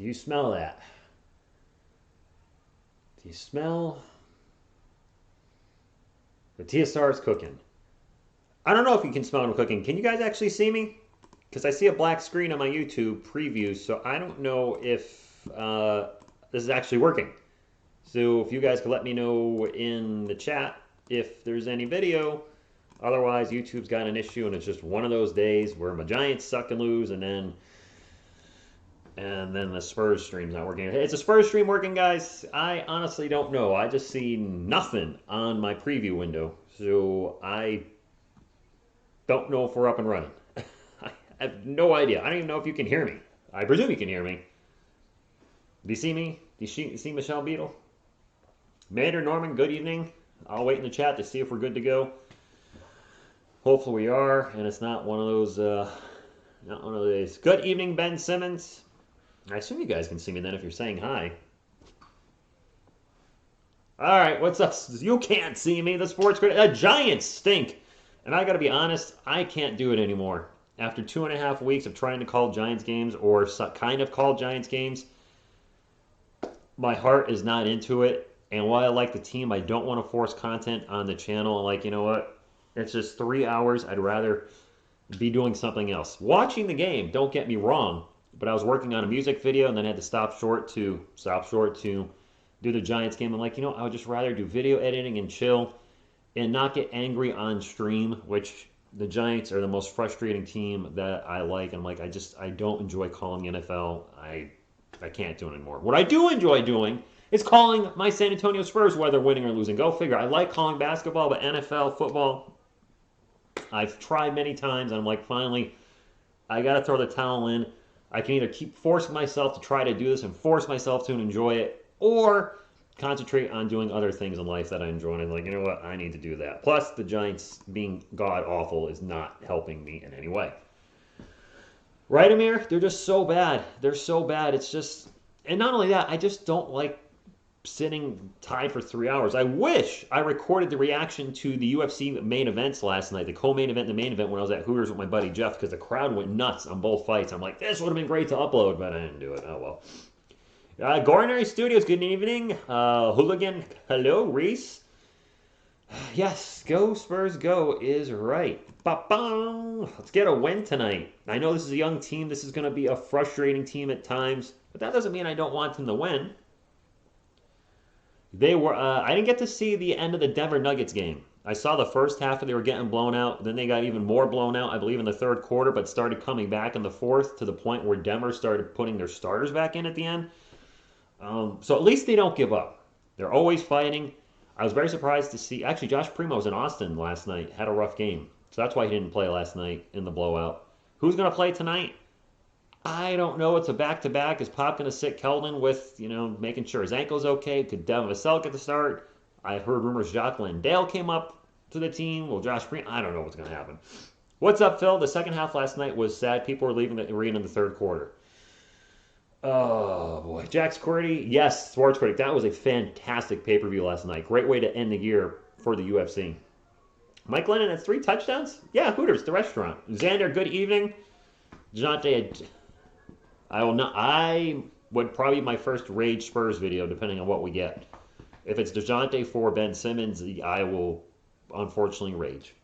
Do you smell that? Do you smell the TSR is cooking? I don't know if you can smell them cooking. Can you guys actually see me? Because I see a black screen on my YouTube preview, so I don't know if this is actually working. So if you guys could let me know in the chat if there's any video. Otherwise, YouTube's got an issue, and it's just one of those days where my Giants suck and lose, and then the Spurs stream's not working. Is the Spurs stream working, guys? I honestly don't know. I just see nothing on my preview window, so I don't know if we're up and running. I have no idea. I don't even know if you can hear me. I presume you can hear me. Do you see me? Do you see Michelle Beadle? Maynard Norman, good evening. I'll wait in the chat to see if we're good to go. Hopefully we are, and it's not one of those, not one of those. Good evening, Ben Simmons. I assume you guys can see me then if you're saying hi. All right, what's up? You can't see me. The sports critic. The Giants stink. And I got to be honest, I can't do it anymore. After 2.5 weeks of trying to call Giants games or kind of call Giants games, my heart is not into it. And while I like the team, I don't want to force content on the channel. I'm like, you know what? It's just 3 hours. I'd rather be doing something else. Watching the game, don't get me wrong, but I was working on a music video and then I had to stop short to do the Giants game. I'm like, you know, I would just rather do video editing and chill and not get angry on stream, which the Giants are the most frustrating team that I like. And I'm like, I don't enjoy calling the NFL. I can't do it anymore. What I do enjoy doing is calling my San Antonio Spurs, whether winning or losing. Go figure. I like calling basketball, but NFL, football, I've tried many times, and I'm like, finally, I got to throw the towel in. I can either keep forcing myself to try to do this and force myself to enjoy it, or concentrate on doing other things in life that I enjoy. And I'm like, you know what? I need to do that. Plus, the Giants being god-awful is not helping me in any way. Right, Amir? They're just so bad. They're so bad. It's just... And not only that, I just don't like sitting tied for 3 hours. I wish I recorded the reaction to the UFC main events last night, the co-main event and the main event when I was at Hooters with my buddy Jeff, because the crowd went nuts on both fights. I'm like, this would have been great to upload, but I didn't do it. Oh, well. Gorinary Studios, good evening. Hooligan, hello, Reese. Yes, go Spurs, go is right. Ba-bam! Let's get a win tonight. I know this is a young team. This is going to be a frustrating team at times, but that doesn't mean I don't want them to win. They were. I didn't get to see the end of the Denver Nuggets game. I saw the first half and they were getting blown out. Then they got even more blown out, I believe, in the third quarter, but started coming back in the fourth to the point where Denver started putting their starters back in at the end. So at least they don't give up. They're always fighting. I was very surprised to see. Actually, Josh Primo was in Austin last night. Had a rough game. So that's why he didn't play last night in the blowout. Who's going to play tonight? I don't know. It's a back-to-back. Is Pop going to sit Keldon with, making sure his ankle's okay? Could Devin Vassell get the start? I heard rumors Jacques Landale came up to the team. Well, Josh Green, I don't know what's going to happen. What's up, Phil? The second half last night was sad. People were leaving the arena in the third quarter. Oh, boy. Jax Cordy, yes, Sports Critic. That was a fantastic pay-per-view last night. Great way to end the year for the UFC. Mike Lennon has 3 touchdowns? Yeah, Hooters, the restaurant. Xander, good evening. DeJounte, I would probably be my first Rage Spurs video, depending on what we get. If it's DeJounte for Ben Simmons, I will unfortunately rage.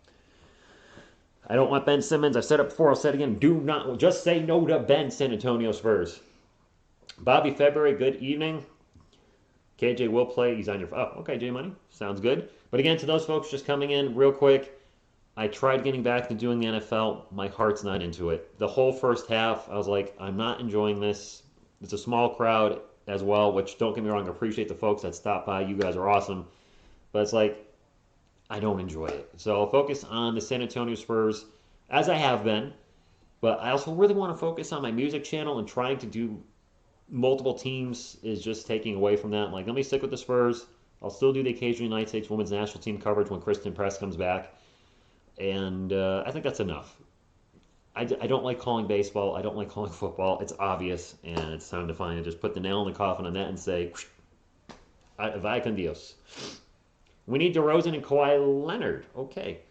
I don't want Ben Simmons. I've said it before. I'll say it again. Do not just say no to Ben San Antonio Spurs. Bobby February, good evening. KJ will play. He's on your... Oh, okay, J Money. Sounds good. But again, to those folks just coming in real quick, I tried getting back to doing the NFL. My heart's not into it. The whole first half, I was like, I'm not enjoying this. It's a small crowd as well, which, don't get me wrong, I appreciate the folks that stopped by. You guys are awesome. But it's like, I don't enjoy it. So I'll focus on the San Antonio Spurs, as I have been. But I also really want to focus on my music channel, and trying to do multiple teams is just taking away from that. I'm like, let me stick with the Spurs. I'll still do the occasional United States women's national team coverage when Kristen Press comes back. And I think that's enough. I don't like calling baseball. I don't like calling football. It's obvious, and it's time to finally just put the nail in the coffin on that and say, vaya con Dios. We need DeRozan and Kawhi Leonard. Okay.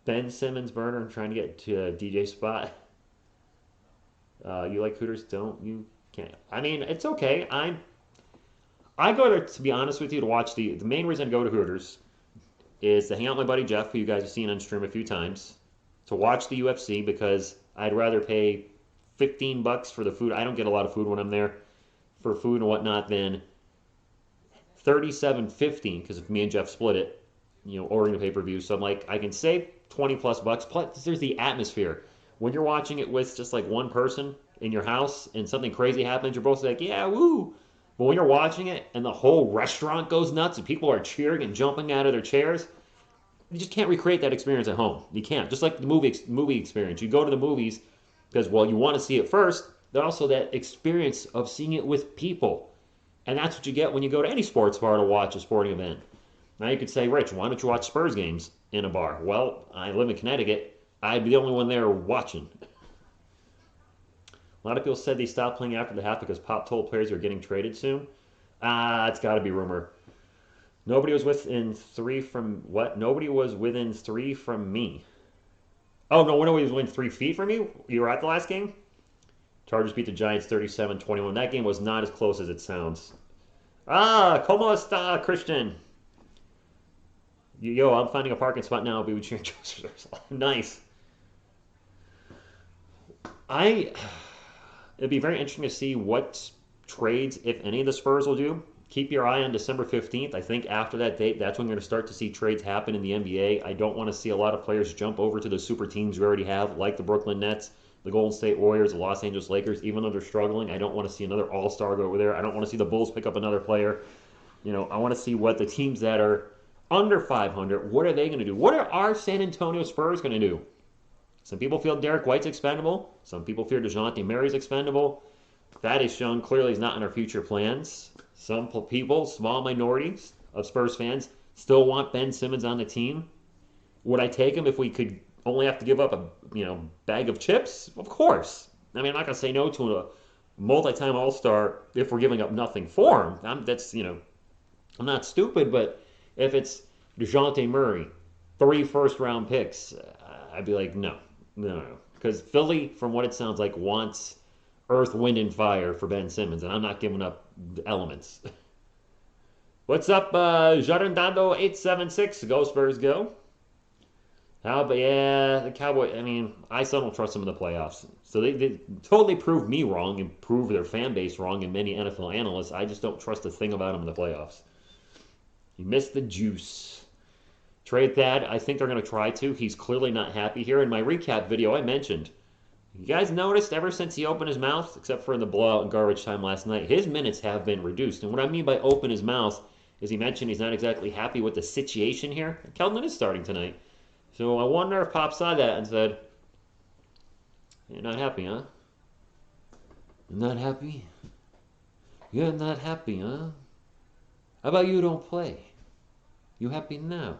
Ben Simmons burner. I'm trying to get to a DJ spot. You like Hooters, don't you? Can't. I mean, it's okay. I go to be honest with you, to watch the main reason I go to Hooters is to hang out with my buddy Jeff, who you guys have seen on stream a few times, to watch the UFC because I'd rather pay $15 for the food. I don't get a lot of food when I'm there for food and whatnot than 37.50 because if me and Jeff split it, ordering the pay-per-view. So I'm like, I can save 20 plus bucks. Plus, there's the atmosphere. When you're watching it with just like one person in your house and something crazy happens, you're both like, yeah, woo. But when you're watching it and the whole restaurant goes nuts and people are cheering and jumping out of their chairs, you just can't recreate that experience at home. You can't. Just like the movie experience. You go to the movies because, well, you want to see it first, but also that experience of seeing it with people. And that's what you get when you go to any sports bar to watch a sporting event. Now you could say, Rich, why don't you watch Spurs games in a bar? Well, I live in Connecticut. I'd be the only one there watching. A lot of people said they stopped playing after the half because Pop told players are getting traded soon. It's got to be rumor. Nobody was within 3 from what? Nobody was within 3 from me. Oh, no, nobody was within 3 feet from you? You were at the last game? Chargers beat the Giants 37-21. That game was not as close as it sounds. Como esta, Christian? Yo, I'm finding a parking spot now. I'll be with you. Nice. It'd be very interesting to see what trades, if any, the Spurs will do. Keep your eye on December 15th. I think after that date, that's when we're going to start to see trades happen in the NBA. I don't want to see a lot of players jump over to the super teams we already have, like the Brooklyn Nets, the Golden State Warriors, the Los Angeles Lakers. Even though they're struggling, I don't want to see another all-star go over there. I don't want to see the Bulls pick up another player. I want to see what the teams that are under 500, what are they going to do? What are our San Antonio Spurs going to do? Some people feel Derek White's expendable. Some people fear DeJounte Murray's expendable. That is shown clearly is not in our future plans. Some people, small minorities of Spurs fans, still want Ben Simmons on the team. Would I take him if we could only have to give up a bag of chips? Of course. I mean, I'm not going to say no to a multi-time All-Star if we're giving up nothing for him. I'm not stupid, but if it's DeJounte Murray, 3 first-round picks, I'd be like, no. Because Philly, from what it sounds like, wants earth, wind, and fire for Ben Simmons, and I'm not giving up elements. What's up, Jarendando876? Go Spurs, go. The Cowboys, I still don't trust them in the playoffs. So they totally proved me wrong and proved their fan base wrong and many NFL analysts. I just don't trust a thing about them in the playoffs. You missed the juice. Trade Thad, I think they're going to try to. He's clearly not happy here. In my recap video, I mentioned, you guys noticed ever since he opened his mouth, except for in the blowout and garbage time last night, his minutes have been reduced. And what I mean by open his mouth is he mentioned he's not exactly happy with the situation here. Keldon is starting tonight. So I wonder if Pop saw that and said, you're not happy, huh? You're not happy? You're not happy, huh? How about you don't play? You happy now?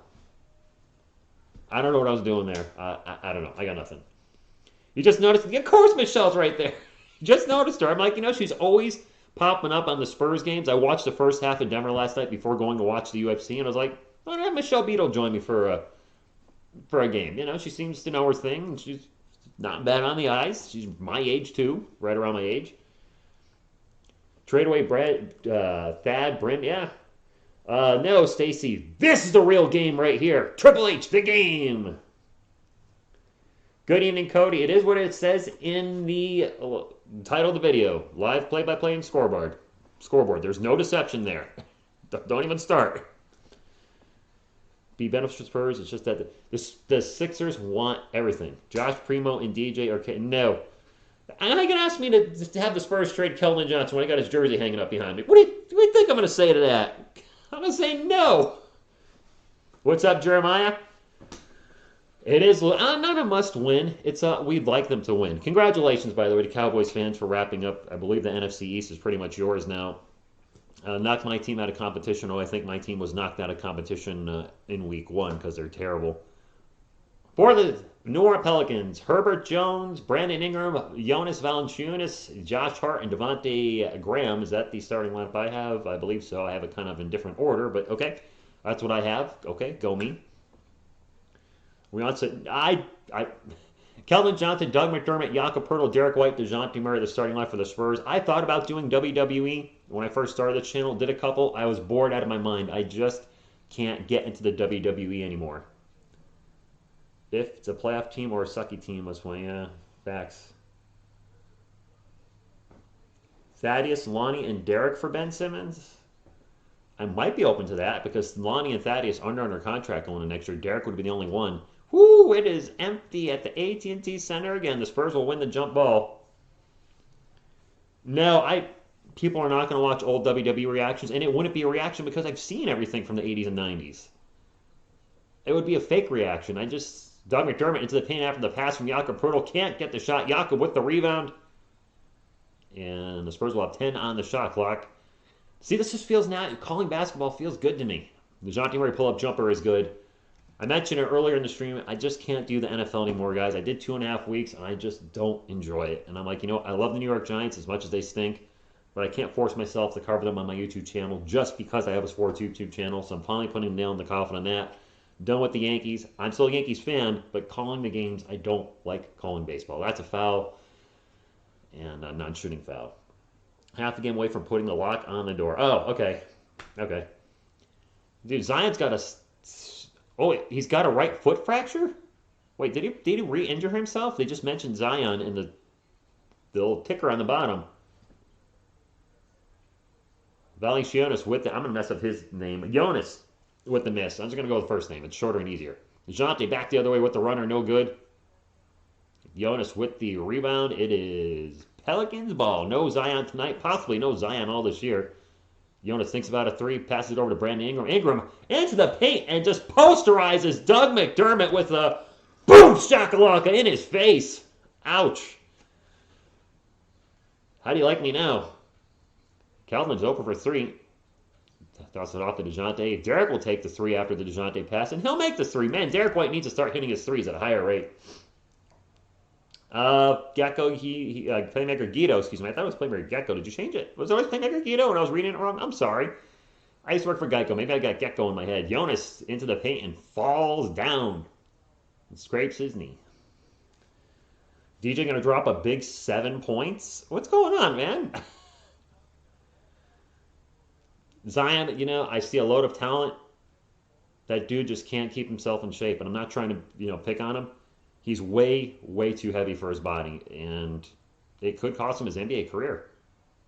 I don't know what I was doing there. I don't know. I got nothing. You just noticed? Of course Michelle's right there. Just noticed her. I'm like, she's always popping up on the Spurs games. I watched the first half in Denver last night before going to watch the UFC, and I was like, oh, yeah, Michelle Beadle join me for a game. She seems to know her thing, and she's not bad on the eyes. She's my age, too, right around my age. Trade away Thad, Brent, yeah. No, Stacy, this is the real game right here. Triple H, the game. Good evening, Cody. It is what it says in the title of the video. Live play-by-play and scoreboard. There's no deception there. Don't even start. Be beneficial Spurs. It's just that the Sixers want everything. Josh Primo and DJ are... No. And I can ask me to have the Spurs trade Keldon Johnson when I got his jersey hanging up behind me. What do you think I'm going to say to that? I'm going to say no. What's up, Jeremiah? It is not a must-win. It's we'd like them to win. Congratulations, by the way, to Cowboys fans for wrapping up. I believe the NFC East is pretty much yours now. Knocked my team out of competition. I think my team was knocked out of competition in Week 1 because they're terrible. For the New Orleans Pelicans, Herbert Jones, Brandon Ingram, Jonas Valanciunas, Josh Hart, and Devontae Graham. Is that the starting lineup I have? I believe so. I have it kind of in different order, but okay. That's what I have. Okay, go me. We also, Kelvin Johnson, Doug McDermott, Jakob Poeltl, Derek White, DeJounte Murray, the starting line for the Spurs. I thought about doing WWE when I first started the channel. Did a couple. I was bored out of my mind. I just can't get into the WWE anymore. If it's a playoff team or a sucky team, let's play. Yeah, facts. Thaddeus, Lonnie, and Derek for Ben Simmons. I might be open to that because Lonnie and Thaddeus aren't under contract going into next year. Derek would be the only one. Whoo! It is empty at the AT&T Center again. The Spurs will win the jump ball. No, people are not going to watch old WWE reactions, and it wouldn't be a reaction because I've seen everything from the 80s and 90s. It would be a fake reaction. Doug McDermott into the paint after the pass from Jakob Poeltl. Can't get the shot. Jakob with the rebound. And the Spurs will have 10 on the shot clock. See, this just feels now, calling basketball feels good to me. The DeJounte Murray pull-up jumper is good. I mentioned it earlier in the stream. I just can't do the NFL anymore, guys. I did 2.5 weeks, and I just don't enjoy it. And I'm like, I love the New York Giants as much as they stink, but I can't force myself to cover them on my YouTube channel just because I have a sports YouTube channel. So I'm finally putting the nail in the coffin on that. Done with the Yankees. I'm still a Yankees fan, but calling the games, I don't like calling baseball. That's a foul and a non-shooting foul. Half a game away from putting the lock on the door. Oh, okay. Okay. Dude, Zion's got he's got a right foot fracture? Wait, did he re-injure himself? They just mentioned Zion in the little ticker on the bottom. Valanciunas with I'm going to mess up his name. Jonas with the miss. I'm just going to go with the first name. It's shorter and easier. DeJounte back the other way with the runner. No good. Jonas with the rebound. It is Pelicans ball. No Zion tonight. Possibly no Zion all this year. Jonas thinks about a three. Passes it over to Brandon Ingram. Ingram into the paint and just posterizes Doug McDermott with a boom shakalaka in his face. Ouch. How do you like me now? Calvin's open for three. Toss it off to DeJounte. Derek will take the three after the DeJounte pass, and he'll make the three. Man, Derek White needs to start hitting his threes at a higher rate. Gecko, Playmaker Guido, excuse me. I thought it was Playmaker Gecko. Did you change it? Was it always Playmaker Guido when I was reading it wrong? I'm sorry. I used to work for Geico. Maybe I got Gecko in my head. Jonas into the paint and falls down and scrapes his knee. DJ going to drop a big 7 points? What's going on, man? Zion, I see a load of talent. That dude just can't keep himself in shape. And I'm not trying to, pick on him. He's way, way too heavy for his body. And it could cost him his NBA career.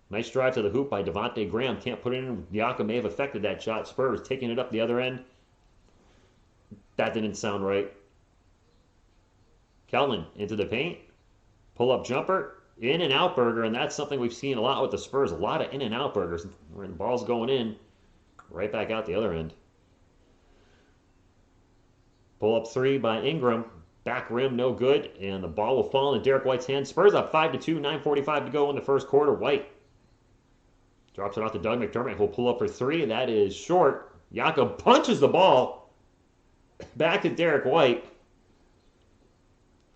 Nice drive to the hoop by Devontae Graham. Can't put it in. Diaco may have affected that shot. Spurs taking it up the other end. That didn't sound right. Kelvin into the paint. Pull-up jumper. In-and-out burger, and that's something we've seen a lot with the Spurs. A lot of in-and-out burgers where the ball's going in, right back out the other end. Pull-up three by Ingram. Back rim, no good, and the ball will fall into Derek White's hand. Spurs up 5-2, 9:45 to go in the first quarter. White drops it off to Doug McDermott, who'll pull up for three. That is short. Jakob punches the ball back to Derek White.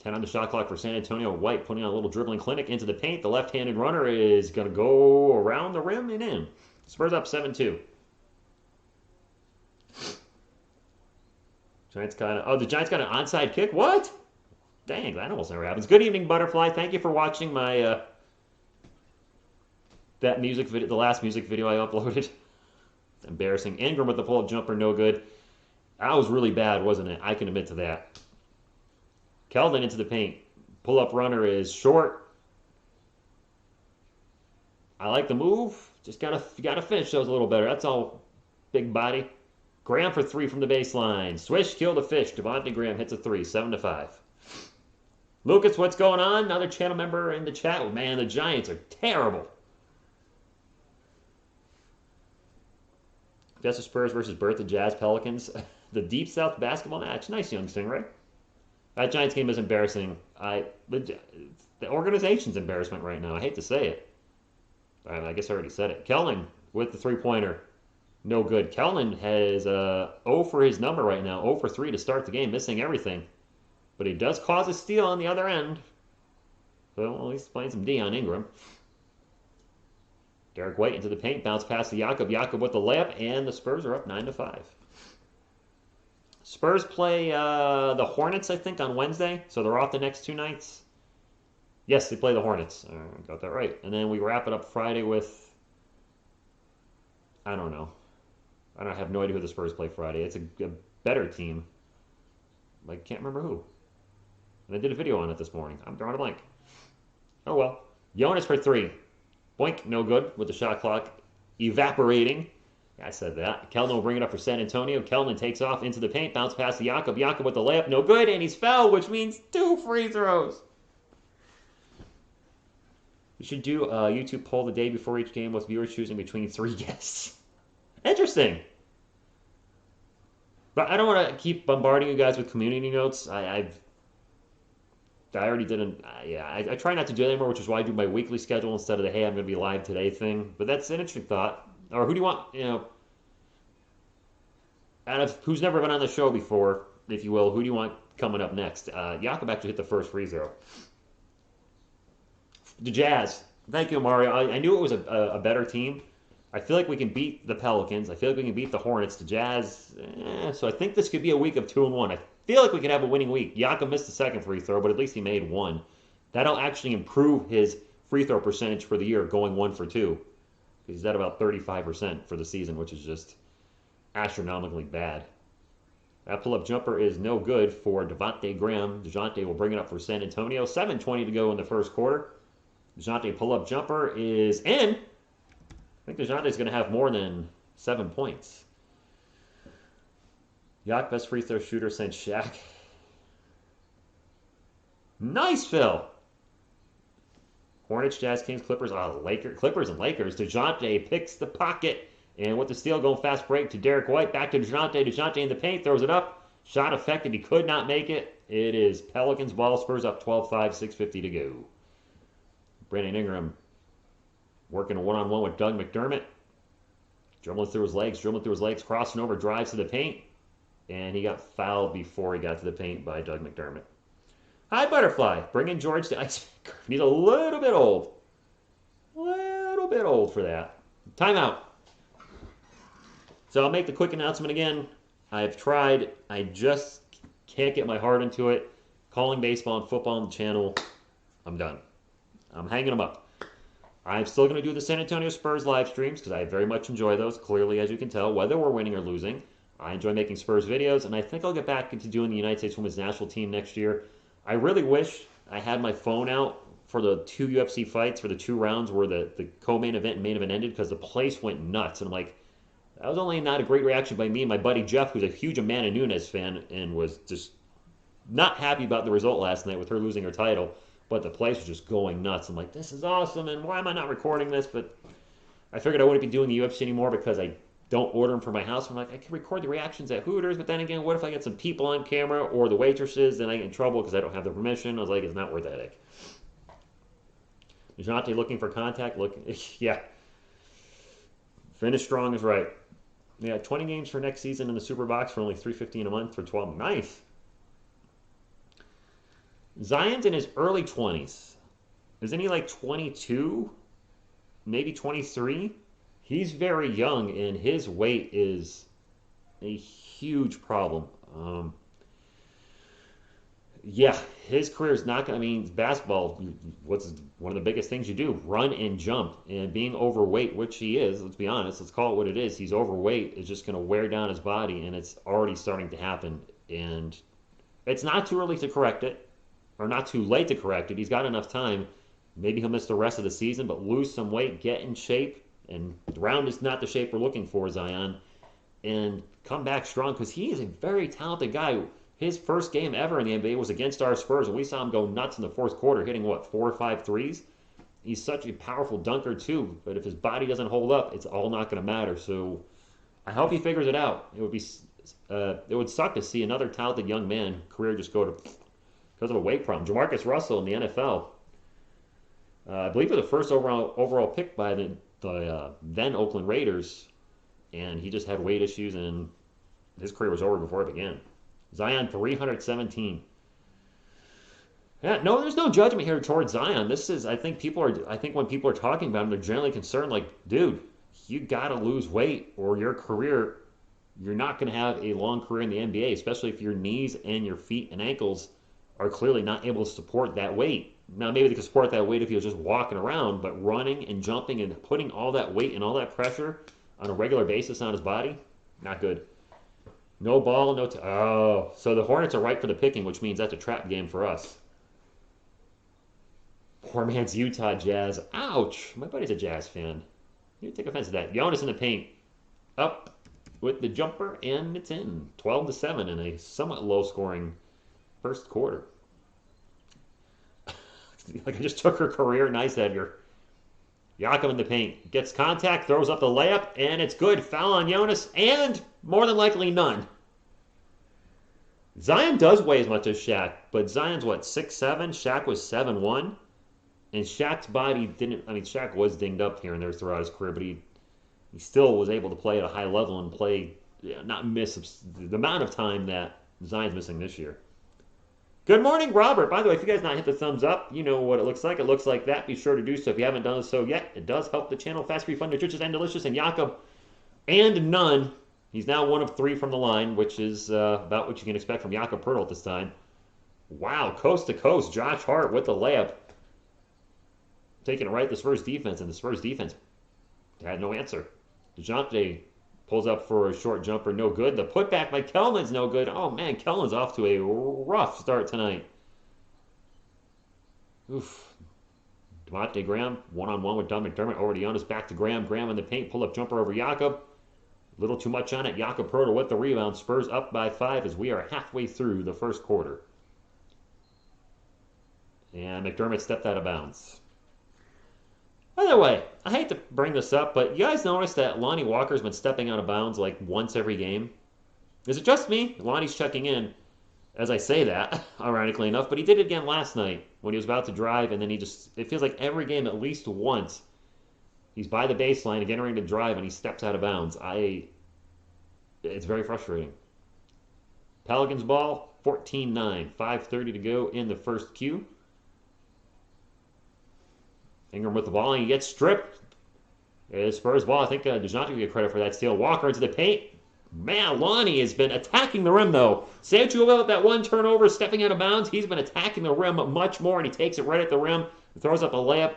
10 on the shot clock for San Antonio. White putting on a little dribbling clinic into the paint. The left-handed runner is going to go around the rim and in. Spurs up 7-2. The Giants got an onside kick? What? Dang, that almost never happens. Good evening, Butterfly. Thank you for watching my that music video, the last music video I uploaded. Embarrassing. Ingram with the pull-up jumper, no good. That was really bad, wasn't it? I can admit to that. Kelvin into the paint. Pull-up runner is short. I like the move. Just gotta finish those a little better. That's all. Big body. Graham for three from the baseline. Swish, kill the fish. Devontae Graham hits a three. 7-5. Lucas, what's going on? Another channel member in the chat. Oh, man, the Giants are terrible. That's the Spurs versus Bertha Jazz Pelicans. The Deep South basketball match. Nice young Stingray. That Giants game is embarrassing. The organization's embarrassment right now. I hate to say it. I guess I already said it. Kelvin with the three-pointer. No good. Kelvin has 0 for his number right now. 0 for 3 to start the game, missing everything. But he does cause a steal on the other end. So at least playing some D on Ingram. Derek White into the paint. Bounce past to Jakob. Jakob with the layup. And the Spurs are up 9-5. Spurs play the Hornets, I think, on Wednesday, so they're off the next 2 nights. Yes, they play the Hornets. Got that right. And then we wrap it up Friday with, I don't know. I don't have no idea who the Spurs play Friday. It's a better team. I can't remember who. And I did a video on it this morning. I'm drawing a blank. Oh well. Jonas for 3. Boink, no good with the shot clock evaporating. Yeah, I said that. Keldon will bring it up for San Antonio. Keldon takes off into the paint, bounce past to Jakob. Jakob with the layup, no good, and he's fouled, which means 2 free throws. We should do a YouTube poll the day before each game with viewers choosing between 3 guests. Interesting. But I don't want to keep bombarding you guys with community notes. I already didn't. I try not to do that anymore, which is why I do my weekly schedule instead of the hey, I'm going to be live today thing. But that's an interesting thought. Or who do you want, out of who's never been on the show before, if you will, who do you want coming up next? Jakob actually hit the first free throw. The Jazz. Thank you, Mario. I knew it was a better team. I feel like we can beat the Pelicans. I feel like we can beat the Hornets. The Jazz, so I think this could be a week of 2-1. I feel like we could have a winning week. Jakob missed the second free throw, but at least he made 1. That'll actually improve his free throw percentage for the year, going 1 for 2. He's at about 35% for the season, which is just astronomically bad. That pull-up jumper is no good for Devontae Graham. DeJounte will bring it up for San Antonio. 7:20 to go in the first quarter. DeJounte pull-up jumper is in. I think DeJounte's going to have more than 7 points. Yak, best free throw shooter since Shaq. Nice, Phil. Hornets, Jazz, Kings, Clippers. Clippers and Lakers. DeJounte picks the pocket. And with the steal, going fast break to Derek White. Back to DeJounte. DeJounte in the paint. Throws it up. Shot effective. He could not make it. It is Pelicans ball. Spurs up 12-5. 6:50 to go. Brandon Ingram working a one-on-one with Doug McDermott. Dribbling through his legs. Crossing over. Drives to the paint. And he got fouled before he got to the paint by Doug McDermott. Hi, Butterfly. Bringing George to ice. He's a little bit old. For that. Timeout. So I'll make the quick announcement again. I've tried. I just can't get my heart into it. Calling baseball and football on the channel. I'm done. I'm hanging them up. I'm still going to do the San Antonio Spurs live streams because I very much enjoy those, clearly, as you can tell, whether we're winning or losing. I enjoy making Spurs videos, and I think I'll get back into doing the United States Women's National Team next year. I really wish I had my phone out for the 2 UFC fights, for the 2 rounds where the co-main event and main event ended, because the place went nuts. And I'm like, that was only not a great reaction by me and my buddy Jeff, who's a huge Amanda Nunes fan and was just not happy about the result last night with her losing her title. But the place was just going nuts. I'm like, this is awesome, and why am I not recording this? But I figured I wouldn't be doing the UFC anymore because I don't order them for my house. I'm like, I can record the reactions at Hooters, but then again, what if I get some people on camera or the waitresses? Then I get in trouble because I don't have the permission. I was like, it's not worth the headache. DeJounte looking for contact. Yeah. Finish strong is right. Yeah, 20 games for next season in the Super Box for only $3.15 a month for 12. Nice. Zion's in his early 20s. Isn't he like 22? Maybe 23? He's very young, and his weight is a huge problem. Yeah, his career is not going to, basketball, what's one of the biggest things you do? Run and jump. And being overweight, which he is, let's be honest, let's call it what it is. He's overweight. It's just going to wear down his body, and it's already starting to happen. And it's not too early to correct it, or not too late to correct it. He's got enough time. Maybe he'll miss the rest of the season, but lose some weight, get in shape. And round is not the shape we're looking for, Zion. And come back strong, because he is a very talented guy. His first game ever in the NBA was against our Spurs, and we saw him go nuts in the fourth quarter, hitting, 4 or 5 threes? He's such a powerful dunker, too. But if his body doesn't hold up, it's all not going to matter. So I hope he figures it out. It would suck to see another talented young man career just go to because of a weight problem. Jamarcus Russell in the NFL, I believe, was the first overall pick by the then Oakland Raiders, and he just had weight issues, and his career was over before it began. Zion 317. Yeah, no, there's no judgment here towards Zion. I think when people are talking about him, they're generally concerned, like, dude, you gotta lose weight or your career you're not going to have a long career in the NBA, especially if your knees and your feet and ankles are clearly not able to support that weight. Now, maybe they could support that weight if you're just walking around, but running and jumping and putting all that weight and all that pressure on a regular basis on his body, not good. No ball, no... Oh, so the Hornets are ripe for the picking, which means that's a trap game for us. Poor man's Utah Jazz. Ouch! My buddy's a Jazz fan. You take offense to that. Jonas in the paint. Up with the jumper, and it's in. 12-7 in a somewhat low-scoring first quarter. Like I just took her career. Nice, Edgar. Jakob in the paint. Gets contact, throws up the layup, and it's good. Foul on Jonas, and more than likely none. Zion does weigh as much as Shaq, but Zion's what, 6'7"? Shaq was 7'1". And Shaq's body didn't... I mean, Shaq was dinged up here and there throughout his career, but he still was able to play at a high level and play, not miss the amount of time that Zion's missing this year. Good morning, Robert. By the way, if you guys not hit the thumbs up, you know what it looks like. It looks like that. Be sure to do so if you haven't done so yet. It does help the channel. Fast, free, fun, nutritious, and delicious. And Jakob and none. He's now 1 of 3 from the line, which is about what you can expect from Jakob Poeltl at this time. Wow, coast to coast. Josh Hart with the layup. Taking it right at the Spurs defense, and the Spurs defense had no answer. DeJounte pulls up for a short jumper, no good. The putback by Kelman's no good. Oh, man, Kelman's off to a rough start tonight. Oof. Devontae Graham, one-on-one with Don McDermott. Over to Jonas, back to Graham. Graham in the paint, pull-up jumper over Jakob. A little too much on it. Jakob Poeltl with the rebound. Spurs up by 5 as we are halfway through the first quarter. And McDermott stepped out of bounds. By the way, I hate to bring this up, but you guys notice that Lonnie Walker's been stepping out of bounds like once every game? Is it just me? Lonnie's checking in as I say that, ironically enough, but he did it again last night when he was about to drive, and then it feels like every game at least once, he's by the baseline, getting ready to drive, and he steps out of bounds. It's very frustrating. Pelicans ball, 14-9, 5:30 to go in the first Q. Ingram with the ball, and he gets stripped. It's Spurs ball. I think DeJounte will get credit for that steal. Walker into the paint. Man, Lonnie has been attacking the rim, though. Say what you will about that one turnover, stepping out of bounds. He's been attacking the rim much more, and he takes it right at the rim. He throws up a layup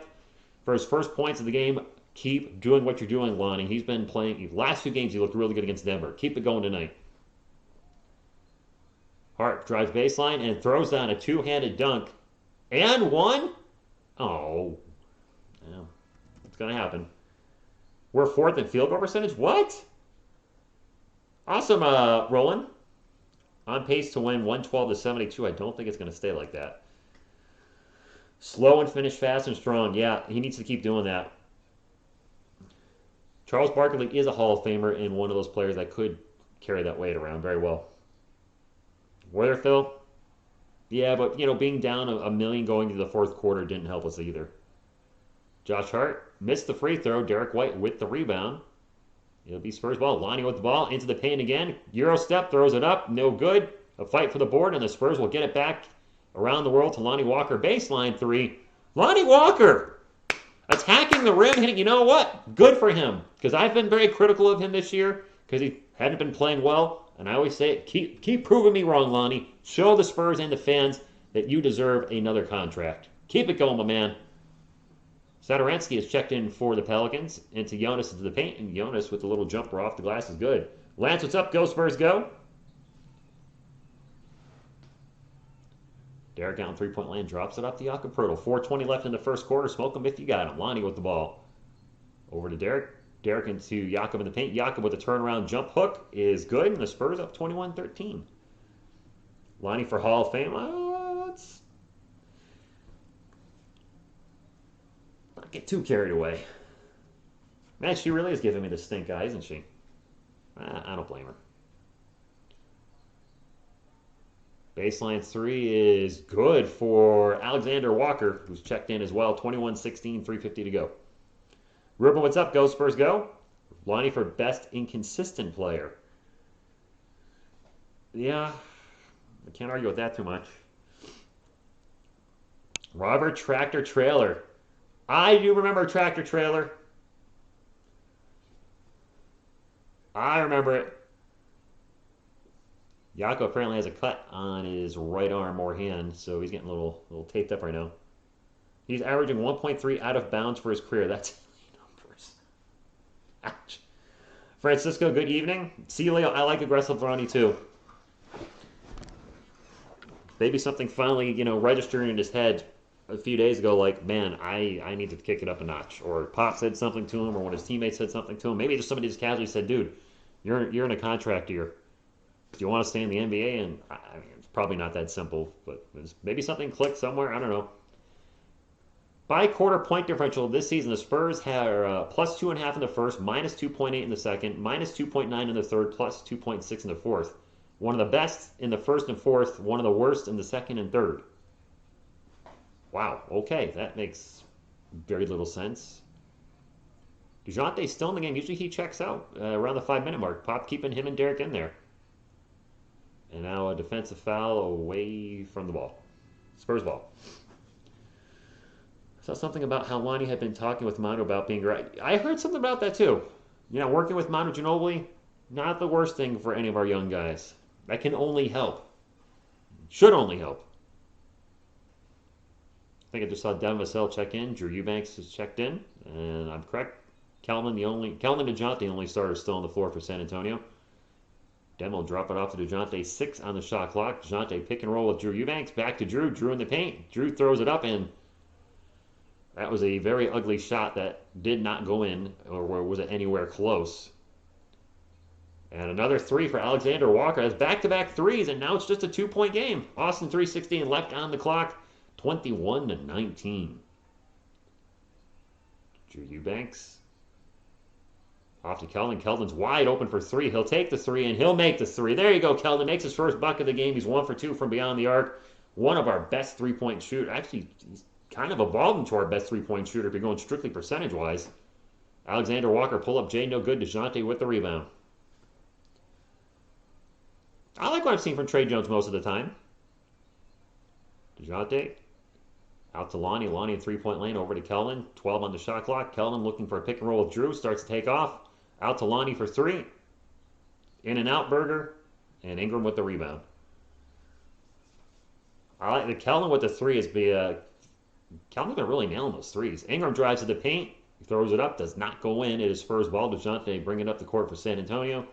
for his first points of the game. Keep doing what you're doing, Lonnie. He's been playing. The last 2 games, he looked really good against Denver. Keep it going tonight. Hart drives baseline and throws down a 2-handed dunk. And one? Oh. Yeah, it's going to happen. We're 4th in field goal percentage? What? Awesome, Roland. On pace to win 112-72. I don't think it's going to stay like that. Slow and finish fast and strong. Yeah, he needs to keep doing that. Charles Barkley is a Hall of Famer and one of those players that could carry that weight around very well. Weatherfield? Yeah, but, being down a million going into the 4th quarter didn't help us either. Josh Hart missed the free throw. Derek White with the rebound. It'll be Spurs ball. Lonnie with the ball. Into the paint again. Euro step. Throws it up. No good. A fight for the board, and the Spurs will get it back around the world to Lonnie Walker. Baseline 3. Lonnie Walker! Attacking the rim. Hitting. You know what? Good for him. Because I've been very critical of him this year. Because he hadn't been playing well. And I always say, keep proving me wrong, Lonnie. Show the Spurs and the fans that you deserve another contract. Keep it going, my man. Satoransky has checked in for the Pelicans. Into Jonas into the paint. And Jonas with a little jumper off the glass is good. Lance, what's up? Go Spurs, go. Derek out in three-point land. Drops it off to Jakob Poeltl. 4:20 left in the first quarter. Smoke him if you got him. Lonnie with the ball. Over to Derek. Derek into Jakob in the paint. Jakob with a turnaround jump hook is good. And the Spurs up 21-13. Lonnie for Hall of Fame. Let's not get too carried away. Man, she really is giving me the stink eye, isn't she? I don't blame her. Baseline 3 is good for Alexander Walker, who's checked in as well. 21-16, 3:50 to go. Ruben, what's up? Go Spurs, go. Lonnie for best inconsistent player. Yeah, I can't argue with that too much. Robert Tractor Trailer. I do remember Tractor Trailer. I remember it. Yako apparently has a cut on his right arm or hand, so he's getting a little taped up right now. He's averaging 1.3 out of bounds for his career. That's numbers. Ouch. Francisco, good evening. See you, Leo. I like aggressive Ronnie too. Maybe something finally, registering in his head a few days ago, like, man, I need to kick it up a notch. Or Pop said something to him, or one of his teammates said something to him. Maybe just somebody just casually said, dude, you're in a contract year. Do you want to stay in the NBA? And I mean, it's probably not that simple, but maybe something clicked somewhere. I don't know. By quarter point differential this season, the Spurs had plus 2.5 in the first, minus 2.8 in the second, minus 2.9 in the third, plus 2.6 in the fourth. One of the best in the first and fourth, one of the worst in the second and third. Wow, okay, that makes very little sense. DeJounte's still in the game. Usually he checks out around the 5-minute mark. Pop keeping him and Derek in there. And now a defensive foul away from the ball. Spurs ball. I saw something about how Lonnie had been talking with Manu about being right. I heard something about that too. Working with Manu Ginobili, not the worst thing for any of our young guys. That can only help. Should only help. I think I just saw Devin Vassell check in. Drew Eubanks has checked in, and I'm correct. Kelvin DeJounte, the only starter still on the floor for San Antonio. Devin will drop it off to DeJounte, 6 on the shot clock. DeJounte pick and roll with Drew Eubanks. Back to Drew. Drew in the paint. Drew throws it up, and that was a very ugly shot that did not go in, or was it anywhere close. And another 3 for Alexander Walker. That's back-to-back threes, and now it's just a 2-point game. Austin 3:16 left on the clock. 21-19. Drew Eubanks. Off to Keldon. Keldon's wide open for 3. He'll take the 3, and he'll make the 3. There you go, Keldon. Makes his first bucket of the game. He's 1 for 2 from beyond the arc. One of our best three-point shooters. Actually, he's kind of evolved into our best three-point shooter if you're going strictly percentage-wise. Alexander Walker pull up Jay, no good. DeJounte with the rebound. I like what I've seen from Trey Jones most of the time. DeJounte out to Lonnie. Lonnie in three-point lane over to Keldon. 12 on the shot clock. Keldon looking for a pick and roll with Drew. Starts to take off. Out to Lonnie for 3. In and out Berger. And Ingram with the rebound. I like the Keldon with the 3 is Keldon's been really nailing those threes. Ingram drives to the paint. He throws it up. Does not go in. It is Spurs ball. DeJounte bringing up the court for San Antonio.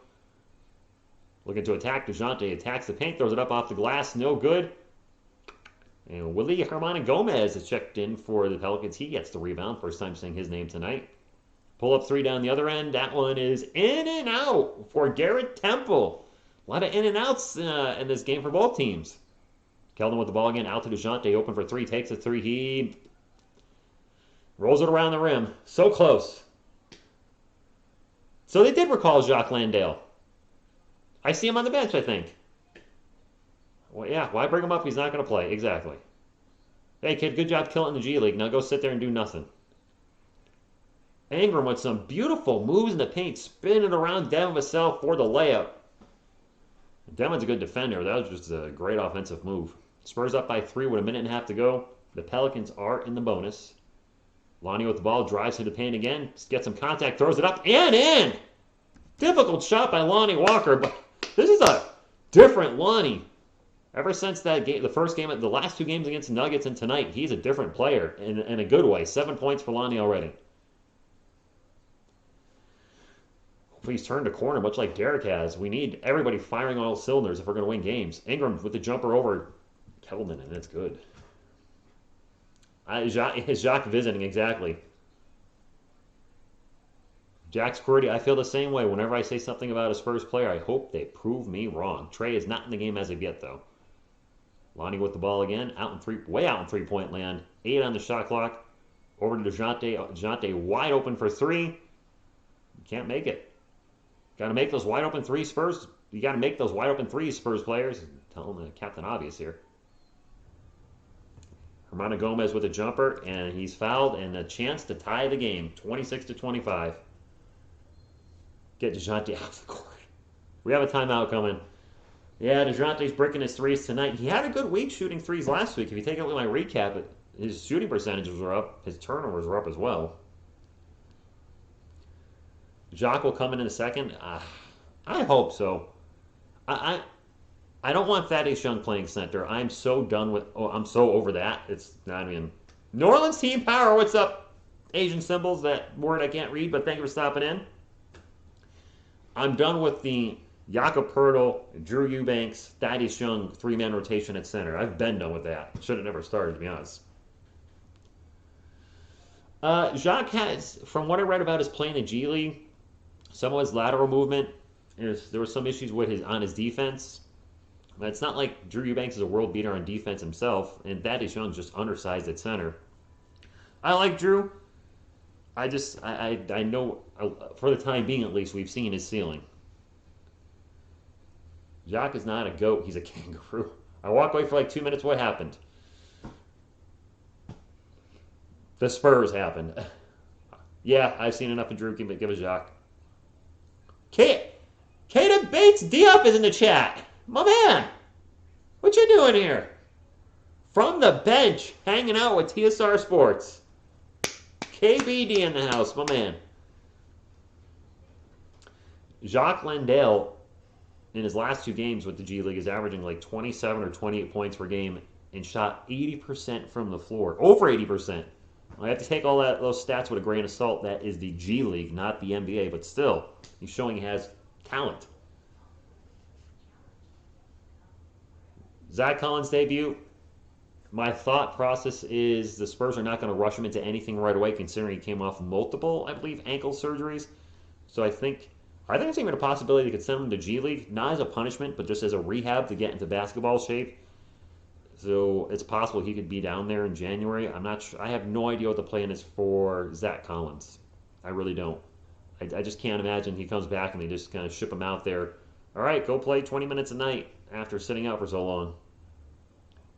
Looking to attack. DeJounte attacks the paint. Throws it up off the glass. No good. And Willie Hermana-Gomez is checked in for the Pelicans. He gets the rebound. First time saying his name tonight. Pull up 3 down the other end. That one is in and out for Garrett Temple. A lot of in and outs in this game for both teams. Keldon with the ball again. Out to DeJounte. Open for 3. Takes a 3. He rolls it around the rim. So close. So they did recall Jacques Landale. I see him on the bench, I think. Well, yeah, why bring him up? He's not going to play. Exactly. Hey, kid, good job killing the G League. Now go sit there and do nothing. Ingram with some beautiful moves in the paint, spinning around Devin Vassell for the layup. Devin's a good defender. That was just a great offensive move. Spurs up by 3 with a minute and a half to go. The Pelicans are in the bonus. Lonnie with the ball, drives to the paint again, gets some contact, throws it up, and in! Difficult shot by Lonnie Walker, but this is a different Lonnie. Ever since that game, the first game, the last 2 games against the Nuggets and tonight, he's a different player in a good way. 7 points for Lonnie already. Please turn to corner, much like Derek has. We need everybody firing on all cylinders if we're going to win games. Ingram with the jumper over Keldon, and it's good. Jacques visiting, exactly. Jack's Quirty, I feel the same way. Whenever I say something about a Spurs player, I hope they prove me wrong. Trey is not in the game as of yet, though. Lonnie with the ball again, way out in three-point land. 8 on the shot clock. Over to DeJounte. DeJounte wide open for 3. You can't make it. Got to make those wide open 3s, Spurs. You got to make those wide open 3s, Spurs players. Tell them the Captain Obvious here. Hermana-Gomez with a jumper, and he's fouled, and a chance to tie the game. 26-25. Get DeJounte off the court. We have a timeout coming. Yeah, DeJounte's breaking his 3s tonight. He had a good week shooting 3s last week. If you take a look at my recap, his shooting percentages were up. His turnovers were up as well. Jacques will come in a second. I hope so. I don't want Thaddeus Young playing center. I'm so done with. Oh, I'm so over that. It's not even. New Orleans team power. What's up, Asian symbols? That word I can't read, but thank you for stopping in. I'm done with the Jakob Poeltl, Drew Eubanks, Thaddeus Young three-man rotation at center. I've been done with that. Should have never started, to be honest. Jacques has, from what I read about his play in the G League, some of his lateral movement. There were some issues with his defense. But it's not like Drew Eubanks is a world beater on defense himself, and Thaddeus Young's just undersized at center. I like Drew. I know, for the time being at least, we've seen his ceiling. Jacques is not a goat, he's a kangaroo. I walk away for like 2 minutes, what happened? The Spurs happened. Yeah, I've seen enough of Drew, give it Jacques. Kata Bates Diop is in the chat. My man, what you doing here? From the bench, hanging out with TSR Sports. KBD in the house, my man. Jacques Landale, in his last 2 games with the G League, is averaging like 27 or 28 points per game and shot 80% from the floor. Over 80%. I have to take all those stats with a grain of salt. That is the G League, not the NBA, but still, he's showing he has talent. Zach Collins' debut, my thought process is the Spurs are not going to rush him into anything right away, considering he came off multiple, I believe, ankle surgeries. So I think it's even a possibility they could send him to G League, not as a punishment, but just as a rehab to get into basketball shape. So it's possible he could be down there in January. I'm not sure. I have no idea what the plan is for Zach Collins. I really don't. I just can't imagine he comes back and they just kind of ship him out there. All right, go play 20 minutes a night after sitting out for so long.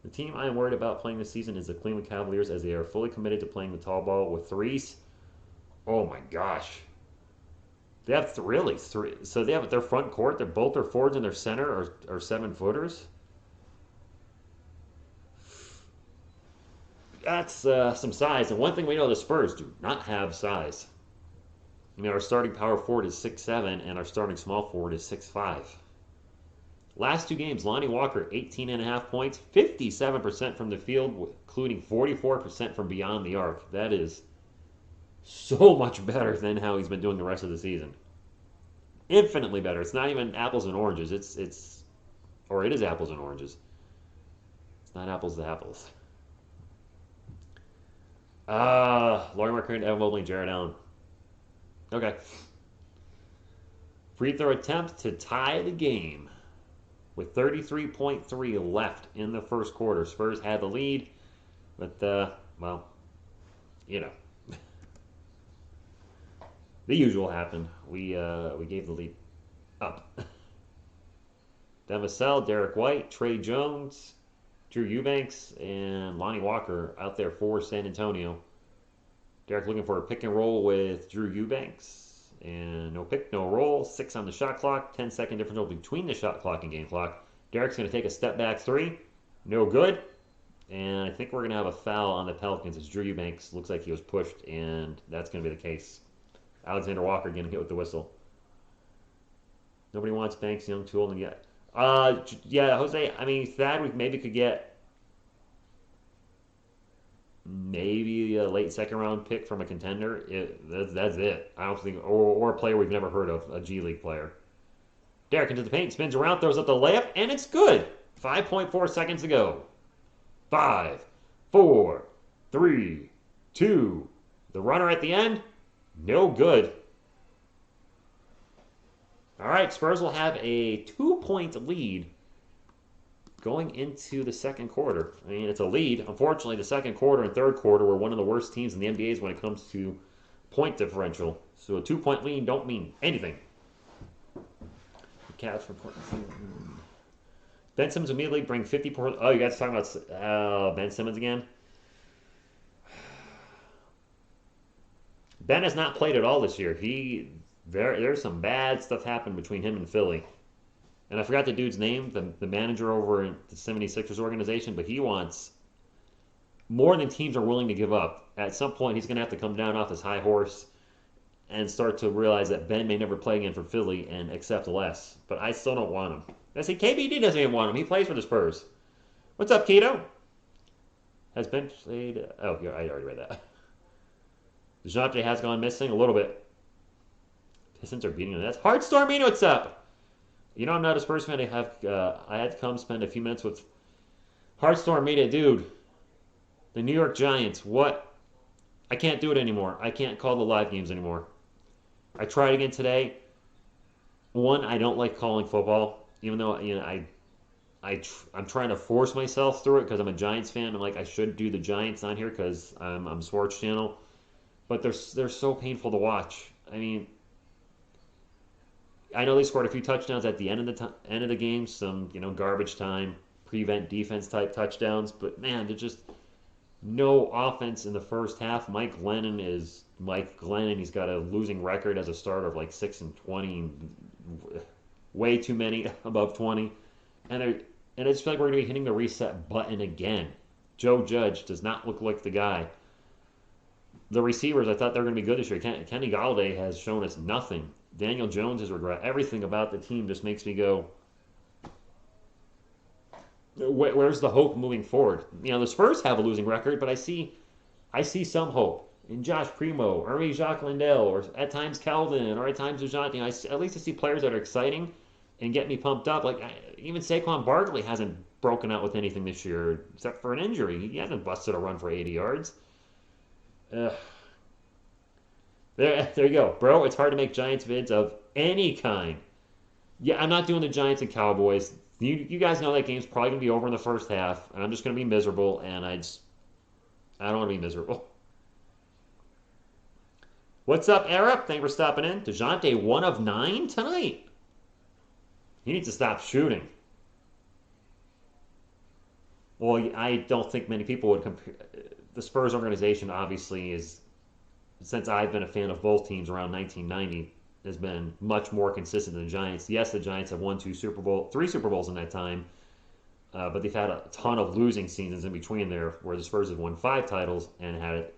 The team I am worried about playing this season is the Cleveland Cavaliers, as they are fully committed to playing the tall ball with threes. Oh my gosh. They have three. So they have their front court, both their forwards and their center are 7-footers. That's some size. And one thing we know, the Spurs do not have size. I mean, our starting power forward is 6'7", and our starting small forward is 6'5". Last 2 games, Lonnie Walker, 18.5 points, 57% from the field, including 44% from beyond the arc. That is so much better than how he's been doing the rest of the season. Infinitely better. It's not even apples and oranges. It is apples and oranges. It's not apples to apples. Laurie Marquardt, Evan Mobley, and Jared Allen. Okay. Free throw attempt to tie the game with 33.3 left in the first quarter. Spurs had the lead, but, well, you know. The usual happened. We gave the lead up. Devasel, Derek White, Trey Jones, Drew Eubanks, and Lonnie Walker out there for San Antonio. Derek looking for a pick and roll with Drew Eubanks. And no pick, no roll. 6 on the shot clock. 10-second differential between the shot clock and game clock. Derek's going to take a step back 3. No good. And I think we're going to have a foul on the Pelicans as Drew Eubanks looks like he was pushed, and that's going to be the case. Alexander Walker getting hit with the whistle. Nobody wants Banks, Young, too old, and yet. Yeah, Jose, I mean, Thad, we maybe could get maybe a late second-round pick from a contender. That's it. I don't think, or a player we've never heard of, a G League player. Derek into the paint, spins around, throws up the layup, and it's good. 5.4 seconds to go. 5, 4, 3, 2. The runner at the end, no good. All right, Spurs will have a 2-point lead going into the second quarter. I mean, it's a lead. Unfortunately, the second quarter and third quarter were one of the worst teams in the NBA when it comes to point differential. So a 2-point lead don't mean anything. The Cavs from Portland. Ben Simmons immediately bring 50 points. Oh, you guys talking about Ben Simmons again? Ben has not played at all this year. There's some bad stuff happened between him and Philly. And I forgot the dude's name, the manager over at the 76ers organization, but he wants more than teams are willing to give up. At some point, he's going to have to come down off his high horse and start to realize that Ben may never play again for Philly and accept less. But I still don't want him. I see KBD doesn't even want him. He plays for the Spurs. What's up, Keto? Has been played. Oh, yeah, I already read that. DeJounte has gone missing a little bit. Pistons are beating the Nets. Heartstormino, what's up? You know I'm not a Spurs fan. I had to come spend a few minutes with Heartstormino, dude. The New York Giants. What? I can't do it anymore. I can't call the live games anymore. I tried again today. One, I don't like calling football, even though I'm trying to force myself through it because I'm a Giants fan. I'm like I should do the Giants on here because I'm a sports channel, but they're so painful to watch. I mean, I know they scored a few touchdowns at the end of the end of the game, some garbage time, prevent defense type touchdowns, but man, they're just no offense in the first half. Mike Glennon is Mike Glennon. He's got a losing record as a starter of like 6-20, way too many above 20, and I just feel like we're going to be hitting the reset button again. Joe Judge does not look like the guy. The receivers, I thought they were going to be good this year. Kenny Galladay has shown us nothing. Daniel Jones has regret. Everything about the team just makes me go, where's the hope moving forward? The Spurs have a losing record, but I see some hope in Josh Primo, or Jacques Lindell, or at times Calvin, or at times DeJounte. At least I see players that are exciting and get me pumped up. Like even Saquon Barkley hasn't broken out with anything this year except for an injury. He hasn't busted a run for 80 yards. There you go, bro. It's hard to make Giants vids of any kind. Yeah, I'm not doing the Giants and Cowboys. You guys know that game's probably going to be over in the first half, and I'm just going to be miserable, and I don't want to be miserable. What's up, Arab? Thanks for stopping in. DeJounte, 1 of 9 tonight. He needs to stop shooting. Well, I don't think many people would compare. The Spurs organization obviously is, since I've been a fan of both teams around 1990, has been much more consistent than the Giants. Yes, the Giants have won 3 Super Bowls in that time, but they've had a ton of losing seasons in between there, where the Spurs have won 5 titles and had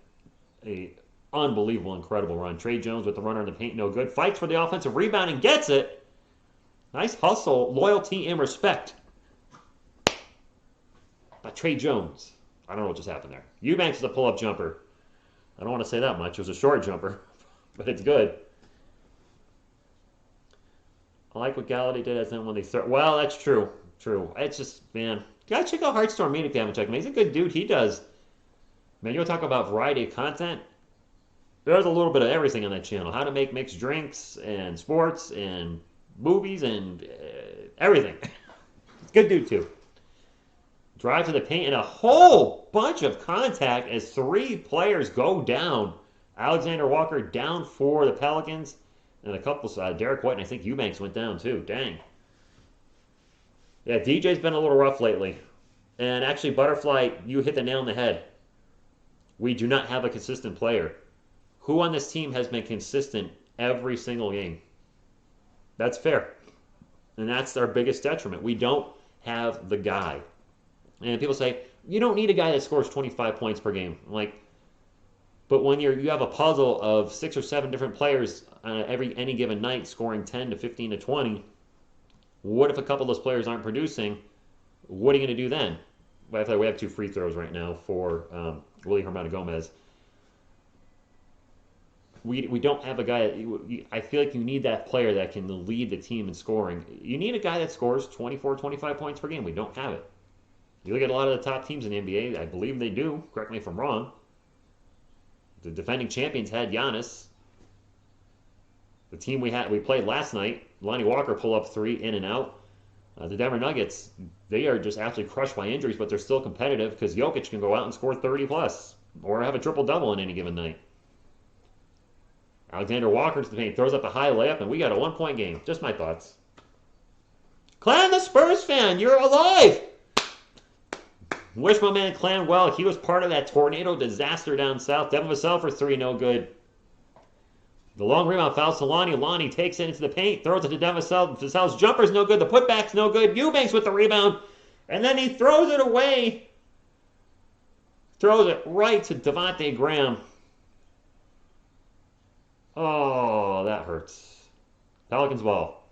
a unbelievable, incredible run. Trey Jones with the runner in the paint, no good. Fights for the offensive rebound and gets it. Nice hustle, loyalty, and respect by Trey Jones. I don't know what just happened there. Eubanks is a pull-up jumper. I don't want to say that much. It was a short jumper, but it's good. I like what Galladay did as then when they throw. Well, that's true. True. It's just, man, you gotta check out Heartstorm if you haven't checked him. He's a good dude. He does. Man, you'll talk about variety of content. There's a little bit of everything on that channel. How to make mixed drinks and sports and movies and everything. Good dude, too. Drive to the paint and a whole bunch of contact as 3 players go down. Alexander Walker down for the Pelicans. And a couple, Derek White and I think Eubanks went down too. Dang. Yeah, DJ's been a little rough lately. And actually, Butterfly, you hit the nail on the head. We do not have a consistent player. Who on this team has been consistent every single game? That's fair. And that's our biggest detriment. We don't have the guy. And people say, you don't need a guy that scores 25 points per game. I'm like, but when you have a puzzle of 6 or 7 different players any given night scoring 10 to 15 to 20, what if a couple of those players aren't producing? What are you going to do then? We have 2 free throws right now for Willie Hermano Gomez. We don't have a guy. I feel like you need that player that can lead the team in scoring. You need a guy that scores 24, 25 points per game. We don't have it. You look at a lot of the top teams in the NBA, I believe they do. Correct me if I'm wrong. The defending champions had Giannis. The team we played last night, Lonnie Walker pull up 3 in and out. The Denver Nuggets, they are just absolutely crushed by injuries, but they're still competitive because Jokic can go out and score 30 plus or have a triple-double on any given night. Alexander Walker to the paint, throws up a high layup, and we got a 1-point game. Just my thoughts. Clan the Spurs fan, you're alive! Wish my man Clan well. He was part of that tornado disaster down south. Devin Vassell for 3, no good. The long rebound fouls to Lonnie. Lonnie takes it into the paint, throws it to Devin Vassell. Vassell's jumper's no good. The putback's no good. Eubanks with the rebound. And then he throws it away. Throws it right to Devontae Graham. Oh, that hurts. Pelicans ball.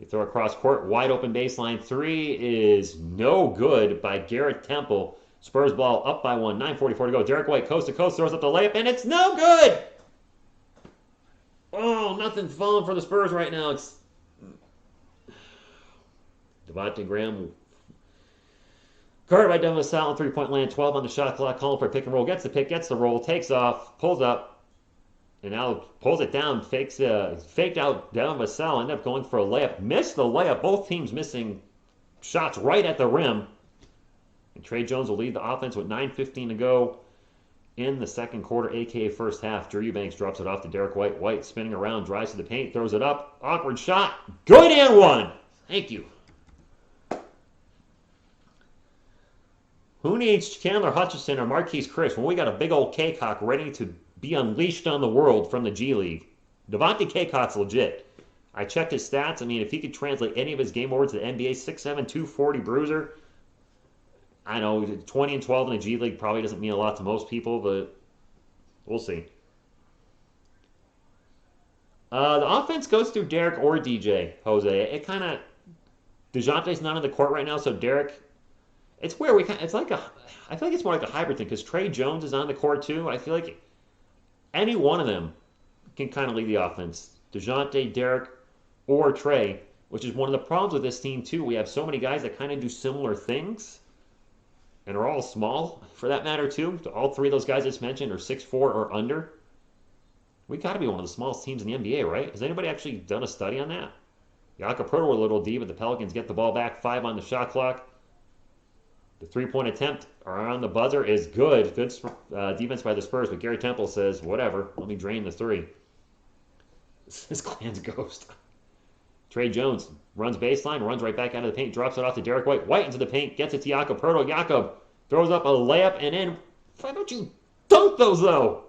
They throw across court, wide open baseline three is no good by Garrett Temple. Spurs ball up by one, 9:44 to go. Derek White coast to coast throws up the layup, and it's no good! Oh, nothing falling for the Spurs right now. It's Devontae Graham guarded by Devin Vassell on three-point land, 12 on the shot clock, calling for a pick and roll, gets the pick, gets the roll, takes off, pulls up, and now pulls it down, faked out Devin Vassell, ended up going for a layup, missed the layup, both teams missing shots right at the rim. And Tre Jones will lead the offense with 9:15 to go in the second quarter, aka first half. Drew Eubanks drops it off to Derek White. White spinning around, drives to the paint, throws it up, awkward shot, good and one. Thank you. Who needs Chandler Hutchison or Marquise Chris when we got a big old K-Cock ready to be unleashed on the world from the G League? Devontae K-Cock's legit. I checked his stats. I mean, if he could translate any of his game over to the NBA, 6'7", 240 bruiser. I know 20 and 12 in the G League probably doesn't mean a lot to most people, but we'll see. The offense goes through Derek or DJ, Jose. It kind of... DeJounte's not on the court right now, so Derek... It's where I feel like it's more like a hybrid thing because Tre Jones is on the court too. I feel like any one of them can kind of lead the offense. DeJounte, Derek, or Tre, which is one of the problems with this team too. We have so many guys that kind of do similar things and are all small for that matter too. All three of those guys I just mentioned are 6'4" or under. We got to be one of the smallest teams in the NBA, right? Has anybody actually done a study on that? Jakob Poeltl a little D, but the Pelicans get the ball back. 5 on the shot clock. The three-point attempt around the buzzer is good. Good defense by the Spurs, but Gary Temple says, whatever, let me drain the three. This Klan's ghost. Tre Jones runs baseline, runs right back out of the paint, drops it off to Derek White. White into the paint, gets it to Jakob Poeltl. Jakob throws up a layup and in. Why don't you dunk those, though?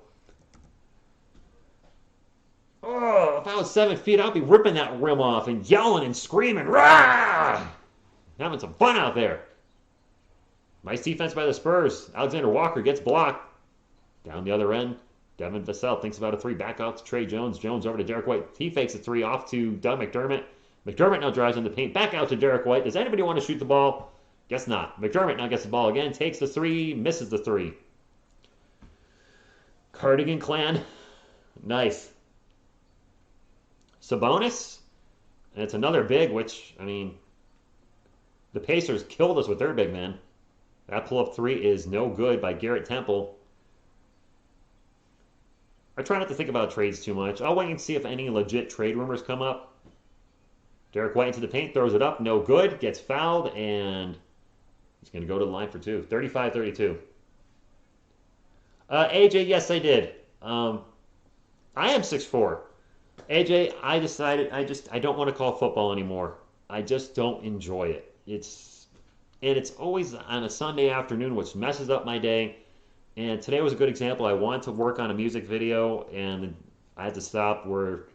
Oh, if I was 7 feet, I'd be ripping that rim off and yelling and screaming. Rah! Having some fun out there. Nice defense by the Spurs. Alexander Walker gets blocked. Down the other end, Devin Vassell thinks about a three. Back out to Tre Jones. Jones over to Derek White. He fakes a three off to Doug McDermott. McDermott now drives in the paint. Back out to Derek White. Does anybody want to shoot the ball? Guess not. McDermott now gets the ball again. Takes the three. Misses the three. Cardigan Clan. Nice. Sabonis. And it's another big, which, I mean, the Pacers killed us with their big man. That pull-up three is no good by Garrett Temple. I try not to think about trades too much. I'll wait and see if any legit trade rumors come up. Derek White into the paint, throws it up, no good, gets fouled, and he's going to go to the line for two. 35-32. AJ, yes, I did. I am 6'4". AJ, I decided I don't want to call football anymore. I just don't enjoy it. It's always on a Sunday afternoon, which messes up my day. And today was a good example. I wanted to work on a music video, and I had to stop to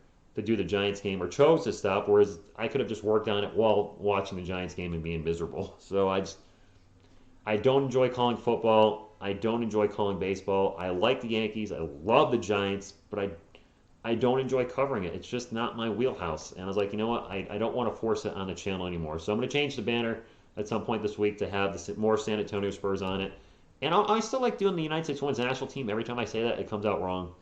do the Giants game, or chose to stop, whereas I could have just worked on it while watching the Giants game and being miserable. So I don't enjoy calling football. I don't enjoy calling baseball. I like the Yankees. I love the Giants, but I don't enjoy covering it. It's just not my wheelhouse. And I was like, you know what? I don't want to force it on the channel anymore. So I'm going to change the banner at some point this week to have more San Antonio Spurs on it. And I still like doing the United States Women's National Team. Every time I say that, it comes out wrong.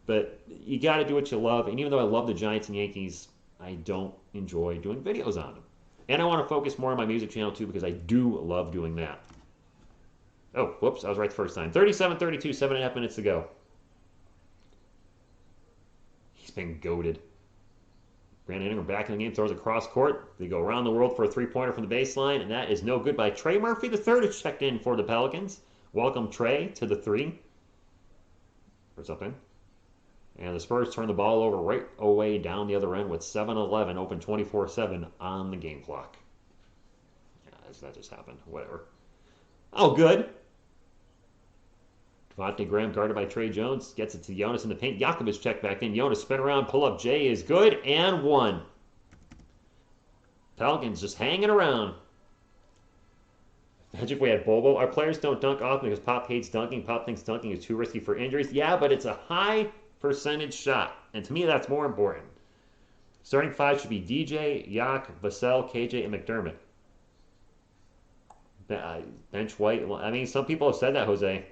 But you got to do what you love. And even though I love the Giants and Yankees, I don't enjoy doing videos on them. And I want to focus more on my music channel, too, because I do love doing that. Oh, whoops, I was right the first time. 37-32, 7.5 minutes to go. He's been goated. Brandon Ingram back in the game, throws across court. They go around the world for a three-pointer from the baseline, and that is no good by Trey Murphy. The third is checked in for the Pelicans. Welcome, Trey, to the three. Or something. And the Spurs turn the ball over right away down the other end with 7-11, open 24-7 on the game clock. Yeah, that just happened. Whatever. Oh, good. Devontae Graham guarded by Tre Jones. Gets it to Jonas in the paint. Jakob checked back in. Jonas spin around. Pull up J is good. And one. Pelicans just hanging around. Imagine if we had Bobo. Our players don't dunk often because Pop hates dunking. Pop thinks dunking is too risky for injuries. Yeah, but it's a high percentage shot. And to me, that's more important. Starting five should be DJ, Yak, Vassell, KJ, and McDermott. Bench White. Well, I mean, some people have said that, Jose.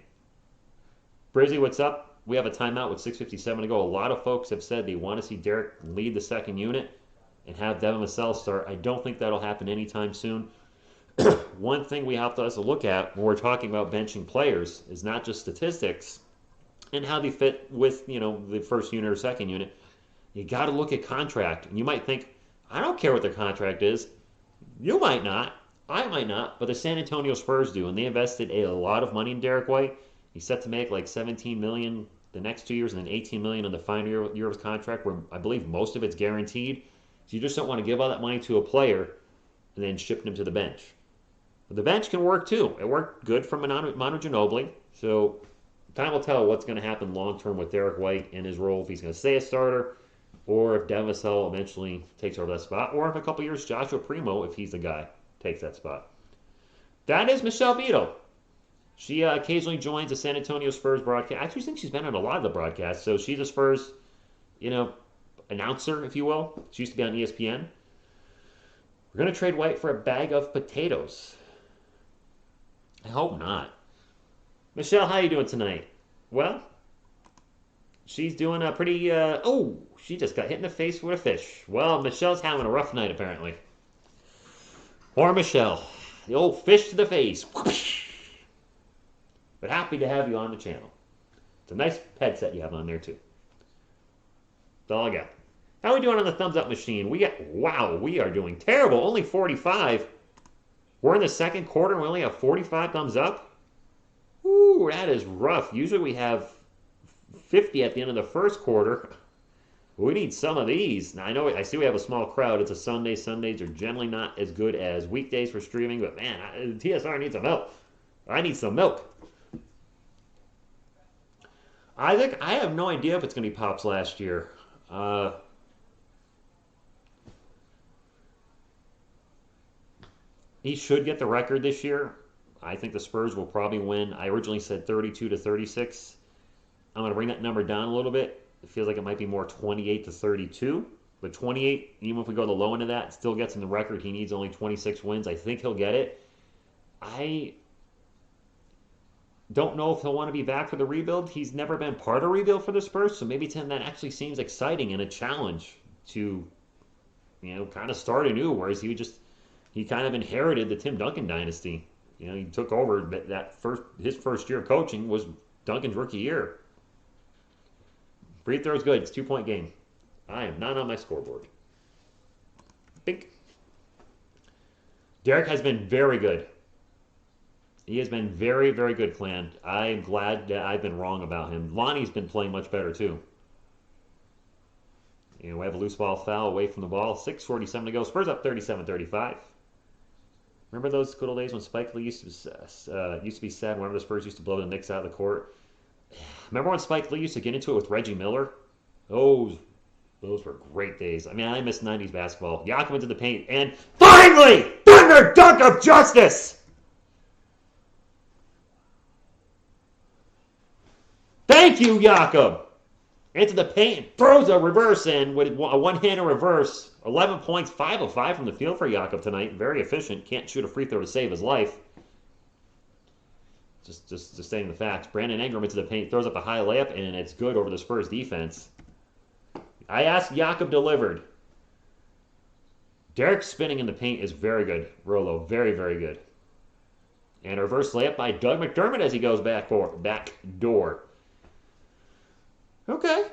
Brizzy, what's up? We have a timeout with 6:57 to go. A lot of folks have said they want to see Derek lead the second unit and have Devin Vassell start. I don't think that'll happen anytime soon. One thing we have to also look at when we're talking about benching players is not just statistics and how they fit with, the first unit or second unit. You got to look at contract. And you might think, I don't care what their contract is. You might not. I might not. But the San Antonio Spurs do, and they invested a lot of money in Derek White. He's set to make like $17 million the next 2 years and then $18 million in the final year of his contract, where I believe most of it's guaranteed. So you just don't want to give all that money to a player and then ship him to the bench. But the bench can work too. It worked good for Manu Ginobili. So time will tell what's going to happen long term with Derek White and his role, if he's going to stay a starter or if Devin Vassell eventually takes over that spot, or if a couple years Joshua Primo, if he's the guy, takes that spot. That is Michelle Beadle. She occasionally joins the San Antonio Spurs broadcast. I actually think she's been on a lot of the broadcasts. So she's a Spurs, announcer, if you will. She used to be on ESPN. We're going to trade White for a bag of potatoes. I hope not. Michelle, how you doing tonight? Well, she's doing a pretty... she just got hit in the face with a fish. Well, Michelle's having a rough night, apparently. Poor Michelle. The old fish to the face. But happy to have you on the channel. It's a nice headset you have on there, too. That's all I got. How are we doing on the thumbs up machine? We are doing terrible. Only 45. We're in the second quarter and we only have 45 thumbs up. Ooh, that is rough. Usually we have 50 at the end of the first quarter. We need some of these. Now, I see we have a small crowd. It's a Sunday. Sundays are generally not as good as weekdays for streaming, but man, TSR needs some milk. I need some milk. I have no idea if it's going to be Pop's last year. He should get the record this year. I think the Spurs will probably win. I originally said 32-36. I'm going to bring that number down a little bit. It feels like it might be more 28-32. But 28, even if we go the low end of that, it still gets him the record. He needs only 26 wins. I think he'll get it. I don't know if he'll want to be back for the rebuild. He's never been part of rebuild for the Spurs, so maybe to him that actually seems exciting and a challenge to, kind of start anew, whereas he kind of inherited the Tim Duncan dynasty. He took over his first year of coaching was Duncan's rookie year. Free throw's good. It's 2-point game. I am not on my scoreboard. Bink. Derek has been very good. He has been very, very good, Clan. I'm glad that I've been wrong about him. Lonnie's been playing much better, too. We have a loose ball foul away from the ball. 6:47 to go. Spurs up 37-35. Remember those good old days when Spike Lee used to be sad whenever the Spurs used to blow the Knicks out of the court? Remember when Spike Lee used to get into it with Reggie Miller? Those were great days. I mean, I miss 90s basketball. Jakob into the paint, and finally, Thunder Dunk of Justice! Thank you, Jakob! Into the paint, throws a reverse in with a one-hander reverse. 11 points, 5 of 5 from the field for Jakob tonight. Very efficient. Can't shoot a free throw to save his life. Just stating the facts. Brandon Ingram into the paint, throws up a high layup, and it's good over the Spurs defense. I asked, Jakob delivered. Derek spinning in the paint is very good. Rolo, very, very good. And a reverse layup by Doug McDermott as he goes back door. Okay.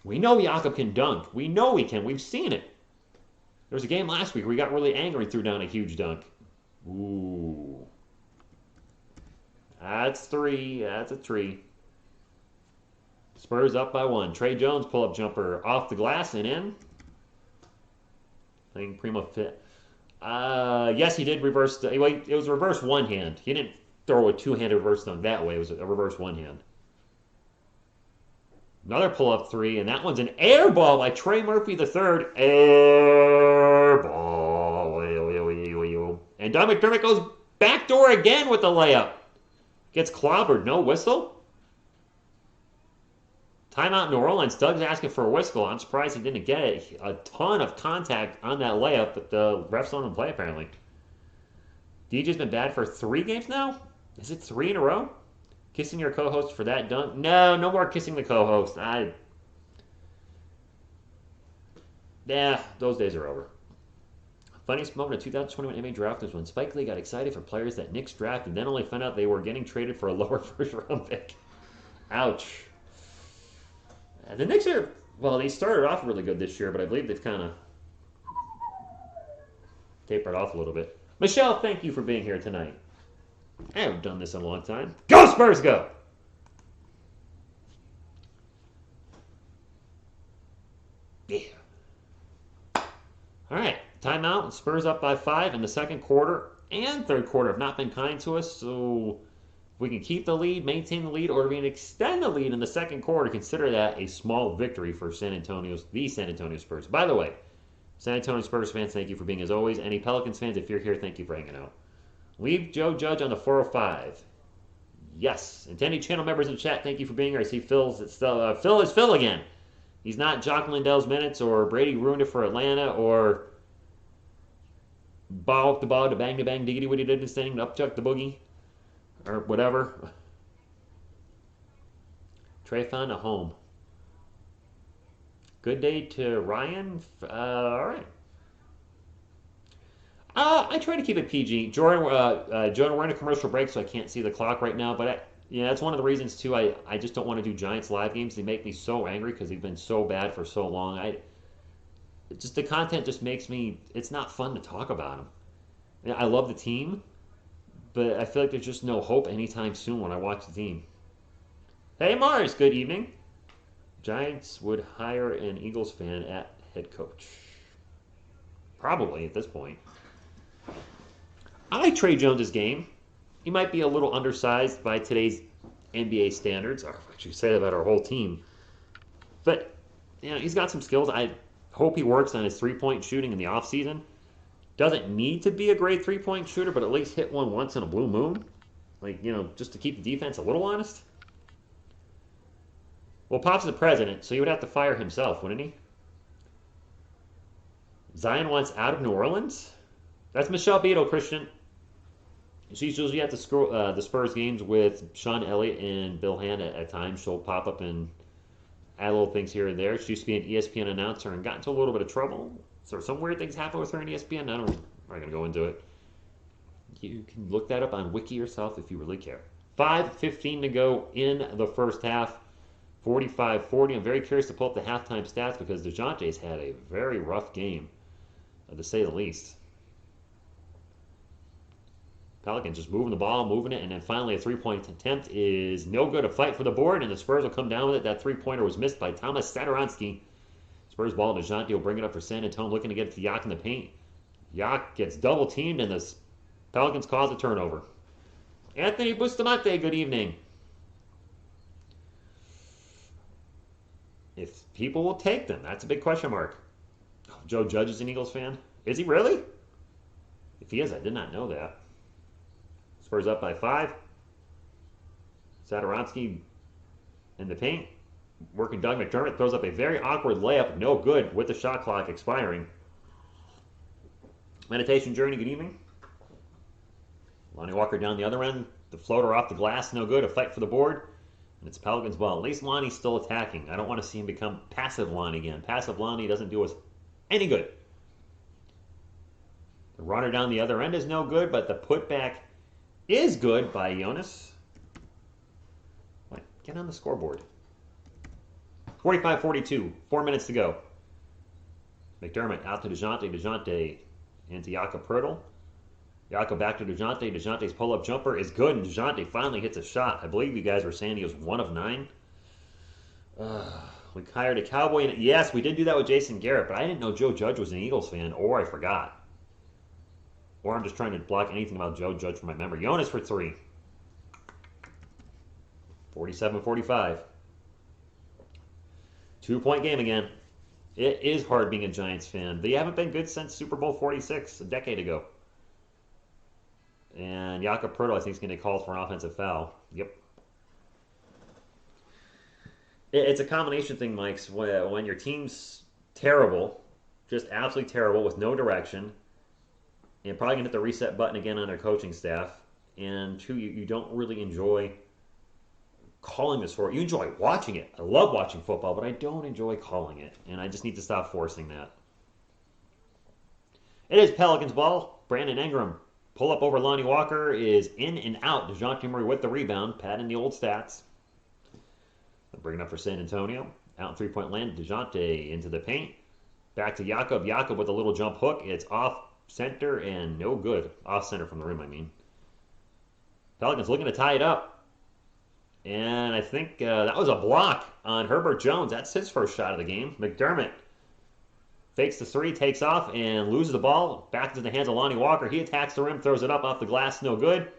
We know Jakob can dunk. We know he can. We've seen it. There was a game last week where he got really angry and threw down a huge dunk. Ooh. That's 3. That's a 3. Spurs up by 1. Trey Jones pull-up jumper off the glass and in. Playing Primo fit. Yes, he did reverse. It was a reverse one-hand. He didn't throw a two-handed reverse dunk that way. It was a reverse one-hand. Another pull-up 3, and that one's an air ball by Trey Murphy III. Air ball. And Doug McDermott goes backdoor again with the layup. Gets clobbered. No whistle? Timeout New Orleans. Doug's asking for a whistle. I'm surprised he didn't get it. A ton of contact on that layup, but the refs don't even play apparently. DJ's been bad for 3 games now? Is it 3 in a row? Kissing your co-host for that dunk? No, no more kissing the co-host. Yeah, those days are over. Funniest moment of 2021 NBA draft was when Spike Lee got excited for players that Knicks drafted and then only found out they were getting traded for a lower first round pick. Ouch. The Knicks are, well, they started off really good this year, but I believe they've kind of tapered off a little bit. Michelle, thank you for being here tonight. I haven't done this in a long time. Go Spurs, go! Yeah. All right, timeout. Spurs up by 5 in the second quarter and third quarter have not been kind to us, so if we can keep the lead, maintain the lead, or if we can extend the lead in the second quarter, consider that a small victory for the San Antonio Spurs. By the way, San Antonio Spurs fans, thank you for being as always. Any Pelicans fans, if you're here, thank you for hanging out. Leave Joe Judge on the 405. Yes. And to any channel members in the chat, thank you for being here. I see Phil is Phil again. He's not Jock Lindell's minutes or Brady ruined it for Atlanta or ball the ball to bang diggity what he did this thing, upchuck the boogie or whatever. Trey found a home. Good day to Ryan. All right. I try to keep it PG. Jordan, we're in a commercial break, so I can't see the clock right now. But that's one of the reasons too. I just don't want to do Giants live games. They make me so angry because they've been so bad for so long. The content just makes me. It's not fun to talk about them. I love the team, but I feel like there's just no hope anytime soon when I watch the team. Hey Mars, good evening. Giants would hire an Eagles fan at head coach. Probably at this point. I like Trey Jones' game. He might be a little undersized by today's NBA standards. I should say that about our whole team. But, he's got some skills. I hope he works on his three-point shooting in the offseason. Doesn't need to be a great three-point shooter, but at least hit one once in a blue moon. Just to keep the defense a little honest. Well, Pop's the president, so he would have to fire himself, wouldn't he? Zion wants out of New Orleans? That's Michelle Beadle, Christian. She's usually at the Spurs games with Sean Elliott and Bill Hand at times. She'll pop up and add little things here and there. She used to be an ESPN announcer and got into a little bit of trouble. So some weird things happen with her in ESPN. I'm not going to go into it. You can look that up on Wiki yourself if you really care. 5:15 to go in the first half. 45-40. I'm very curious to pull up the halftime stats because DeJounte's had a very rough game, to say the least. Pelicans just moving the ball, moving it, and then finally a three-point attempt is no good. A fight for the board, and the Spurs will come down with it. That three-pointer was missed by Thomas Satoransky. Spurs ball, DeJounte will bring it up for San Antonio, looking to get it to Yak in the paint. Yak gets double-teamed, and the Pelicans cause a turnover. Anthony Bustamante, good evening. If people will take them, that's a big question mark. Oh, Joe Judge is an Eagles fan. Is he really? If he is, I did not know that. Spurs up by 5. Satoransky in the paint. Working Doug McDermott. Throws up a very awkward layup. No good with the shot clock expiring. Meditation Journey, good evening. Lonnie Walker down the other end. The floater off the glass, no good. A fight for the board. And it's Pelicans ball. At least Lonnie's still attacking. I don't want to see him become passive Lonnie again. Passive Lonnie doesn't do us any good. The runner down the other end is no good, but the putback is good by Jonas. What? Get on the scoreboard. 45-42. 4 minutes to go. McDermott out to DeJounte. DeJounte into Jakob Poeltl. Jakob back to DeJounte. DeJounte's pull-up jumper is good, and DeJounte finally hits a shot. I believe you guys were saying he was 1 of 9. We hired a Cowboy. Yes, we did do that with Jason Garrett, but I didn't know Joe Judge was an Eagles fan, or I forgot. Or I'm just trying to block anything about Joe Judge from my memory. Jonas for 3. 47-45. 2-point game again. It is hard being a Giants fan. They haven't been good since Super Bowl 46, a decade ago. And Jakob Poeltl, I think, is going to get called for an offensive foul. Yep. It's a combination thing, Mike. When your team's terrible, just absolutely terrible with no direction, and probably gonna hit the reset button again on their coaching staff. And two, you don't really enjoy calling the sport. You enjoy watching it. I love watching football, but I don't enjoy calling it, and I just need to stop forcing that. It is Pelicans ball. Brandon Ingram pull up over Lonnie Walker is in and out. DeJounte Murray with the rebound, padding the old stats. Bringing up for San Antonio. Out in three-point land. DeJounte into the paint. Back to Jakob. Jakob with a little jump hook. It's off center and no good. Off center from the rim, I mean. Pelicans looking to tie it up. And I think that was a block on Herbert Jones. That's his first shot of the game. McDermott fakes the three, takes off, and loses the ball. Back into the hands of Lonnie Walker. He attacks the rim, throws it up off the glass. No good.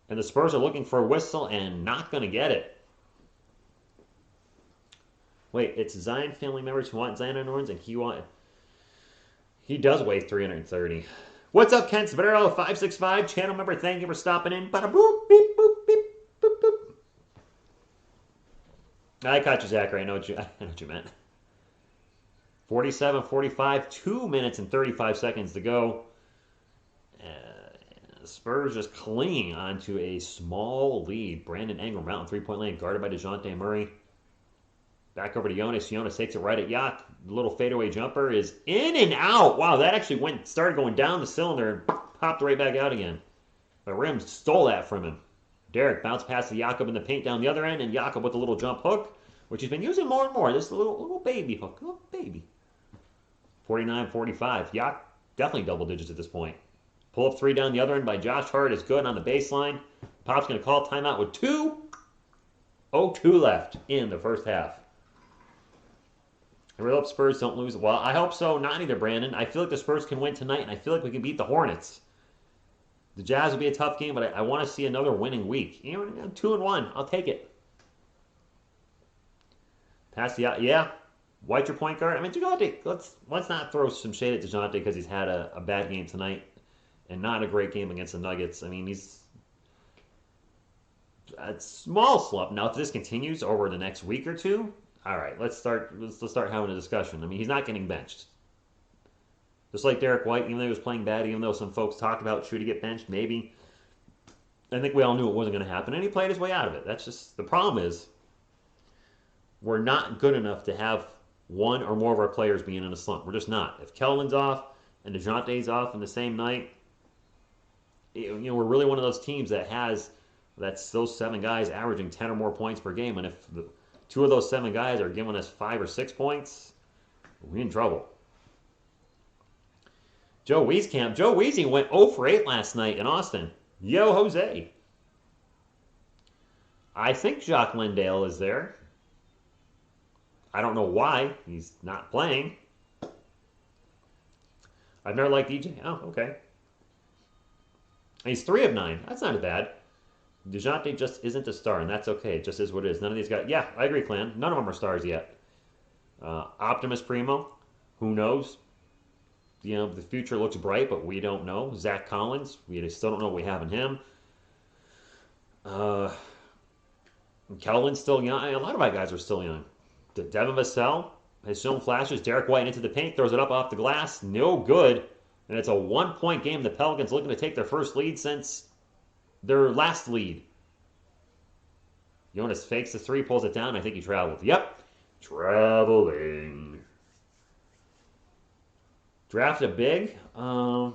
And the Spurs are looking for a whistle and not going to get it. Wait, it's Zion family members who want Zion Horns, and he does weigh 330. What's up, Kent Severo 565 channel member? Thank you for stopping in. Bada boop, beep, boop, beep, boop, boop. I caught you, Zachary. I know what you meant. 47-45, 2 minutes and 35 seconds to go. Spurs just clinging onto a small lead. Brandon Ingram out in three-point lane, guarded by DeJounte Murray. Back over to Jonas. Jonas takes it right at Yak. The little fadeaway jumper is in and out. Wow, that actually started going down the cylinder and popped right back out again. The rim stole that from him. Derek bounced past the Jakob in the paint down the other end, and Jakob with a little jump hook, which he's been using more and more. This little baby hook. Little baby. 49-45. Yak definitely double digits at this point. Pull up three down the other end by Josh Hart is good on the baseline. Pop's going to call timeout with 2:02 left in the first half. I really hope Spurs don't lose. Well, I hope so. Not either, Brandon. I feel like the Spurs can win tonight, and I feel like we can beat the Hornets. The Jazz will be a tough game, but I want to see another winning week. You know, 2-1. I'll take it. Pass the yeah. White your point guard. I mean, DeJounte. Let's not throw some shade at DeJounte because he's had a bad game tonight and not a great game against the Nuggets. I mean, he's a small slump. Now, if this continues over the next week or two, all right, let's start having a discussion. I mean, he's not getting benched. Just like Derek White, even though he was playing bad, even though some folks talked about should he get benched, maybe. I think we all knew it wasn't going to happen, and he played his way out of it. That's just the problem is we're not good enough to have one or more of our players being in a slump. We're just not. If Kelvin's off and DeJounte's off in the same night, we're really one of those teams that's those 7 guys averaging 10 or more points per game, and if two of those 7 guys are giving us 5 or 6 points, we're in trouble. Joe Wieskamp. Joe Wiesy went 0 for 8 last night in Austin. Yo, Jose. I think Jacques Lindale is there. I don't know why he's not playing. I've never liked DJ. Oh, okay. He's 3 of 9. That's not bad. DeJounte just isn't a star, and that's okay. It just is what it is. None of these guys... Yeah, I agree, Clan. None of them are stars yet. Optimus Primo, who knows? The future looks bright, but we don't know. Zach Collins, we still don't know what we have in him. Kelvin's still young. A lot of my guys are still young. Devin Vassell has shown flashes. Derek White into the paint, throws it up off the glass. No good. And it's a 1-point game. The Pelicans looking to take their first lead since their last lead. Jonas fakes the 3, pulls it down. I think he traveled. Yep. Traveling. Drafted big. 2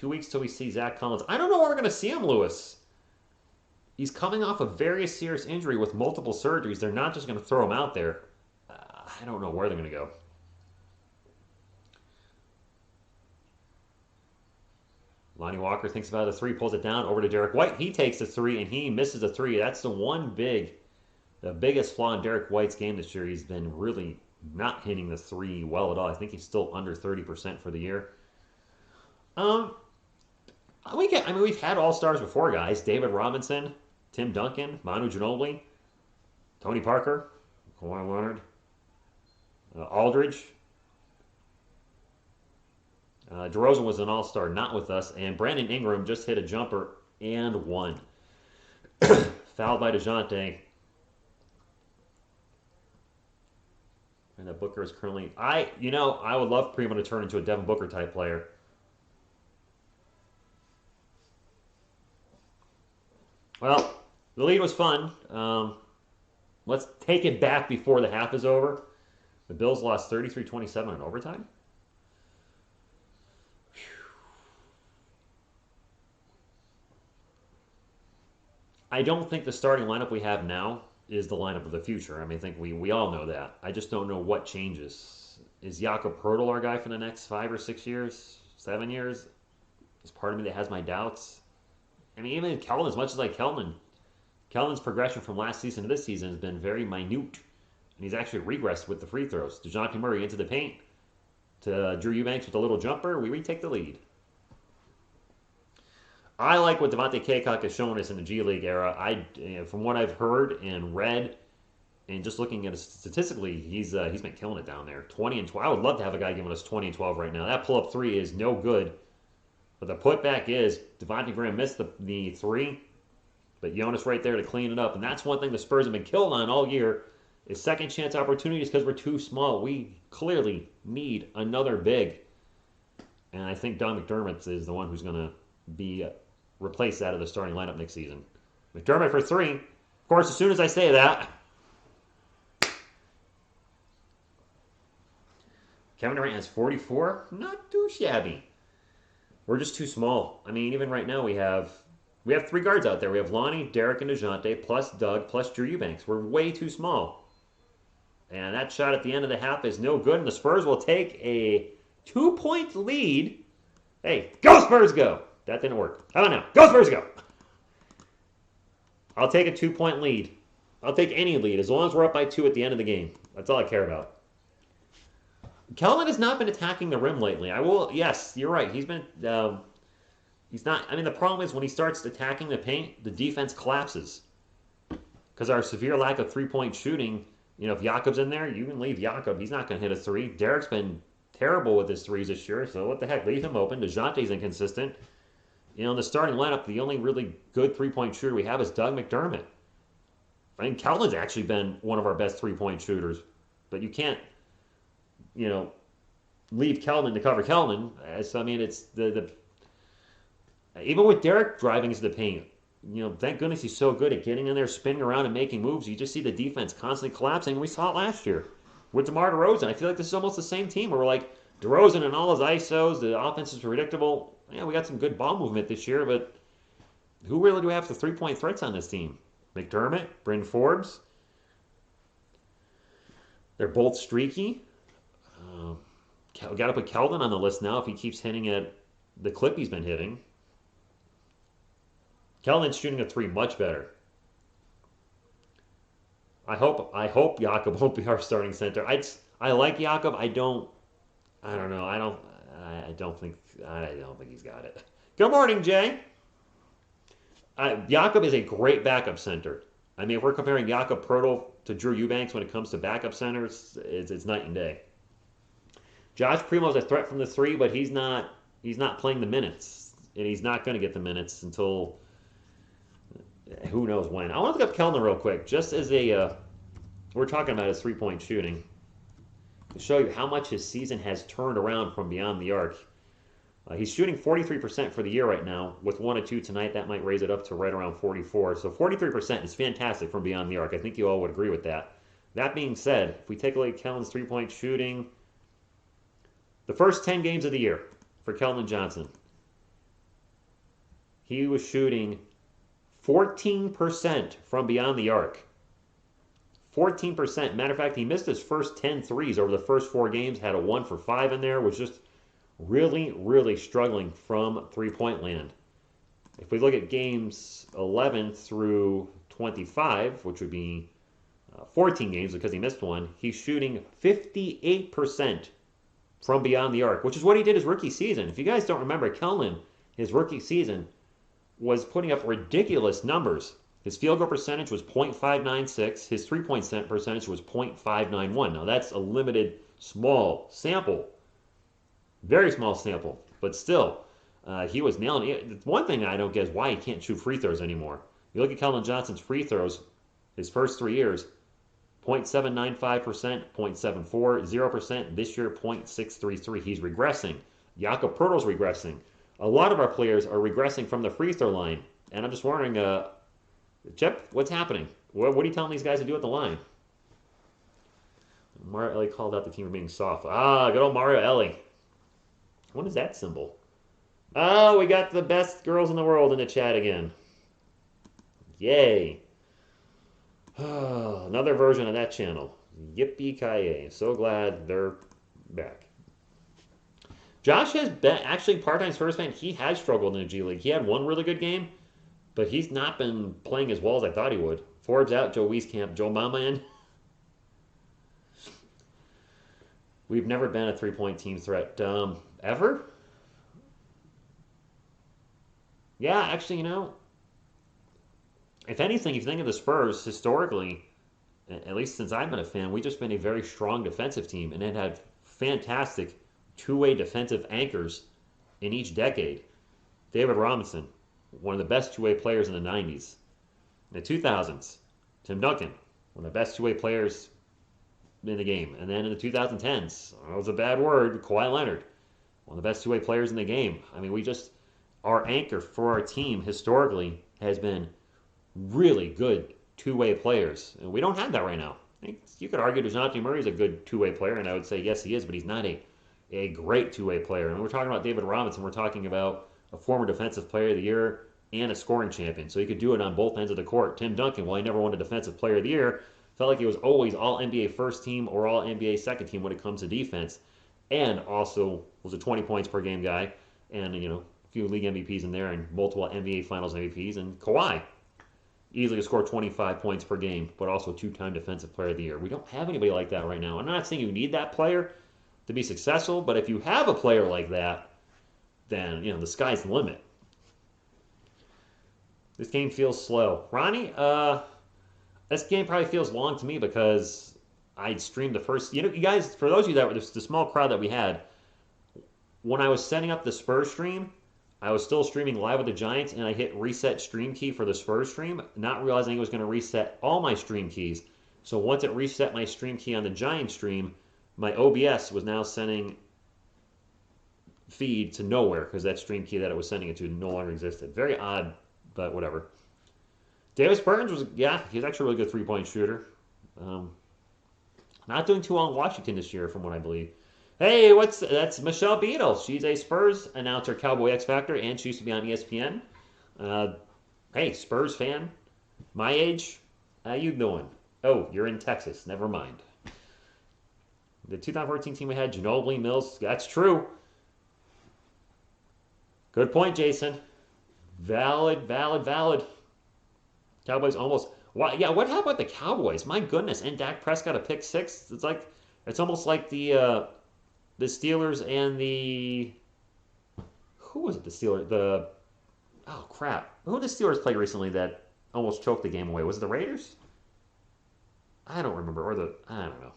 weeks till we see Zach Collins. I don't know where we're going to see him, Lewis. He's coming off a very serious injury with multiple surgeries. They're not just going to throw him out there. I don't know where they're going to go. Lonnie Walker thinks about the 3, pulls it down over to Derek White. He takes the 3, and he misses the 3. That's the biggest flaw in Derek White's game this year. He's been really not hitting the 3 well at all. I think he's still under 30% for the year. We've had all-stars before, guys. David Robinson, Tim Duncan, Manu Ginobili, Tony Parker, Kawhi Leonard, Aldridge. DeRozan was an all-star, not with us, and Brandon Ingram just hit a jumper and won. Fouled by DeJounte. And that Booker is currently, I would love Primo to turn into a Devin Booker type player. Well, the lead was fun. Let's take it back before the half is over. The Bills lost 33-27 in overtime. I don't think the starting lineup we have now is the lineup of the future. I mean, I think we all know that. I just don't know what changes. Is Jakob Pertl our guy for the next 5 or 6 years, 7 years? There's part of me that has my doubts. I mean, even Keldon, as much as I like Keldon's progression from last season to this season has been very minute. And he's actually regressed with the free throws. DeJounte Murray into the paint to Drew Eubanks with a little jumper. We retake the lead. I like what Devontae Cacok has shown us in the G League era. From what I've heard and read, and just looking at it statistically, he's been killing it down there. 20 and 12. I would love to have a guy giving us 20 and 12 right now. That pull-up three is no good. But the putback is Devontae Graham missed the three, but Jonas right there to clean it up. And that's one thing the Spurs have been killed on all year is second chance opportunities because we're too small. We clearly need another big. And I think Don McDermott is the one who's going to be replace that of the starting lineup next season. McDermott for three. Of course, as soon as I say that, Kevin Durant has 44. Not too shabby. We're just too small. I mean, even right now we have 3 guards out there. We have Lonnie, Derek, and DeJounte, plus Doug, plus Drew Eubanks. We're way too small. And that shot at the end of the half is no good, and the Spurs will take a 2-point lead. Hey, go Spurs, go! That didn't work. How about now? Go Spurs, go! I'll take a 2-point lead. I'll take any lead as long as we're up by 2 at the end of the game. That's all I care about. Keldon has not been attacking the rim lately. Yes, you're right. He's been, he's not, I mean, the problem is when he starts attacking the paint, the defense collapses. Because our severe lack of three-point shooting, if Jakob's in there, you can leave Jakob. He's not going to hit a three. Derek's been terrible with his threes this year, so what the heck? Leave him open. DeJounte's inconsistent. In the starting lineup, the only really good three-point shooter we have is Doug McDermott. I mean, Keldon's actually been one of our best three-point shooters, but you can't, leave Keldon to cover Keldon. So, I mean, it's even with Derek driving into the paint, thank goodness he's so good at getting in there, spinning around, and making moves. You just see the defense constantly collapsing. We saw it last year with DeMar DeRozan. I feel like this is almost the same team where we're like, DeRozan and all his ISOs, the offense is predictable. Yeah, we got some good ball movement this year, but who really do we have the three-point threats on this team? McDermott, Bryn Forbes. They're both streaky. Got to put Keldon on the list now if he keeps hitting at the clip he's been hitting. Keldon's shooting a three much better. I hope Jakob won't be our starting center. I like Jakob. I don't know. I don't think he's got it. Good morning, Jay. Jakob is a great backup center. I mean, if we're comparing Jakob Pertl to Drew Eubanks when it comes to backup centers, it's night and day. Josh Primo's a threat from the three, but he's not playing the minutes, and he's not going to get the minutes until who knows when. I want to look up Keldon real quick, just as we're talking about his three-point shooting, to show you how much his season has turned around from beyond the arc. He's shooting 43% for the year right now. With 1 or 2 tonight, that might raise it up to right around 44. So 43% is fantastic from beyond the arc. I think you all would agree with that. That being said, if we take a look at Keldon's three-point shooting, the first 10 games of the year for Keldon Johnson, he was shooting 14% from beyond the arc. 14%. Matter of fact, he missed his first 10 threes over the first 4 games, had a 1 for 5 in there, was just really, really struggling from three-point land. If we look at games 11 through 25, which would be 14 games because he missed one, he's shooting 58% from beyond the arc, which is what he did his rookie season. If you guys don't remember, Keldon, his rookie season, was putting up ridiculous numbers. His field goal percentage was .596. His three-point percentage was .591. Now, that's a limited, small sample. Very small sample. But still, he was nailing it. One thing I don't get is why he can't shoot free throws anymore. You look at Keldon Johnson's free throws, his first 3 years, 0.795%, 0.74, 0%. This year, 0.633. He's regressing. Jakob Poeltl's regressing. A lot of our players are regressing from the free throw line. And I'm just wondering, Chip, what's happening? What are you telling these guys to do at the line? Mario Ellie called out the team for being soft. Ah, good old Mario Ellie. What is that symbol? Oh, we got the best girls in the world in the chat again. Yay. Another version of that channel. Yippee-ki-yay. So glad they're back. Josh has been, actually, part-time Spurs fan, he has struggled in the G League. He had one really good game, but he's not been playing as well as I thought he would. Forbes out, Joe Wieskamp, Joe Mama in. We've never been a three-point team threat. Ever? Yeah, actually, you know, if anything, if you think of the Spurs, historically, at least since I've been a fan, we've just been a very strong defensive team, and it had fantastic two-way defensive anchors in each decade. David Robinson, one of the best two-way players in the 90s. In the 2000s, Tim Duncan, one of the best two-way players in the game. And then in the 2010s, that was a bad word, Kawhi Leonard, one of the best two-way players in the game. I mean, our anchor for our team historically has been really good two-way players. And we don't have that right now. You could argue DeJounte Murray is a good two-way player, and I would say yes, he is, but he's not a great two-way player. And we're talking about David Robinson. We're talking about a former Defensive Player of the Year and a scoring champion. So he could do it on both ends of the court. Tim Duncan, while he never won a Defensive Player of the Year, felt like he was always all-NBA first team or all-NBA second team when it comes to defense. And also was a 20 points per game guy. And, you know, a few league MVPs in there and multiple NBA Finals MVPs. And Kawhi easily scored 25 points per game, but also two-time Defensive Player of the Year. We don't have anybody like that right now. I'm not saying you need that player to be successful, but if you have a player like that, then, you know, the sky's the limit. This game feels slow. Ronnie, this game probably feels long to me because I streamed the first... You know, you guys, for those of you that were the small crowd that we had, when I was setting up the Spurs stream, I was still streaming live with the Giants, and I hit reset stream key for the Spurs stream, not realizing it was going to reset all my stream keys. So once it reset my stream key on the Giants stream, my OBS was now sending feed to nowhere because that stream key that it was sending it to no longer existed. Very odd, but whatever. Davis Burns was, yeah, he's actually a really good three-point shooter. Not doing too well in Washington this year, from what I believe. Hey, that's Michelle Beadle. She's a Spurs announcer, Cowboy X Factor, and she used to be on ESPN. Hey, Spurs fan, my age, how you doing? Oh, you're in Texas. Never mind. The 2014 team we had, Ginobili, Mills. That's true. Good point, Jason. Valid. Cowboys almost. Yeah, what happened with the Cowboys? My goodness. And Dak Prescott a pick six. It's almost like the Steelers and the. Who was it? The Steelers. Oh crap. Who did the Steelers play recently that almost choked the game away? Was it the Raiders? I don't remember. I don't know.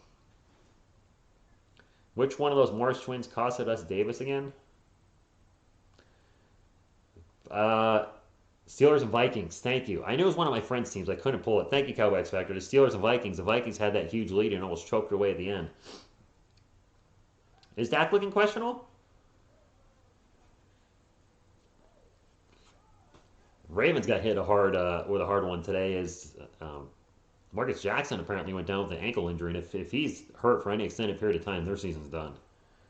Which one of those Morris twins costed us Davis again? Steelers and Vikings. Thank you. I knew it was one of my friends' teams. I couldn't pull it. Thank you, Cowboy X Factor. The Steelers and Vikings. The Vikings had that huge lead and almost choked it away at the end. Is Dak looking questionable? Ravens got hit with a hard one today. Marcus Jackson apparently went down with an ankle injury, and if he's hurt for any extended period of time, their season's done.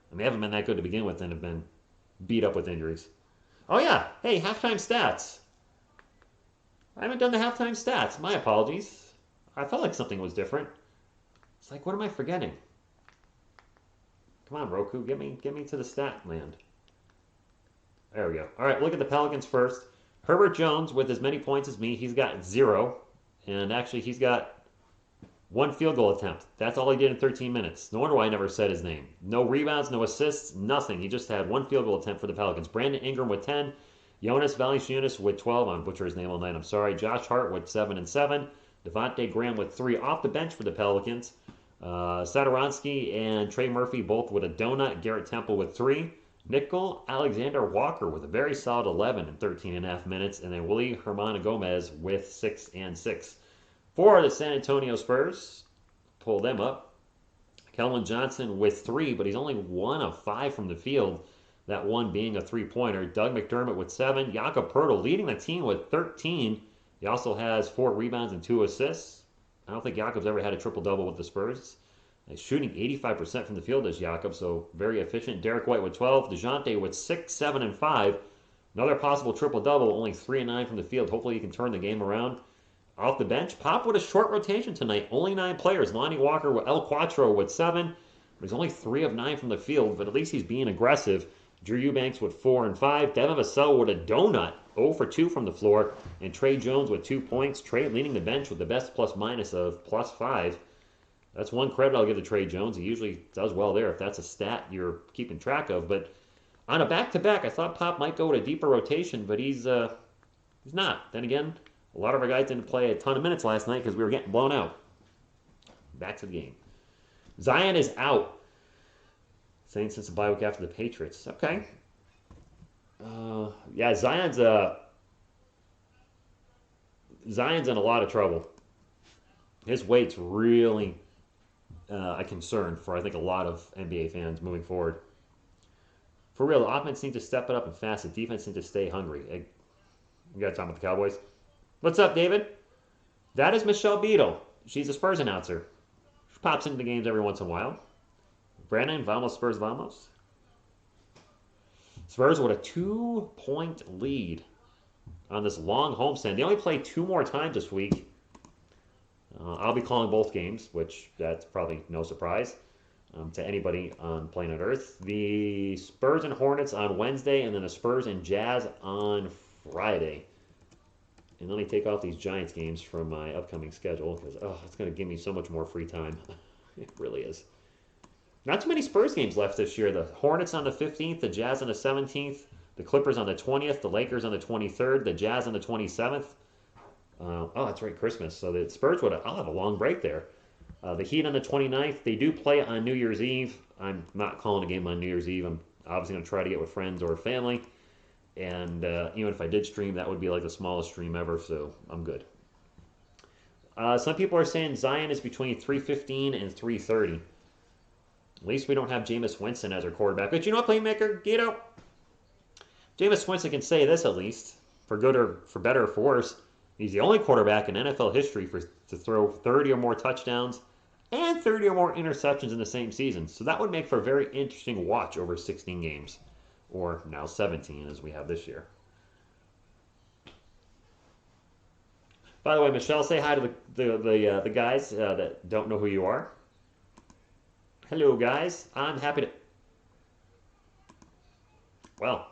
And they haven't been that good to begin with and have been beat up with injuries. Oh, yeah. Hey, halftime stats. I haven't done the halftime stats. My apologies. I felt like something was different. It's like, what am I forgetting? Come on, Roku. Get me to the stat land. There we go. All right, look at the Pelicans first. Herbert Jones, with as many points as me, he's got 0. And actually, he's got 1 field goal attempt. That's all he did in 13 minutes. No wonder why I never said his name. No rebounds, no assists, nothing. He just had 1 field goal attempt for the Pelicans. Brandon Ingram with 10. Jonas Valanciunas with 12. I'm butchering his name all night. I'm sorry. Josh Hart with 7 and 7. Devontae Graham with 3 off the bench for the Pelicans. Satoransky and Trey Murphy both with a donut. Garrett Temple with 3. Nickel Alexander Walker with a very solid 11 in 13 and a half minutes. And then Willie Hermana Gomez with 6 and 6. For the San Antonio Spurs, pull them up. Kellen Johnson with 3, but he's only 1 of 5 from the field. That one being a three-pointer. Doug McDermott with 7. Jakob Poeltl leading the team with 13. He also has 4 rebounds and 2 assists. I don't think Jakob's ever had a triple-double with the Spurs. He's shooting 85% from the field as Jakob, so very efficient. Derek White with 12. DeJounte with 6, 7, and 5. Another possible triple-double, only 3 and 9 from the field. Hopefully he can turn the game around. Off the bench, Pop with a short rotation tonight. Only 9 players. Lonnie Walker with El Quattro with 7. He's only 3 of 9 from the field, but at least he's being aggressive. Drew Eubanks with 4 and 5. Devin Vassell with a donut, 0 for 2 from the floor. And Trey Jones with 2 points. Trey leading the bench with the best plus-minus of +5. That's one credit I'll give to Trey Jones. He usually does well there if that's a stat you're keeping track of. But on a back-to-back, I thought Pop might go with a deeper rotation, but he's not. Then again, a lot of our guys didn't play a ton of minutes last night because we were getting blown out. Back to the game. Zion is out. Saying since the bye week after the Patriots. Okay. Yeah, Zion's in a lot of trouble. His weight's really a concern for, I think, a lot of NBA fans moving forward. For real, the offense needs to step it up and fast. The defense needs to stay hungry. We got to talk about the Cowboys. What's up, David? That is Michelle Beadle. She's a Spurs announcer. She pops into the games every once in a while. Brandon, vamos Spurs, vamos. Spurs with a 2-point lead on this long homestand. They only play 2 more times this week. I'll be calling both games, which that's probably no surprise to anybody on planet Earth. The Spurs and Hornets on Wednesday, and then the Spurs and Jazz on Friday. And let me take off these Giants games from my upcoming schedule because it's going to give me so much more free time. It really is. Not too many Spurs games left this year. The Hornets on the 15th, the Jazz on the 17th, the Clippers on the 20th, the Lakers on the 23rd, the Jazz on the 27th. That's right, Christmas. So the Spurs I'll have a long break there. The Heat on the 29th. They do play on New Year's Eve. I'm not calling a game on New Year's Eve. I'm obviously going to try to get with friends or family. And even if I did stream, that would be like the smallest stream ever, so I'm good. Some people are saying Zion is between 315 and 330. At least we don't have Jameis Winston as our quarterback. But you know what, Playmaker? Guido? Jameis Winston can say this at least, for good or for better or for worse. He's the only quarterback in NFL history to throw 30 or more touchdowns and 30 or more interceptions in the same season. So that would make for a very interesting watch over 16 games. Or now 17 as we have this year. By the way, Michelle, say hi to the guys that don't know who you are. Hello, guys. I'm happy to... Well,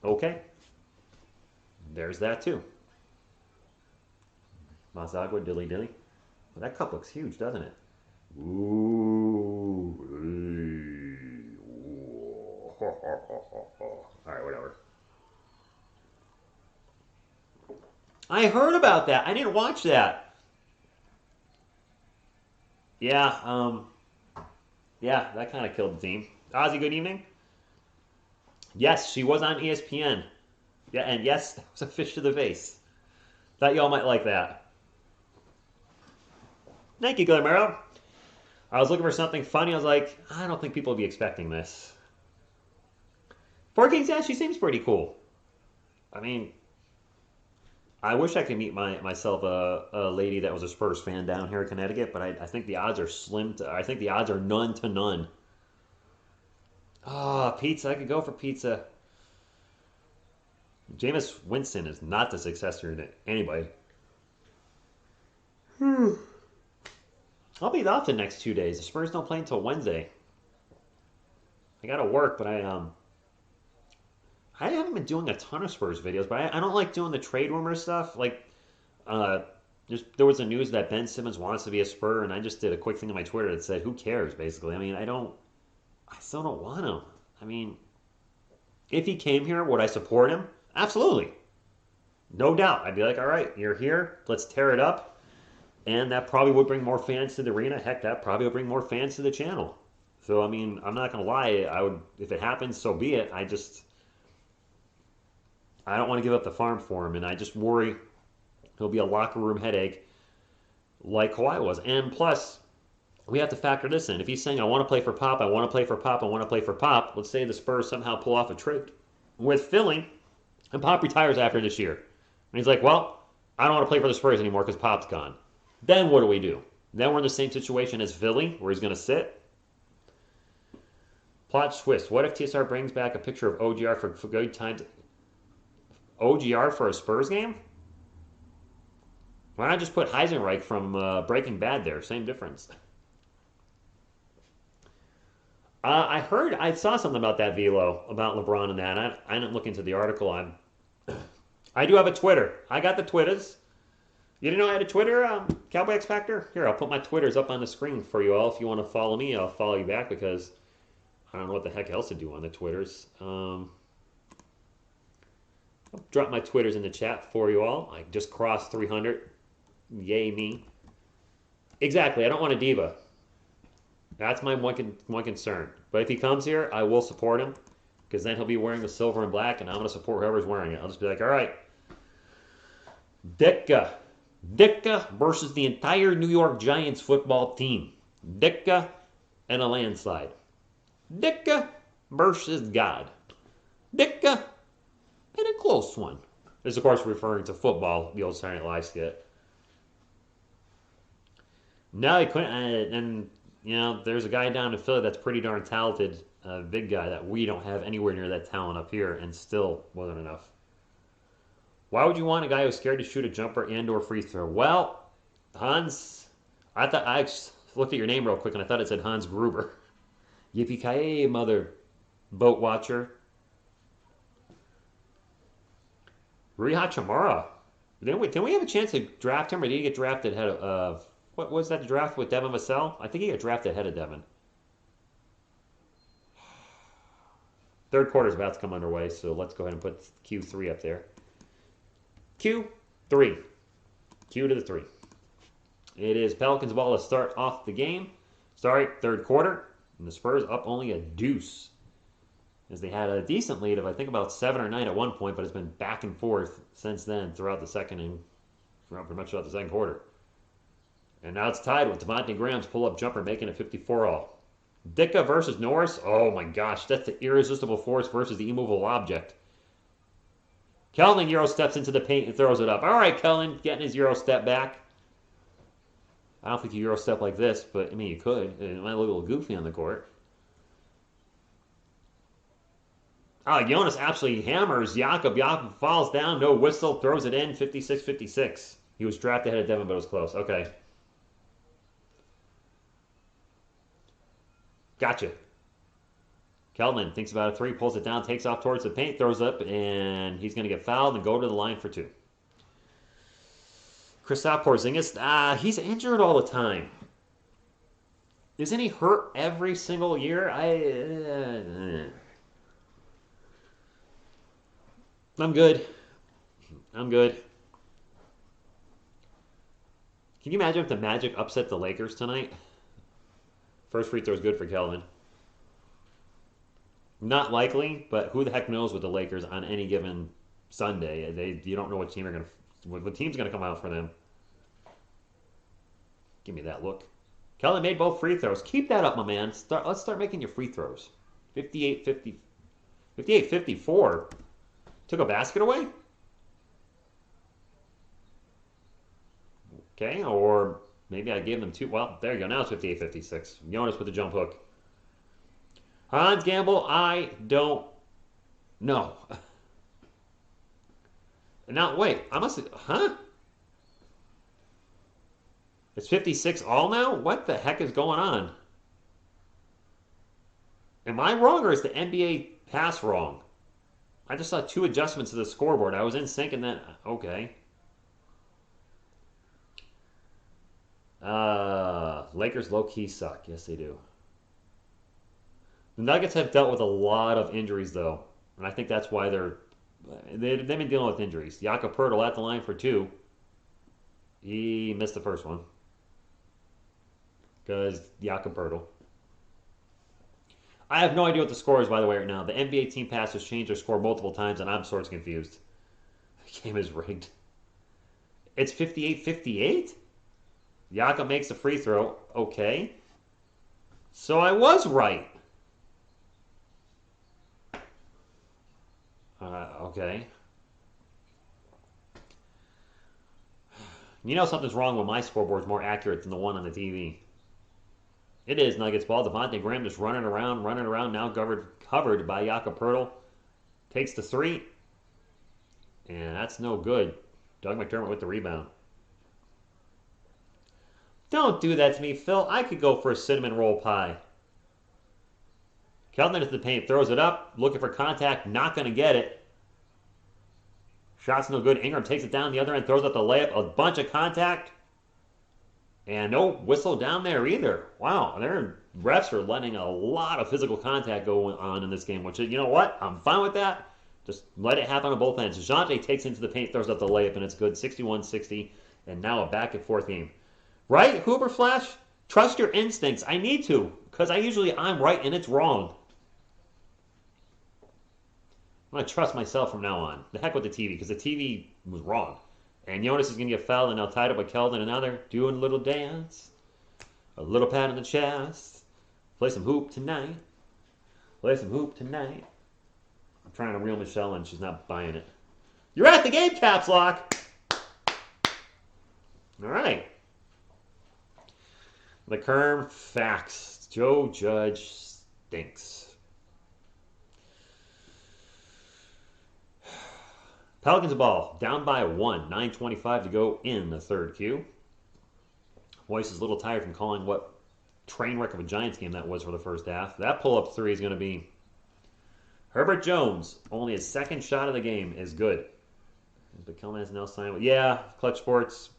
okay. There's that, too. Masagua, dilly dilly. Well, that cup looks huge, doesn't it? Ooh. Alright, whatever. I heard about that. I didn't watch that. Yeah, yeah, that kind of killed the team. Ozzy, good evening. Yes, she was on ESPN. Yeah, and yes, that was a fish to the face. Thought y'all might like that. Thank you, Guillermo. I was looking for something funny. I was like, I don't think people will be expecting this. Four Kings, yeah, she seems pretty cool. I mean, I wish I could meet myself a lady that was a Spurs fan down here in Connecticut, but I think the odds are slim. I think the odds are none to none. Pizza. I could go for pizza. Jameis Winston is not the successor to anybody. I'll be off the next 2 days. The Spurs don't play until Wednesday. I gotta work, but I haven't been doing a ton of Spurs videos, but I don't like doing the trade rumor stuff. Like, there was the news that Ben Simmons wants to be a Spur, and I just did a quick thing on my Twitter that said, who cares, basically. I mean, I still don't want him. I mean, if he came here, would I support him? Absolutely. No doubt. I'd be like, all right, you're here. Let's tear it up. And that probably would bring more fans to the arena. Heck, that probably would bring more fans to the channel. So, I mean, I'm not going to lie. I would, if it happens, so be it. I don't want to give up the farm for him, and I just worry he'll be a locker room headache like Kawhi was. And plus, we have to factor this in. If he's saying, I want to play for Pop, I want to play for Pop, I want to play for Pop, let's say the Spurs somehow pull off a trade with Philly, and Pop retires after this year. And he's like, well, I don't want to play for the Spurs anymore because Pop's gone. Then what do we do? Then we're in the same situation as Philly, where he's going to sit. Plot twist. What if TSR brings back a picture of OGR for good times? OGR for a Spurs game? Why not just put Heisenreich from Breaking Bad there? Same difference. I saw something about that, Velo, about LeBron and that. I didn't look into the article. I do have a Twitter. I got the Twitters. You didn't know I had a Twitter, Cowboy X Factor? Here, I'll put my Twitters up on the screen for you all. If you want to follow me, I'll follow you back because I don't know what the heck else to do on the Twitters. I'll drop my Twitters in the chat for you all. I just crossed 300. Yay me. Exactly. I don't want a diva. That's my one concern. But if he comes here, I will support him because then he'll be wearing the silver and black, and I'm going to support whoever's wearing it. I'll just be like, all right. Ditka versus the entire New York Giants football team. Ditka and a landslide. Ditka versus God. Ditka and a close one. This is, of course, referring to football, the old Saturday Night Live skit. No, he couldn't. And, you know, there's a guy down in Philly that's pretty darn talented, big guy that we don't have anywhere near that talent up here, and still wasn't enough. Why would you want a guy who's scared to shoot a jumper and or free throw? Well, Hans, I looked at your name real quick, and I thought it said Hans Gruber. Yippee-ki-yay, mother boat watcher. Rui Hachimura. Didn't we have a chance to draft him, or did he get drafted ahead of... what was that draft with Devin Vassell? I think he got drafted ahead of Devin. Third quarter is about to come underway, so let's go ahead and put Q3 up there. Q3. Q to the 3. It is Pelicans ball to start off the game. Third quarter. And the Spurs up only a deuce. As they had a decent lead of, I think, about 7 or 9 at one point, but it's been back and forth since then throughout the second and pretty much throughout the second quarter. And now it's tied with Devontae Graham's pull-up jumper making it 54-all. Ditka versus Norris. Oh my gosh, that's the irresistible force versus the immovable object. Kelvin Euro steps into the paint and throws it up. All right, Kelvin, getting his Euro step back. I don't think you Euro step like this, but I mean, you could. It might look a little goofy on the court. Oh, Jonas absolutely hammers Jakob. Jakob falls down, no whistle, throws it in, 56-56. He was drafted ahead of Devin, but it was close. Okay. Gotcha. Kelvin thinks about a three, pulls it down, takes off towards the paint, throws up, and he's going to get fouled and go to the line for two. Kristaps Porzingis, he's injured all the time. Isn't he hurt every single year? I'm good. I'm good. Can you imagine if the Magic upset the Lakers tonight? First free throw is good for Kelvin. Not likely, but who the heck knows with the Lakers on any given Sunday? You don't know what team's gonna come out for them. Give me that look. Kelvin made both free throws. Keep that up, my man. Let's start making your free throws. 58-54. Took a basket away? Okay, or maybe I gave them two. Well, there you go. Now it's 58-56. Jonas with the jump hook. Hans Gamble, I don't know. Now, wait. I must have... Huh? It's 56 all now? What the heck is going on? Am I wrong, or is the NBA pass wrong? I just saw two adjustments to the scoreboard. I was in sync and then... Okay. Lakers low-key suck. Yes, they do. The Nuggets have dealt with a lot of injuries, though. And I think that's why they've been dealing with injuries. Jakob Poeltl at the line for two. He missed the first one. Because Jakob Poeltl. I have no idea what the score is, by the way, right now. The NBA Team Pass has changed their score multiple times, and I'm sort of confused. The game is rigged. It's 58-58? Jakob makes the free throw. Okay. So I was right. Okay. You know something's wrong when my scoreboard's more accurate than the one on the TV. It is Nuggets ball. Devontae Graham just running around. Now covered by Jakob Poeltl. Takes the three. And that's no good. Doug McDermott with the rebound. Don't do that to me, Phil. I could go for a cinnamon roll pie. Keldon into the paint. Throws it up. Looking for contact. Not going to get it. Shot's no good. Ingram takes it down the other end. Throws up the layup. A bunch of contact. And no whistle down there either. Wow. Their refs are letting a lot of physical contact go on in this game. Which, you know what? I'm fine with that. Just let it happen on both ends. DeJounte takes into the paint. Throws up the layup. And it's good. 61-60. And now a back and forth game. Right, Hoover Flash? Trust your instincts. I need to, because I'm right and it's wrong. I'm going to trust myself from now on. The heck with the TV, because the TV was wrong. And Jonas is going to get fouled, and now tied up with Keldon. Another doing a little dance. A little pat on the chest. Play some hoop tonight. Play some hoop tonight. I'm trying to reel Michelle in. She's not buying it. You're at the game, Caps Lock. All right. The Kerm facts. Joe Judge stinks. Pelicans ball. Down by 1. 9:25 to go in the third Q. Voice is a little tired from calling what train wreck of a Giants game that was for the first half. That pull-up three is going to be Herbert Jones. Only his second shot of the game is good. But Kelman has now signed. Yeah, Clutch Sports.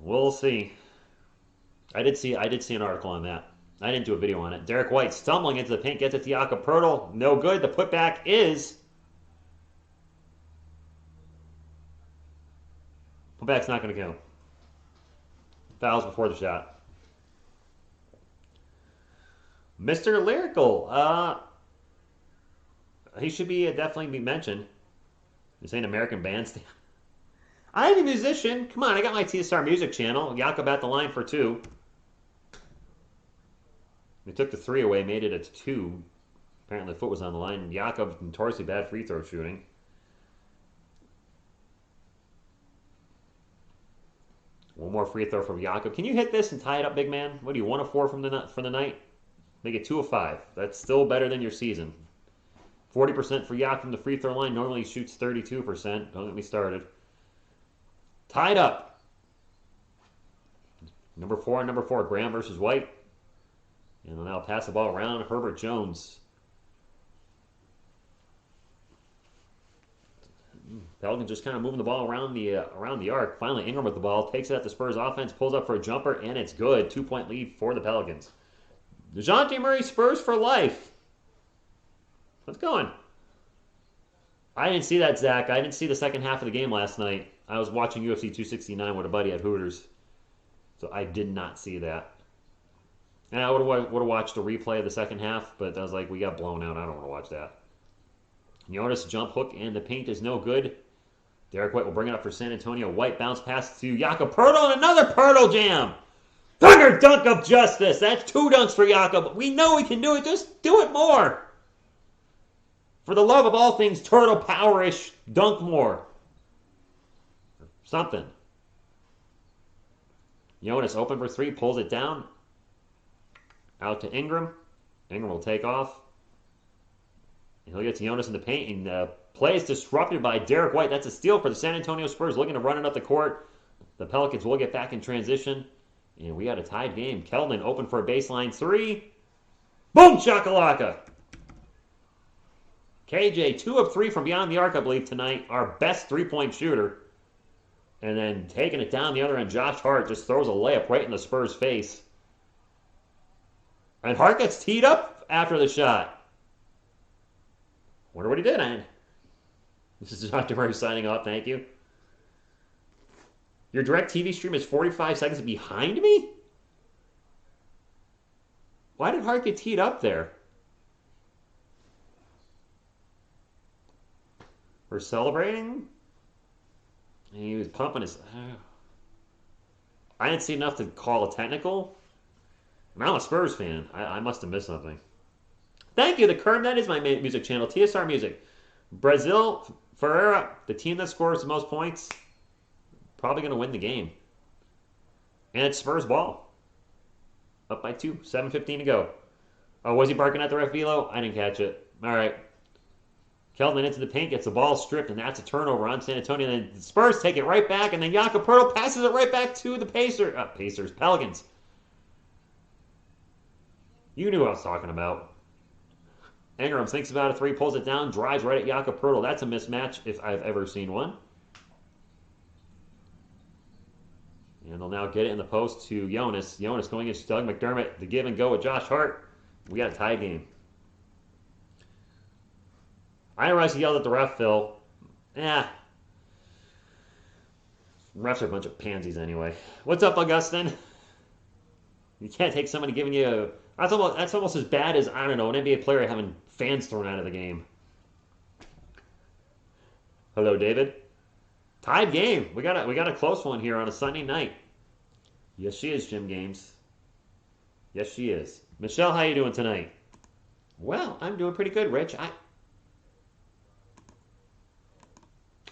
We'll see. I did see an article on that. I didn't do a video on it. Derek White stumbling into the paint, gets it to Jakob Poeltl. No good. The putback is. Putback's not going to count. Fouls before the shot. Mr. Lyrical. He should definitely be mentioned. This ain't American Bandstand. I'm a musician. Come on, I got my TSR music channel. Jakob at the line for 2. They took the 3 away, made it a 2. Apparently the foot was on the line. Jakob, notoriously bad free throw shooting. One more free throw from Jakob. Can you hit this and tie it up, big man? What do you, 1 of 4 from the night? Make it 2 of 5. That's still better than your season. 40% for Jakob from the free throw line. Normally he shoots 32%. Don't get me started. Tied up. Number 4 and number 4. Graham versus White. And they'll now pass the ball around. Herbert Jones. Pelicans just kind of moving the ball around the arc. Finally, Ingram with the ball. Takes it at the Spurs offense. Pulls up for a jumper. And it's good. 2-point lead for the Pelicans. DeJounte Murray, Spurs for life. Let's go on. I didn't see that, Zach. I didn't see the second half of the game last night. I was watching UFC 269 with a buddy at Hooters. So I did not see that. And I would have watched a replay of the second half, but I was like, we got blown out. I don't want to watch that. Jonas jump hook, and the paint is no good. Derek White will bring it up for San Antonio. White bounce pass to Jakob Poeltl, and another Poeltl jam. Thunder dunk of justice. That's 2 dunks for Jakob. We know we can do it. Just do it more. For the love of all things turtle powerish, dunk more. Something. Jonas open for 3, pulls it down. Out to Ingram. Ingram will take off. And he'll get to Jonas in the paint. And play is disrupted by Derek White. That's a steal for the San Antonio Spurs, looking to run it up the court. The Pelicans will get back in transition. And we got a tied game. Keldon open for a baseline 3. Boom, shakalaka. KJ, 2 of 3 from beyond the arc, I believe, tonight. Our best 3-point shooter. And then taking it down the other end, Josh Hart just throws a layup right in the Spurs' face. And Hart gets teed up after the shot. Wonder what he did, man. This is Dr. Murray signing off. Thank you. Your direct TV stream is 45 seconds behind me? Why did Hart get teed up there? We're celebrating? And he was pumping his... I didn't see enough to call a technical. And I'm a Spurs fan. I must have missed something. Thank you, the Curve. That is my music channel, TSR Music. Brazil, Ferreira, the team that scores the most points, probably going to win the game. And it's Spurs ball. Up by 2, 7:15 to go. Oh, was he barking at the ref velo? I didn't catch it. All right. Keldon into the paint, gets the ball stripped, and that's a turnover on San Antonio. And then the Spurs take it right back, and then Jakob Poeltl passes it right back to the Pelicans. You knew what I was talking about. Ingram thinks about a three, pulls it down, drives right at Jakob Poeltl. That's a mismatch if I've ever seen one. And they'll now get it in the post to Jonas. Jonas going against Doug McDermott. The give and go with Josh Hart. We got a tie game. I didn't realize he yelled at the ref, Phil. Refs are a bunch of pansies anyway. What's up, Augustin? You can't take somebody giving you a... That's almost as bad as, I don't know, an NBA player having fans thrown out of the game. Hello, David. Tied game. We got a close one here on a Sunday night. Yes, she is, Jim Games. Yes, she is. Michelle, how you doing tonight? Well, I'm doing pretty good, Rich.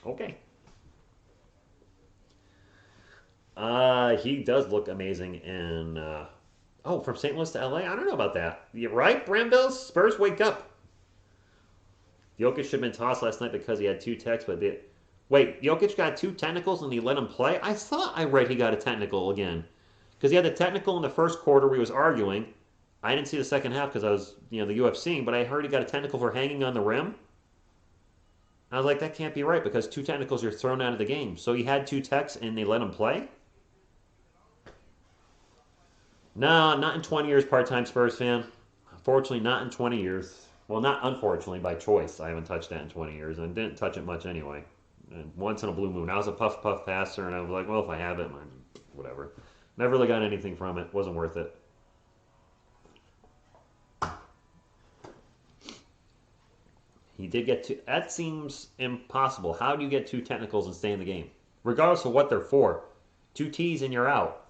Okay. He does look amazing and from St. Louis to LA? I don't know about that. You right, Brambills? Spurs, wake up. Jokic should have been tossed last night because he had 2 techs, but wait, Jokic got 2 technicals and he let him play? I thought I read he got a technical again. Because he had the technical in the first quarter where he was arguing. I didn't see the second half because I was, the UFC, but I heard he got a technical for hanging on the rim. I was like, that can't be right because 2 technicals are thrown out of the game. So he had 2 techs and they let him play? No, not in 20 years, part-time Spurs fan. Unfortunately, not in 20 years. Well, not unfortunately, by choice. I haven't touched that in 20 years, and didn't touch it much anyway. And once in a blue moon. I was a puff passer, and I was like, well, if I have it, whatever. Never really got anything from it. Wasn't worth it. He did get 2. That seems impossible. How do you get 2 technicals and stay in the game? Regardless of what they're for. 2 T's and you're out.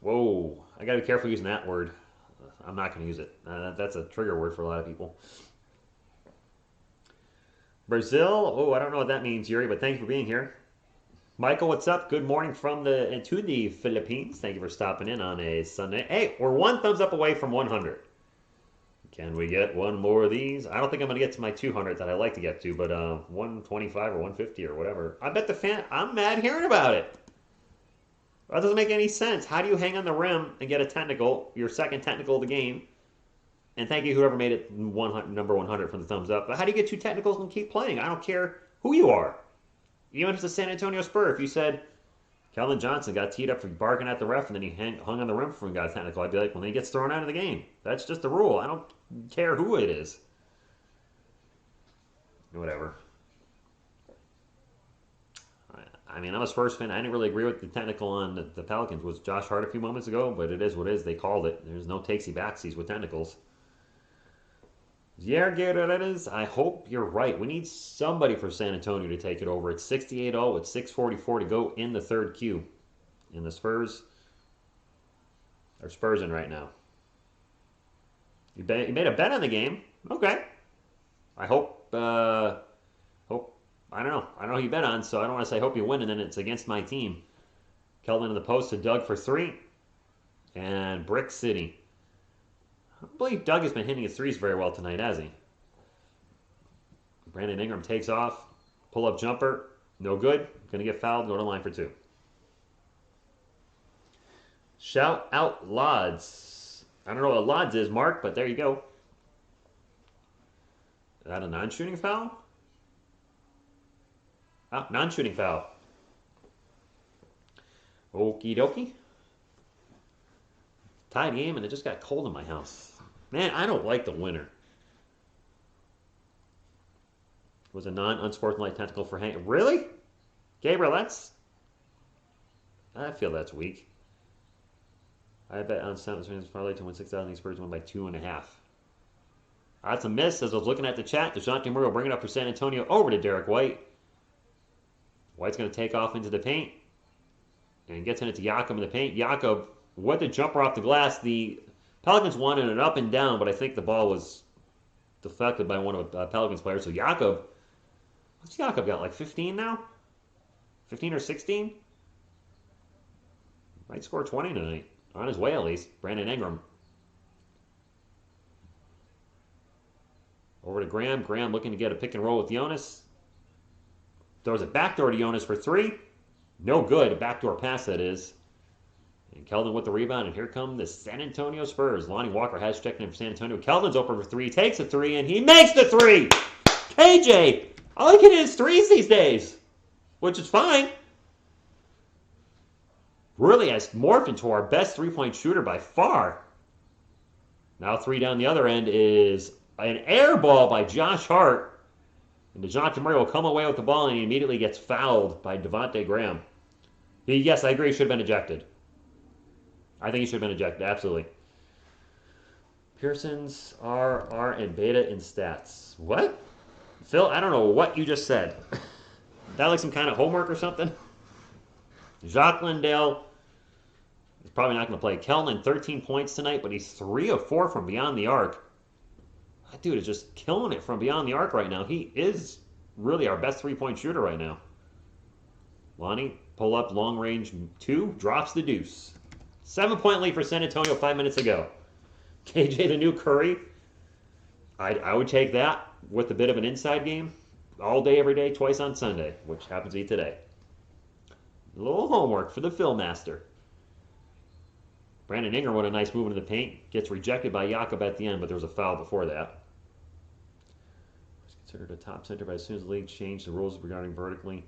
Whoa. I got to be careful using that word. I'm not going to use it. That's a trigger word for a lot of people. Brazil. Oh, I don't know what that means, Yuri, but thank you for being here. Michael, what's up? Good morning to the Philippines. Thank you for stopping in on a Sunday. Hey, we're 1 thumbs up away from 100. Can we get one more of these? I don't think I'm going to get to my 200 that I like to get to, but 125 or 150 or whatever. I bet the fan... I'm mad hearing about it. That doesn't make any sense. How do you hang on the rim and get a technical, your second technical of the game? And thank you whoever made it number 100 for the thumbs up. But how do you get 2 technicals and keep playing? I don't care who you are. Even if it's a San Antonio Spur, if you said Keldon Johnson got teed up for barking at the ref and then he hung on the rim for and got a technical, I'd be like, well, then he gets thrown out of the game. That's just the rule. I don't care who it is. Whatever. I mean, I'm a Spurs fan. I didn't really agree with the technical on the Pelicans with Josh Hart a few moments ago, but it is what it is. They called it. There's no takesy-backsies with technicals. Yeah, Guerreros, I hope you're right. We need somebody for San Antonio to take it over. It's 68-0 with 6:44 to go in the third Q. And the Spurs are Spursing right now. You made a bet on the game. Okay. I hope... I don't know. I don't know who you bet on, so I don't want to say hope you win, and then it's against my team. Keldon in the post to Doug for 3. And Brick City. I believe Doug has been hitting his threes very well tonight, has he? Brandon Ingram takes off. Pull-up jumper. No good. Going to get fouled. Go to line for 2. Shout out Lods. I don't know what Lods is, Mark, but there you go. Is that a non-shooting foul? Oh, non-shooting foul. Okie dokie. Tied game, and it just got cold in my house. Man, I don't like the winter. It was a non-unsportsmanlike tactical for hang. Really? Gabriel, I feel that's weak. I bet on Southampton's parlay to win 6,000. Spurs win by 2.5. That's a miss. As I was looking at the chat, DeJounte Murray will bring it up for San Antonio over to Derek White. White's going to take off into the paint and gets in it to Jakob in the paint. Jakob with the jumper off the glass. The Pelicans wanted an up and down, but I think the ball was deflected by one of the Pelicans players. So Jakob, what's Jakob got, like 15 now? 15 or 16? Might score 20 tonight. On his way, at least. Brandon Ingram. Over to Graham. Graham looking to get a pick and roll with Jonas. Throws it backdoor to Jonas for three. No good. A backdoor pass, that is. And Keldon with the rebound. And here come the San Antonio Spurs. Lonnie Walker has checked in for San Antonio. Keldon's open for three. Takes a three, and he makes the three. KJ. All he can hit is threes these days, which is fine. Really has morphed into our best three-point shooter by far. Now three down the other end is an air ball by Josh Hart. And DeJounte Murray will come away with the ball, and he immediately gets fouled by Devontae Graham. Yes, I agree, he should have been ejected. I think he should have been ejected, absolutely. Pearson's R, and beta in stats. What? Phil, I don't know what you just said. Is that like some kind of homework or something? Jacques Lindale is probably not going to play. Keldon, 13 points tonight, but he's 3 of 4 from beyond the arc. That dude is just killing it from beyond the arc right now. He is really our best three-point shooter right now. Lonnie, pull up, long range 2, drops the deuce. 7-point lead for San Antonio 5 minutes ago. KJ, the new Curry. I would take that with a bit of an inside game. All day, every day, twice on Sunday, which happens to be today. A little homework for the Phil Master. Brandon Ingram with a nice move into the paint. Gets rejected by Jakob at the end, but there was a foul before that. He's considered a top center, but as soon as the league changed the rules regarding vertically,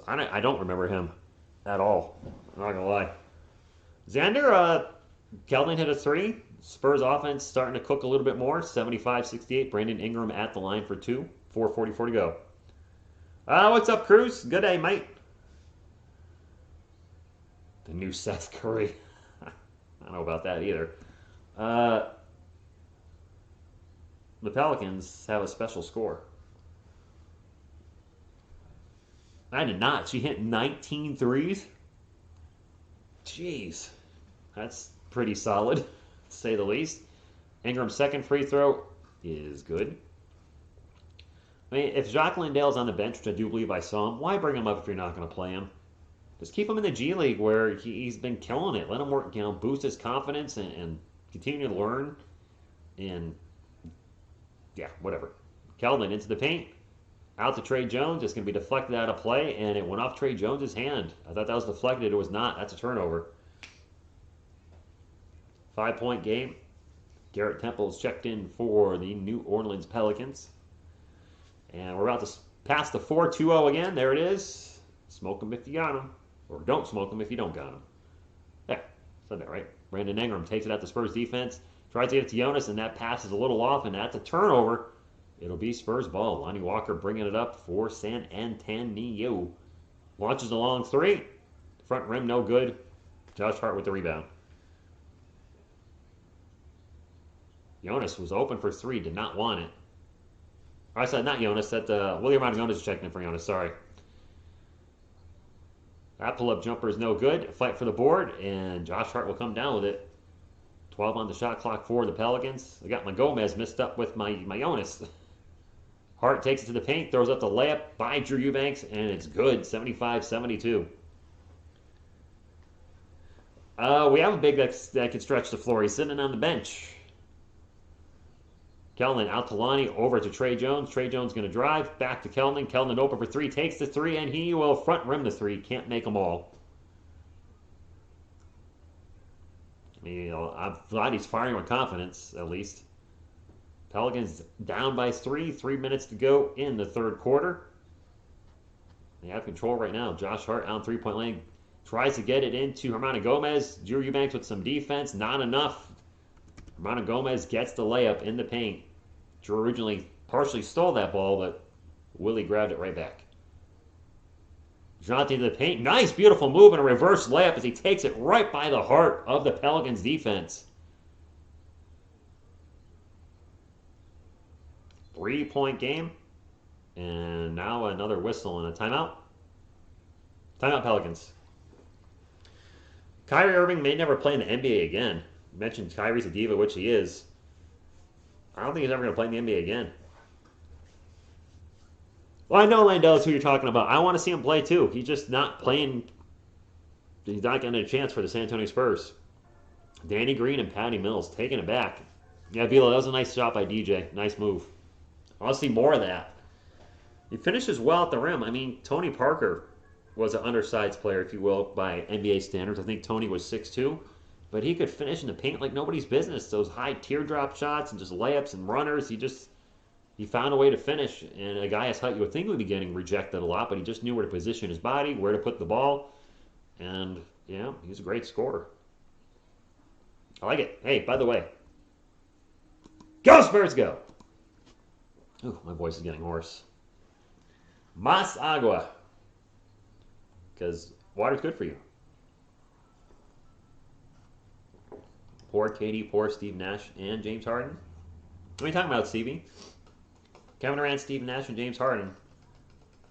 I don't remember him at all. I'm not going to lie. Xander, Keldon hit a three. Spurs offense starting to cook a little bit more. 75-68. Brandon Ingram at the line for 2. 4:44 to go. What's up, Cruz? Good day, mate. The new Seth Curry. I don't know about that either. The Pelicans have a special score. I did not. She hit 19 threes. Jeez. That's pretty solid, to say the least. Ingram's second free throw is good. I mean, if Jacques Lindale's on the bench, which I do believe I saw him, why bring him up if you're not going to play him? Just keep him in the G League where he's been killing it. Let him work, boost his confidence and continue to learn. And, yeah, whatever. Keldon into the paint. Out to Trey Jones. It's going to be deflected out of play, and it went off Trey Jones' hand. I thought that was deflected. It was not. That's a turnover. 5-point game. Garrett Temple's checked in for the New Orleans Pelicans. And we're about to pass the 4-2-0 again. There it is. Smoke them if you got them. Or don't smoke them if you don't got them. Yeah, said that right. Brandon Ingram takes it out to Spurs defense. Tries to get it to Jonas, and that pass is a little off, and that's a turnover. It'll be Spurs ball. Lonnie Walker bringing it up for San Antonio. Launches a long three. Front rim, no good. Josh Hart with the rebound. Jonas was open for three, did not want it. Or I said not Jonas, that William Jonas is checking in for Jonas, sorry. That pull-up jumper is no good. Fight for the board, and Josh Hart will come down with it. 12 on the shot clock for the Pelicans. I got my Gomez mixed up with my Jonas. Hart takes it to the paint, throws up the layup by Drew Eubanks, and it's good, 75-72. We have a big that can stretch the floor. He's sitting on the bench. Keldon out to Lonnie, over to Trey Jones. Trey Jones going to drive, back to Keldon. Keldon open for three, takes the three, and he will front rim the three. Can't make them all. I'm glad he's firing with confidence, at least. Pelicans down by 3. 3 minutes to go in the third quarter. They have control right now. Josh Hart out 3-point lane. Tries to get it into Hermano Gomez. Drew Eubanks with some defense. Not enough. Hermano Gomez gets the layup in the paint. Drew originally partially stole that ball, but Willie grabbed it right back. DeJounte to the paint. Nice, beautiful move and a reverse layup as he takes it right by the heart of the Pelicans defense. 3-point game. And now another whistle and a timeout. Timeout Pelicans. Kyrie Irving may never play in the NBA again. You mentioned Kyrie's a diva, which he is. I don't think he's ever going to play in the NBA again. Well, I know Landell is who you're talking about. I want to see him play too. He's just not playing. He's not getting a chance for the San Antonio Spurs. Danny Green and Patty Mills taking it back. Yeah, Vila, that was a nice shot by DJ. Nice move. I want to see more of that. He finishes well at the rim. I mean, Tony Parker was an undersized player, if you will, by NBA standards. I think Tony was 6'2", but he could finish in the paint like nobody's business. Those high teardrop shots and just layups and runners. He found a way to finish. And a guy as height you would think would be getting rejected a lot, but he just knew where to position his body, where to put the ball. And, yeah, he's a great scorer. I like it. Hey, by the way, go Spurs, go! Ooh, my voice is getting hoarse. Mas agua. Because water's good for you. Poor Katie, poor Steve Nash, and James Harden. What are you talking about, Stevie? Kevin Durant, Steve Nash, and James Harden.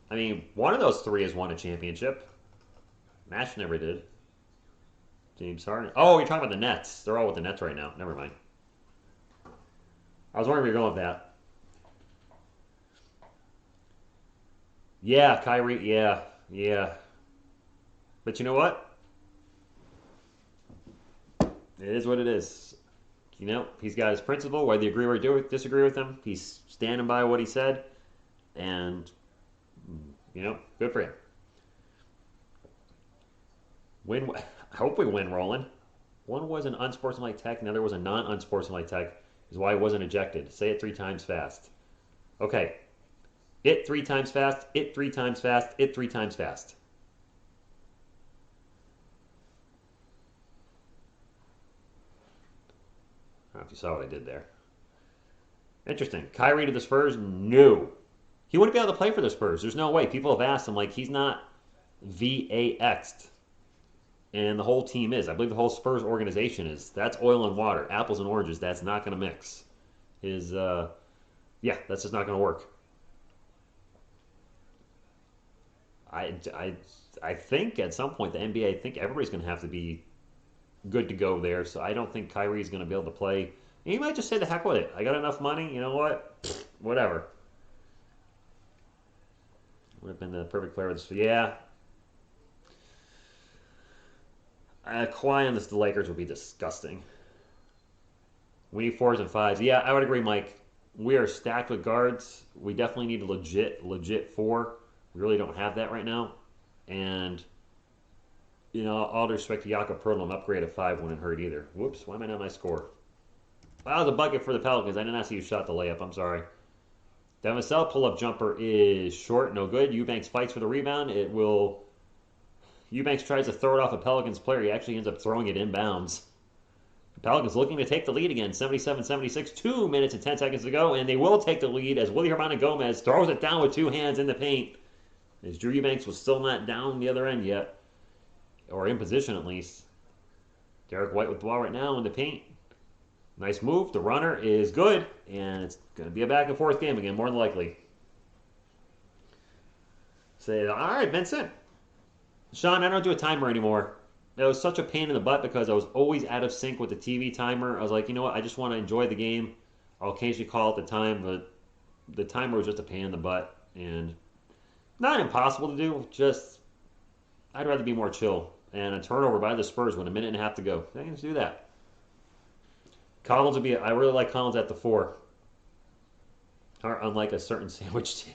I mean, one of those three has won a championship. Nash never did. James Harden. Oh, you're talking about the Nets. They're all with the Nets right now. Never mind. I was wondering where you're going with that. Yeah, Kyrie. Yeah. But you know what? It is what it is. You know, he's got his principle. Whether you agree or disagree with him, he's standing by what he said. And, you know, good for him. I hope we win, Roland. One was an unsportsmanlike tech, and the other was a non-unsportsmanlike tech. Is why he wasn't ejected. Say it 3 times fast. Okay. It 3 times fast. It 3 times fast. It 3 times fast. I don't know if you saw what I did there. Interesting. Kyrie to the Spurs? No. He wouldn't be able to play for the Spurs. There's no way. People have asked him, like, he's not VAX'd. And the whole team is. I believe the whole Spurs organization is. That's oil and water. Apples and oranges. That's not going to mix. Yeah, that's just not going to work. I think at some point the NBA, I think everybody's going to have to be good to go there. So I don't think Kyrie's going to be able to play. And he might just say the heck with it. I got enough money. You know what? Whatever. Would have been the perfect player. Yeah. Kawhi on the Lakers would be disgusting. We need 4s and 5s. Yeah, I would agree, Mike. We are stacked with guards. We definitely need a legit 4. We really don't have that right now. And, you know, all due respect to Jakob Pertl, an upgrade of 5 wouldn't hurt either. Whoops, why am I not my score? That was a bucket for the Pelicans. I did not see you shot the layup. I'm sorry. Devin Vassell pull-up jumper is short, no good. Eubanks fights for the rebound. Eubanks tries to throw it off a Pelicans player. He actually ends up throwing it inbounds. The Pelicans looking to take the lead again, 77-76, 2 minutes and 10 seconds to go, and they will take the lead as Willie Hermana-Gomez throws it down with 2 hands in the paint. As Drew Eubanks was still not down the other end yet, or in position at least. Derek White with the ball right now in the paint. Nice move. The runner is good, and it's going to be a back and forth game again, more than likely. Say, all right, Vincent. Sean, I don't do a timer anymore. That was such a pain in the butt because I was always out of sync with the TV timer. I was like, you know what? I just want to enjoy the game. I'll occasionally call it the time, but the timer was just a pain in the butt. And not impossible to do, just I'd rather be more chill. And a turnover by the Spurs with a minute and a half to go. I can just do that. Collins would be, I really like Collins at the 4. Unlike a certain sandwich did.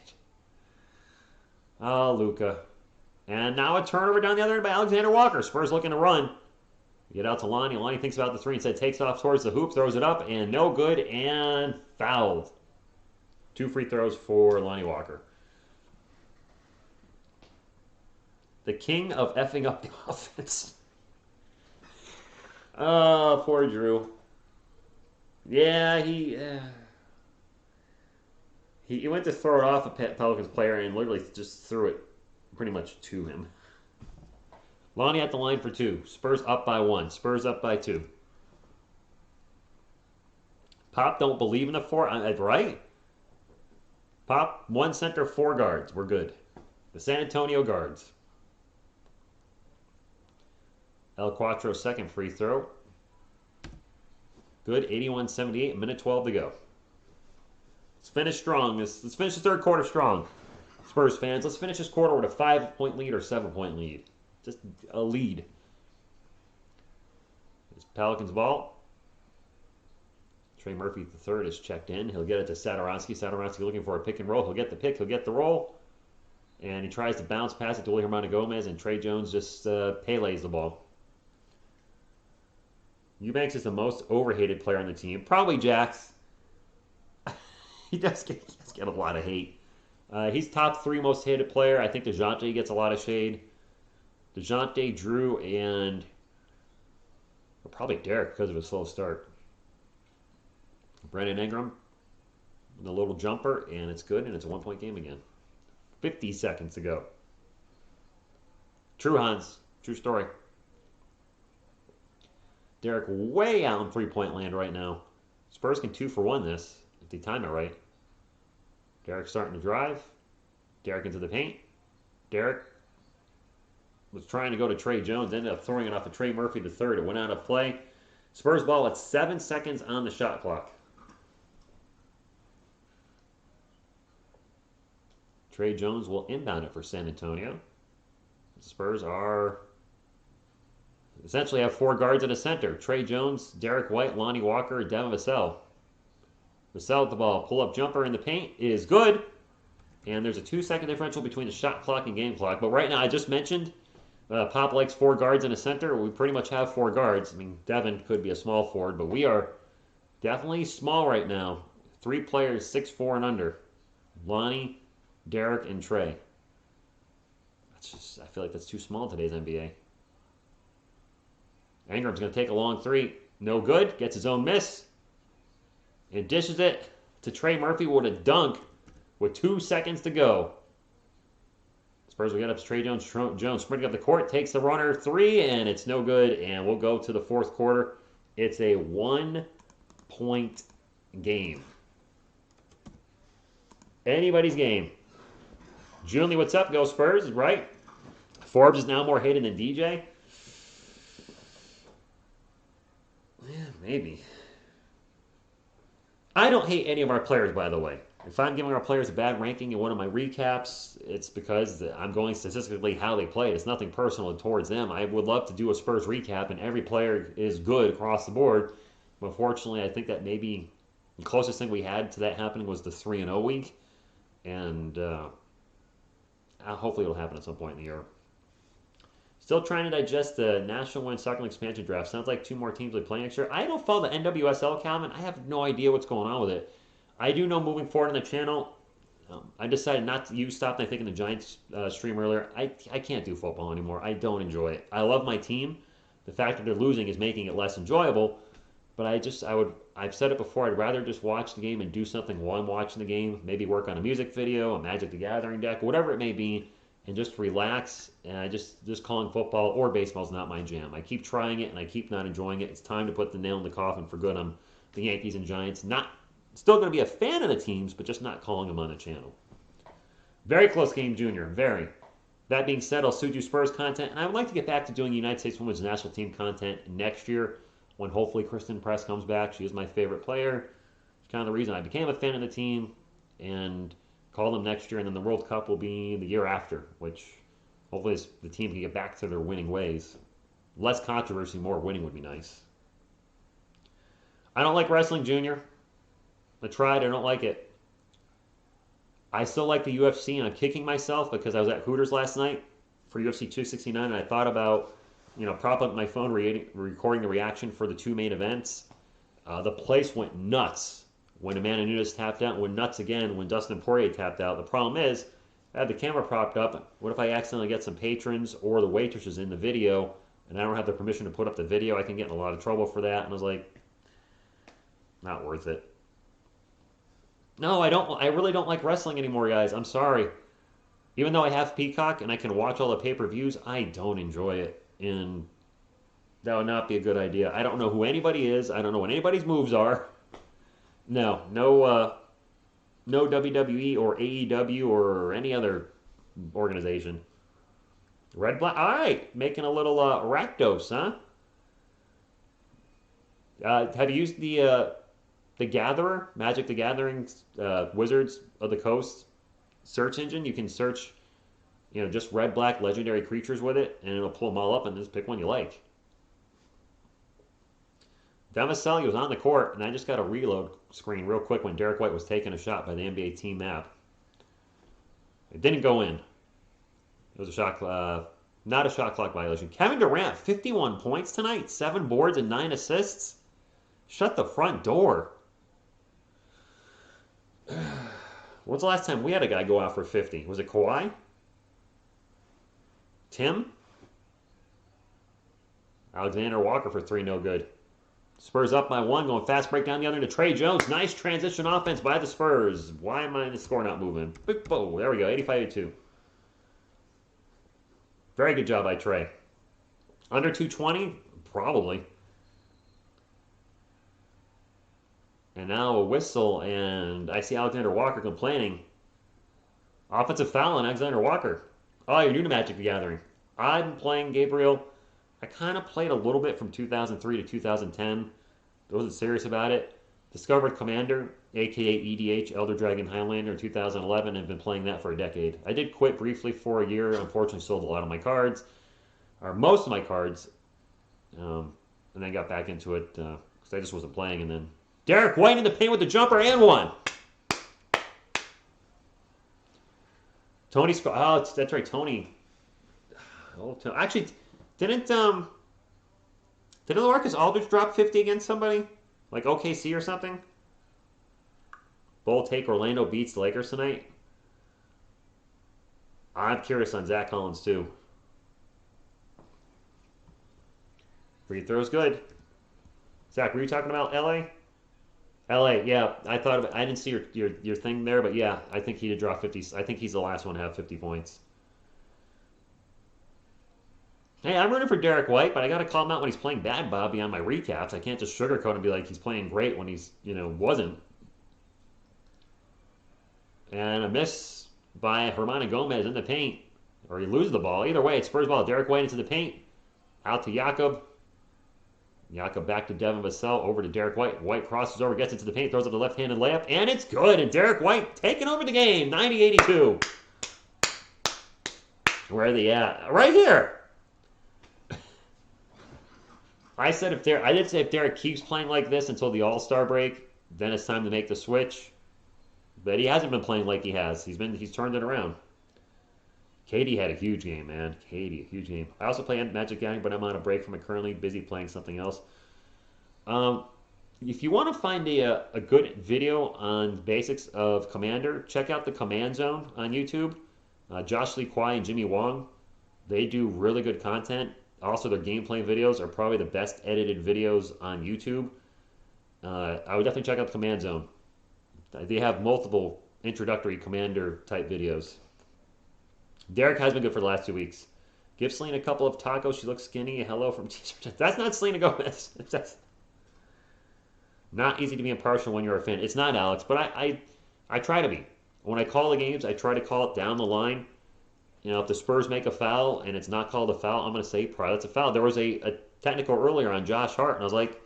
Oh, Luka. And now a turnover down the other end by Alexander Walker. Spurs looking to run. Get out to Lonnie. Lonnie thinks about the 3 and said takes off towards the hoop, throws it up, and no good, and fouled. 2 free throws for Lonnie Walker. The king of effing up the offense. Oh, poor Drew. Yeah, he went to throw it off a Pelicans player and literally just threw it pretty much to him. Lonnie at the line for 2. Spurs up by 1. Spurs up by 2. Pop don't believe in the 4. Right? Pop, 1 center, 4 guards. We're good. The San Antonio guards. El Quatro's second free throw. Good, 81-78, minute 12 to go. Let's finish strong. Let's finish the third quarter strong. Spurs fans, let's finish this quarter with a 5-point lead or 7-point lead. Just a lead. It's Pelicans ball. Trey Murphy III is checked in. He'll get it to Satoransky. Satoransky looking for a pick and roll. He'll get the pick. He'll get the roll. And he tries to bounce pass it to William Gomez, and Trey Jones just Pele's the ball. Eubanks is the most overhated player on the team. Probably Jax. he does get a lot of hate. He's top 3 most hated player. I think DeJounte gets a lot of shade. DeJounte, Drew, and probably Derek because of his slow start. Brandon Ingram, the little jumper, and it's good, and it's a 1-point game again. 50 seconds to go. True, Hans. True story. Derek way out in 3-point land right now. Spurs can 2 for 1 this, if they time it right. Derek starting to drive. Derek into the paint. Derek was trying to go to Trey Jones, ended up throwing it off of Trey Murphy III. It went out of play. Spurs ball at 7 seconds on the shot clock. Trey Jones will inbound it for San Antonio. The Spurs are essentially have 4 guards at a center. Trey Jones, Derek White, Lonnie Walker, Devin Vassell. Vassell with the ball. Pull-up jumper in the paint is good. And there's a 2-second differential between the shot clock and game clock. But right now, I just mentioned Pop likes 4 guards in a center. We pretty much have 4 guards. I mean, Devin could be a small forward, but we are definitely small right now. 3 players, 6'4" and under. Lonnie, Derek, and Trey. I feel like that's too small in today's NBA. Ingram's going to take a long 3. No good. Gets his own miss. And dishes it to Trey Murphy with a dunk with 2 seconds to go. Spurs will get up to Trey Jones. Jones sprinting up the court. Takes the runner 3, and it's no good. And we'll go to the 4th quarter. It's a 1-point game. Anybody's game. Julie, what's up? Go Spurs, right? Forbes is now more hated than DJ. Yeah, maybe. I don't hate any of our players, by the way. If I'm giving our players a bad ranking in one of my recaps, it's because I'm going statistically how they played. It's nothing personal towards them. I would love to do a Spurs recap, and every player is good across the board. But unfortunately, I think that maybe the closest thing we had to that happening was the 3-0 week. And hopefully it'll happen at some point in the year. Still trying to digest the National Women's Soccer League expansion draft. Sounds like 2 more teams will be playing next year. I don't follow the NWSL, Calvin. I have no idea what's going on with it. I do know moving forward on the channel, I decided not to. You stopped, I think, in the Giants stream earlier. I can't do football anymore. I don't enjoy it. I love my team. The fact that they're losing is making it less enjoyable. But I've said it before, I'd rather just watch the game and do something while I'm watching the game. Maybe work on a music video, a Magic the Gathering deck, whatever it may be, and just relax. And just calling football or baseball is not my jam. I keep trying it, and I keep not enjoying it. It's time to put the nail in the coffin for good on the Yankees and Giants. Still going to be a fan of the teams, but just not calling them on the channel. Very close game, Junior. Very. That being said, I'll suit you Spurs content, and I would like to get back to doing United States Women's National Team content next year, when hopefully Kristen Press comes back. She is my favorite player. It's kind of the reason I became a fan of the team, and call them next year, and then the World Cup will be the year after, which hopefully the team can get back to their winning ways. Less controversy, more winning would be nice. I don't like wrestling, Junior. I tried. I don't like it. I still like the UFC, and I'm kicking myself because I was at Hooters last night for UFC 269, and I thought about propping up my phone, recording the reaction for the 2 main events. The place went nuts when Amanda Nunes tapped out, and went nuts again when Dustin Poirier tapped out. The problem is, I had the camera propped up. What if I accidentally get some patrons or the waitresses in the video, and I don't have the permission to put up the video? I can get in a lot of trouble for that. And I was like, not worth it. No, I really don't like wrestling anymore, guys. I'm sorry. Even though I have Peacock and I can watch all the pay-per-views, I don't enjoy it. And that would not be a good idea. I don't know who anybody is. I don't know what anybody's moves are. No WWE or AEW or any other organization. Red black. All right, making a little Rakdos, huh? Have you used the Gatherer, Magic the Gathering, Wizards of the Coast search engine? You can search, just red black legendary creatures with it, and it'll pull them all up and just pick one you like. Devaselli was on the court, and I just got a reload screen real quick when Derek White was taking a shot by the NBA team map. It didn't go in. It was a shot, not a shot clock violation. Kevin Durant, 51 points tonight, 7 boards and 9 assists. Shut the front door. When's the last time we had a guy go out for 50? Was it Kawhi? Tim? Alexander Walker for 3, no good. Spurs up by 1, going fast break down the other to Trey Jones. Nice transition offense by the Spurs. Why am I in the score not moving? Oh, there we go, 85-82. Very good job by Trey. Under 220? Probably. And now a whistle, and I see Alexander Walker complaining. Offensive foul on Alexander Walker. Oh, you're new to Magic the Gathering. I'm playing Gabriel. I kind of played a little bit from 2003 to 2010. I wasn't serious about it. Discovered Commander, aka EDH, Elder Dragon Highlander in 2011, and been playing that for a decade. I did quit briefly for a year. Unfortunately, sold a lot of my cards, or most of my cards, and then got back into it because I just wasn't playing. And then Derek White in the paint with the jumper and one. Tony, that's right, Tony. Actually, didn't Lamarcus Aldridge drop 50 against somebody? Like OKC or something? Bull take Orlando beats the Lakers tonight? I'm curious on Zach Collins too. Free throw's good. Zach, were you talking about LA? LA, yeah. I thought of it. I didn't see your thing there, but yeah, I think he did drop 50. I think he's the last one to have 50 points. Hey, I'm rooting for Derek White, but I got to call him out when he's playing bad, Bobby, on my recaps. I can't just sugarcoat and be like he's playing great when he's, wasn't. And a miss by Hermano Gomez in the paint, or he loses the ball. Either way, it's Spurs ball. Derek White into the paint. Out to Jakob. Jakob back to Devin Vassell. Over to Derek White. White crosses over, gets into the paint, throws up the left-handed layup, and it's good. And Derek White taking over the game, 90-82. Where are they at? Right here. I did say if Derek keeps playing like this until the All-Star break, then it's time to make the switch. But he hasn't been playing like he has. He's turned it around. Katie had a huge game, man. Katie, a huge game. I also play Magic Gathering, but I'm on a break from it currently, busy playing something else. If you want to find a good video on basics of Commander, check out the Command Zone on YouTube. Josh Lee Kwai and Jimmy Wong, they do really good content. Also, their gameplay videos are probably the best edited videos on YouTube. I would definitely check out the Command Zone. They have multiple introductory Commander type videos. Derek has been good for the last 2 weeks. Give Selena a couple of tacos. She looks skinny. Hello from t-shirt. That's not Selena Gomez. That's not easy to be impartial when you're a fan. It's not, Alex, but I try to be. When I call the games, I try to call it down the line. If the Spurs make a foul and it's not called a foul, I'm going to say probably that's a foul. There was a technical earlier on Josh Hart, and I was like,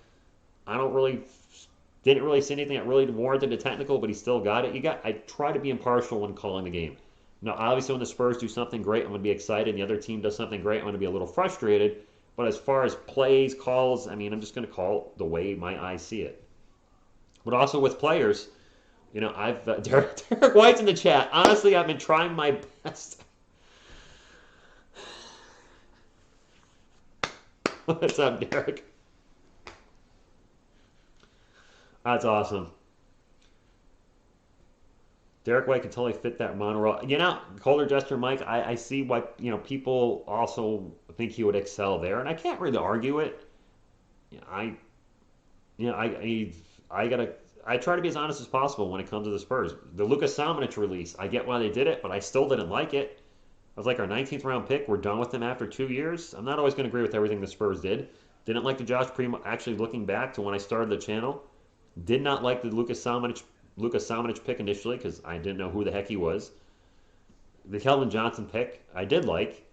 didn't really see anything that really warranted a technical, but he still got it. I try to be impartial when calling the game. Now, obviously, when the Spurs do something great, I'm going to be excited, and the other team does something great, I'm going to be a little frustrated. But as far as plays, calls, I'm just going to call it the way my eyes see it. But also with players, I've Derek White's in the chat. Honestly, I've been trying my best. What's up, Derek? That's awesome. Derek White can totally fit that mono. Colder gesture, Mike. I see why people also think he would excel there, and I can't really argue it. I try to be as honest as possible when it comes to the Spurs. The Luka Samanic release, I get why they did it, but I still didn't like it. I was like, our 19th round pick, we're done with him after 2 years. I'm not always going to agree with everything the Spurs did. Didn't like the Josh Primo. Actually, looking back to when I started the channel, did not like the Luka Samanic pick initially because I didn't know who the heck he was. The Keldon Johnson pick, I did like.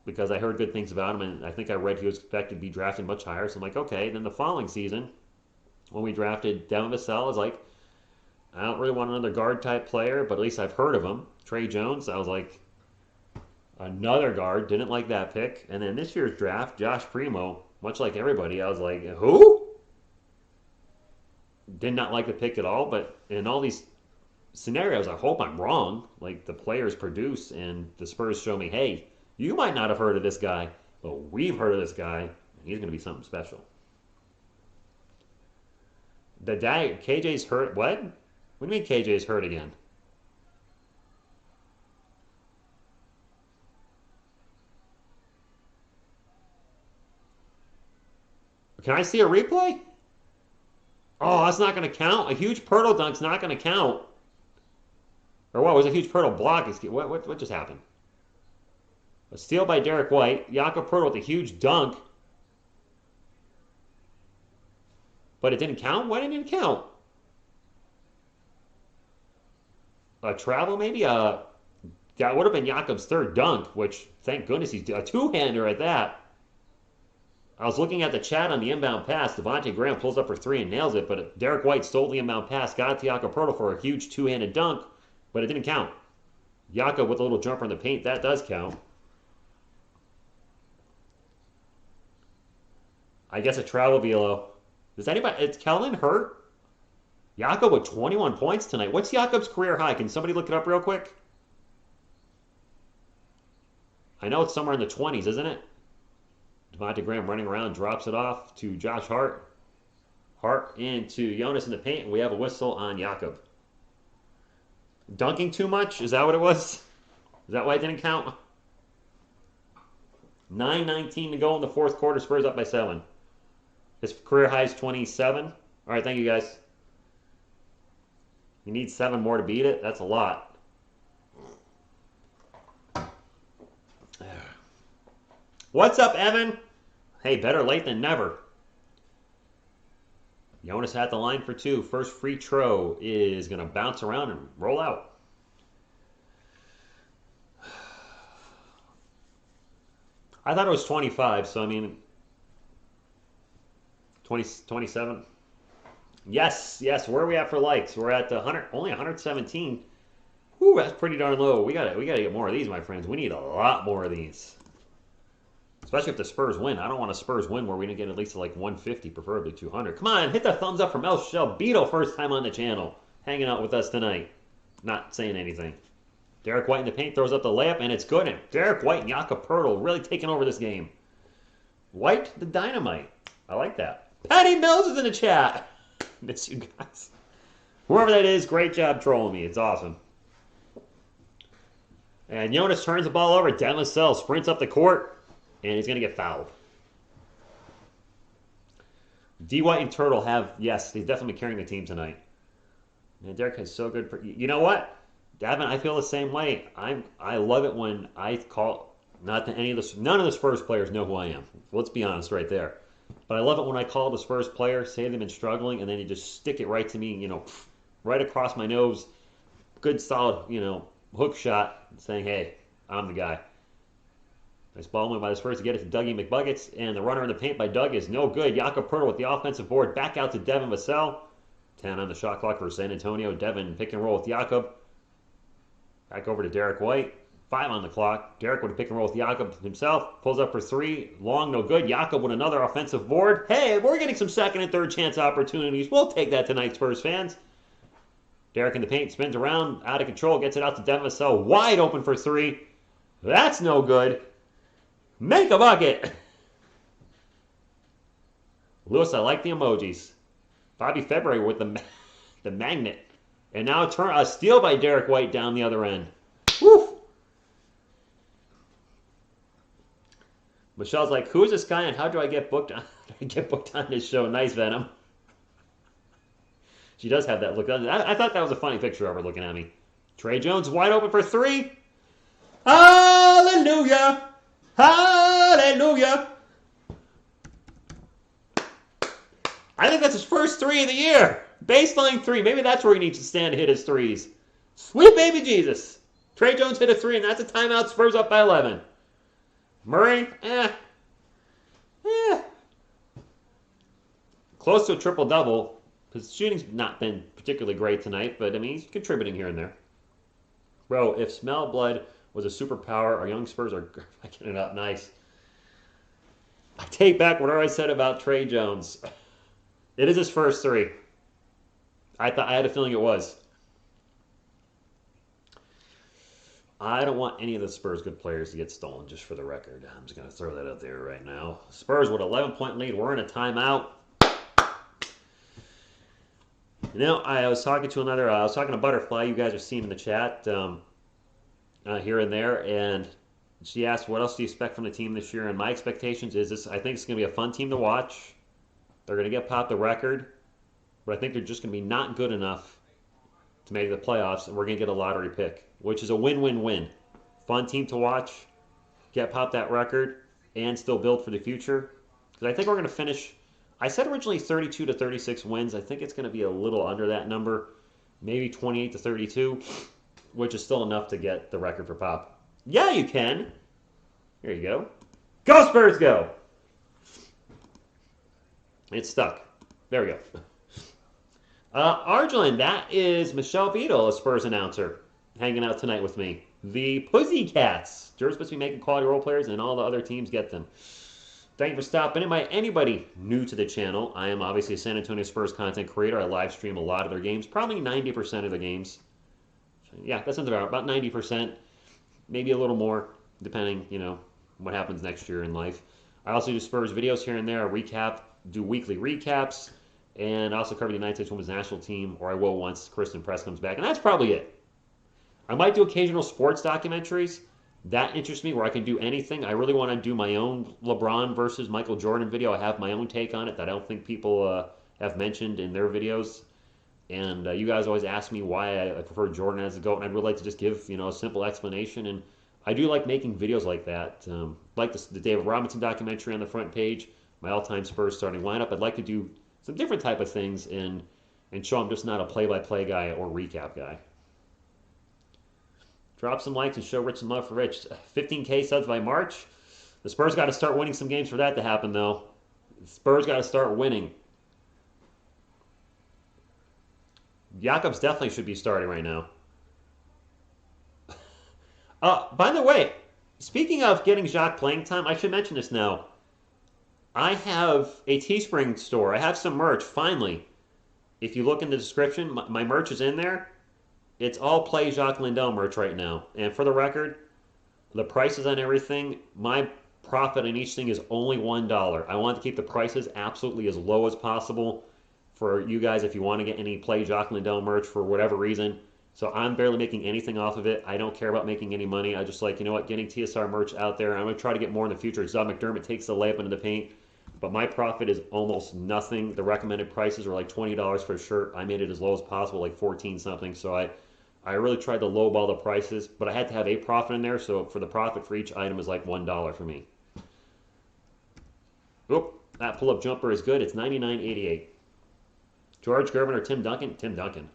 because I heard good things about him, and I think I read he was expected to be drafted much higher. So I'm like, okay. Then the following season, when we drafted Devin Vassell, I was like, I don't really want another guard type player, but at least I've heard of him. Trey Jones, I was like, another guard. Didn't like that pick. And then this year's draft, Josh Primo, much like everybody, I was like, who? Did not like the pick at all. But in all these scenarios, I hope I'm wrong. Like the players produce, and the Spurs show me, hey, you might not have heard of this guy, but we've heard of this guy, and he's going to be something special. KJ's hurt. What? What do you mean KJ's hurt again? Can I see a replay? Oh, that's not going to count. A huge Pirtle dunk's not going to count. Or what? Was a huge Pirtle block? What just happened? A steal by Derek White. Jakob Pirtle with a huge dunk. But it didn't count? Why didn't it count? A travel maybe? That would have been Jakob's third dunk, which thank goodness he's a two-hander at that. I was looking at the chat on the inbound pass. Devontae Graham pulls up for three and nails it, but Derek White stole the inbound pass, got it to Jakob Pirtle for a huge two-handed dunk, but it didn't count. Jakob with a little jumper in the paint, that does count. I guess a travel velo. Does anybody? Is Kellen hurt? Jakob with 21 points tonight. What's Jakob's career high? Can somebody look it up real quick? I know it's somewhere in the 20s, isn't it? Devontae Graham running around, drops it off to Josh Hart. Hart into Jonas in the paint, and we have a whistle on Jakob. Dunking too much? Is that what it was? Is that why it didn't count? 9:19 to go in the fourth quarter. Spurs up by 7. His career high is 27. All right, thank you, guys. You need 7 more to beat it? That's a lot. What's up, Evan? Hey, better late than never. Jonas at the line for 2. First free throw is going to bounce around and roll out. I thought it was 25, so I mean, 27. Yes. Where are we at for likes? We're at only 117. Whew, that's pretty darn low. We gotta get more of these, my friends. We need a lot more of these. Especially if the Spurs win. I don't want a Spurs win where we didn't get at least like 150, preferably 200. Come on, hit the thumbs up from El Shelbito, first time on the channel. Hanging out with us tonight. Not saying anything. Derek White in the paint throws up the layup, and it's good. And Derek White and Jakob Pirtle really taking over this game. White the dynamite. I like that. Patty Mills is in the chat. Miss you guys. Whoever that is, great job trolling me. It's awesome. And Jonas turns the ball over. Devin Vassell sprints up the court, and he's going to get fouled. D. White and Turtle have, yes, he's definitely carrying the team tonight. And Derek is so good. You know what? Davin, I feel the same way. I love it when I call, none of the Spurs players know who I am. Let's be honest right there. But I love it when I call the Spurs player, say they've been struggling, and then you just stick it right to me, right across my nose. Good, solid, hook shot, saying, hey, I'm the guy. Nice ball movement by the Spurs to get it to Dougie McBuckets, and the runner in the paint by Doug is no good. Jakob Pirtle with the offensive board, back out to Devin Vassell. 10 on the shot clock for San Antonio. Devin pick and roll with Jakob. Back over to Derek White. 5 on the clock. Derek with a pick and roll with Jakob himself. Pulls up for 3. Long, no good. Jakob with another offensive board. Hey, we're getting some second and third chance opportunities. We'll take that tonight, Spurs fans. Derek in the paint spins around, out of control, gets it out to Devin Vassell. Wide open for 3. That's no good. Make a bucket. Lewis, I like the emojis. Bobby February with the magnet. And now a steal by Derek White down the other end. Woo! Michelle's like, who is this guy and how do I get booked on this show? Nice, Venom. She does have that look. I thought that was a funny picture of her looking at me. Trey Jones wide open for 3. Hallelujah! Hallelujah! I think that's his first 3 of the year. Baseline 3. Maybe that's where he needs to stand to hit his 3s. Sweet baby Jesus. Trey Jones hit a 3, and that's a timeout. Spurs up by 11. Murray, close to a triple-double. His shooting's not been particularly great tonight, but, I mean, he's contributing here and there. Bro, if smell blood was a superpower, our young Spurs are getting it up nice. I take back whatever I said about Trey Jones. It is his first three. I had a feeling it was. I don't want any of the Spurs good players to get stolen, just for the record. I'm just going to throw that out there right now. Spurs with an 11-point lead. We're in a timeout. You know, I was talking to Butterfly. You guys are seeing in the chat here and there, and she asked, what else do you expect from the team this year? And my expectations is this: I think it's going to be a fun team to watch. They're going to get popped the record, but I think they're just going to be not good enough to make the playoffs, and we're going to get a lottery pick, which is a win-win-win. Fun team to watch, get popped that record, and still build for the future. Because I think we're going to finish, I said originally 32 to 36 wins. I think it's going to be a little under that number, maybe 28 to 32, which is still enough to get the record for pop. Yeah, you can. Here you go. Go Spurs, go! It's stuck. There we go. Arjun, that is Michelle Beadle, a Spurs announcer, hanging out tonight with me. The Pussycats. They're supposed to be making quality role players, and all the other teams get them. Thank you for stopping in. Anybody new to the channel, I am obviously a San Antonio Spurs content creator. I live stream a lot of their games, probably 90% of the games. Yeah, that sounds about 90%, maybe a little more, depending, you know, what happens next year in life. I also do Spurs videos here and there, do weekly recaps, and I also cover the United States Women's National Team, or I will once Kristen Press comes back, and that's probably it. I might do occasional sports documentaries. That interests me, where I can do anything. I really want to do my own LeBron versus Michael Jordan video. I have my own take on it that I don't think people have mentioned in their videos. And you guys always ask me why I prefer Jordan as a GOAT, and I'd really like to just give, you know, a simple explanation. And I do like making videos like that. Like the David Robinson documentary on the front page, my all-time Spurs starting lineup. I'd like to do some different type of things and show I'm just not a play-by-play guy or recap guy. Drop some likes and show Rich some love for Rich. 15K subs by March. The Spurs got to start winning some games for that to happen, though. The Spurs got to start winning. Jakobs definitely should be starting right now. By the way, speaking of getting Jacques playing time, I should mention this now. I have a Teespring store. I have some merch, finally. If you look in the description, my merch is in there. It's all Play Jacques Lindell merch right now. And for the record, the prices on everything, my profit on each thing is only $1. I want to keep the prices absolutely as low as possible for you guys if you want to get any Play Jacques Lindell merch for whatever reason. So I'm barely making anything off of it. I don't care about making any money. I just like, you know what, getting TSR merch out there. I'm going to try to get more in the future. Zod McDermott takes the layup into the paint. But my profit is almost nothing. The recommended prices are like $20 for a shirt. I made it as low as possible, like 14 something. So I really tried to lowball the prices, but I had to have a profit in there. So for the profit for each item is like $1 for me. Oop, that pull-up jumper is good. It's $99.88. George Gervin or Tim Duncan? Tim Duncan.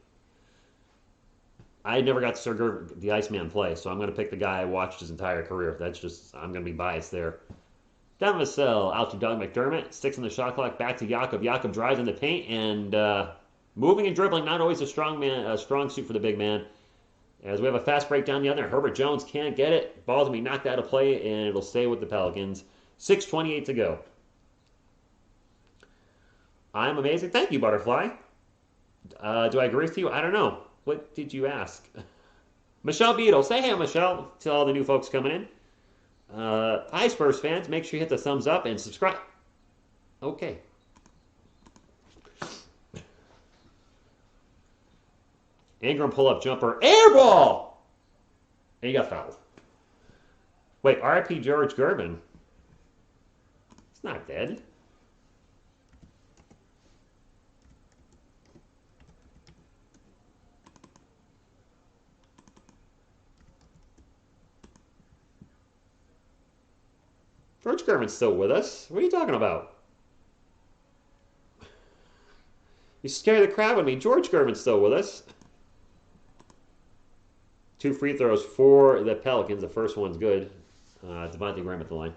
I never got to see the Iceman play, so I'm going to pick the guy I watched his entire career. That's just, I'm going to be biased there. Down Vassell, out to Doug McDermott. Sticks in the shot clock, back to Jakob. Jakob drives in the paint, and moving and dribbling, not always a strong suit for the big man. As we have a fast break down the other, Herbert Jones can't get it. Ball's going to be knocked out of play, and it'll stay with the Pelicans. 6:28 to go. I'm amazing. Thank you, Butterfly. Do I agree with you? I don't know. What did you ask? Michelle Beadle. Say hey, Michelle, to all the new folks coming in. Hi, Spurs fans. Make sure you hit the thumbs up and subscribe. Okay. Ingram pull-up jumper. Air ball! And he got fouled. Wait, RIP George Gervin. It's not dead. George Gervin's still with us. What are you talking about? You scare the crowd with me. George Gervin's still with us. 2 free throws for the Pelicans. The first one's good. Devontae Graham at the line.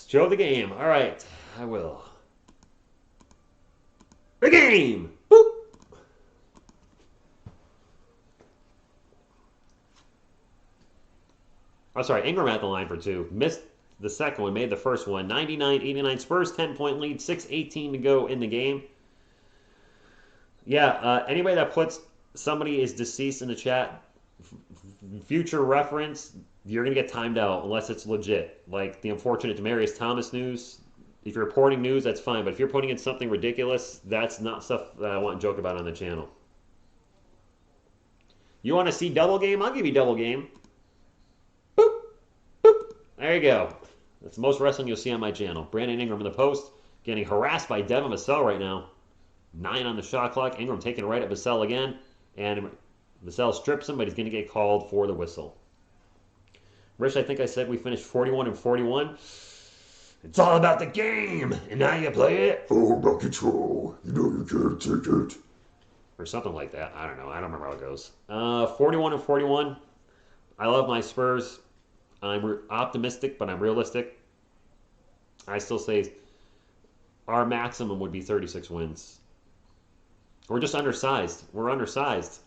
Show the game. All right, I will. The game! Boop! Oh, sorry, Ingram at the line for 2. Missed the second one, made the first one. 99-89 Spurs, 10-point lead, 6:18 to go in the game. Yeah, anybody that puts somebody is deceased in the chat, future reference, you're going to get timed out unless it's legit. Like the unfortunate Demaryius Thomas news. If you're reporting news, that's fine. But if you're putting in something ridiculous, that's not stuff that I want to joke about on the channel. You want to see double game? I'll give you double game. Boop, boop. There you go. That's the most wrestling you'll see on my channel. Brandon Ingram in the post, getting harassed by Devin Vassell right now. 9 on the shot clock. Ingram taking it right at Vassell again. And Vassell strips him, but he's going to get called for the whistle. Rich, I think I said we finished 41-41. It's all about the game, and now you play it. All about control. You know you can't take it. Or something like that. I don't know. I don't remember how it goes. 41-41. I love my Spurs. I'm optimistic, but I'm realistic. I still say our maximum would be 36 wins. We're just undersized. We're undersized.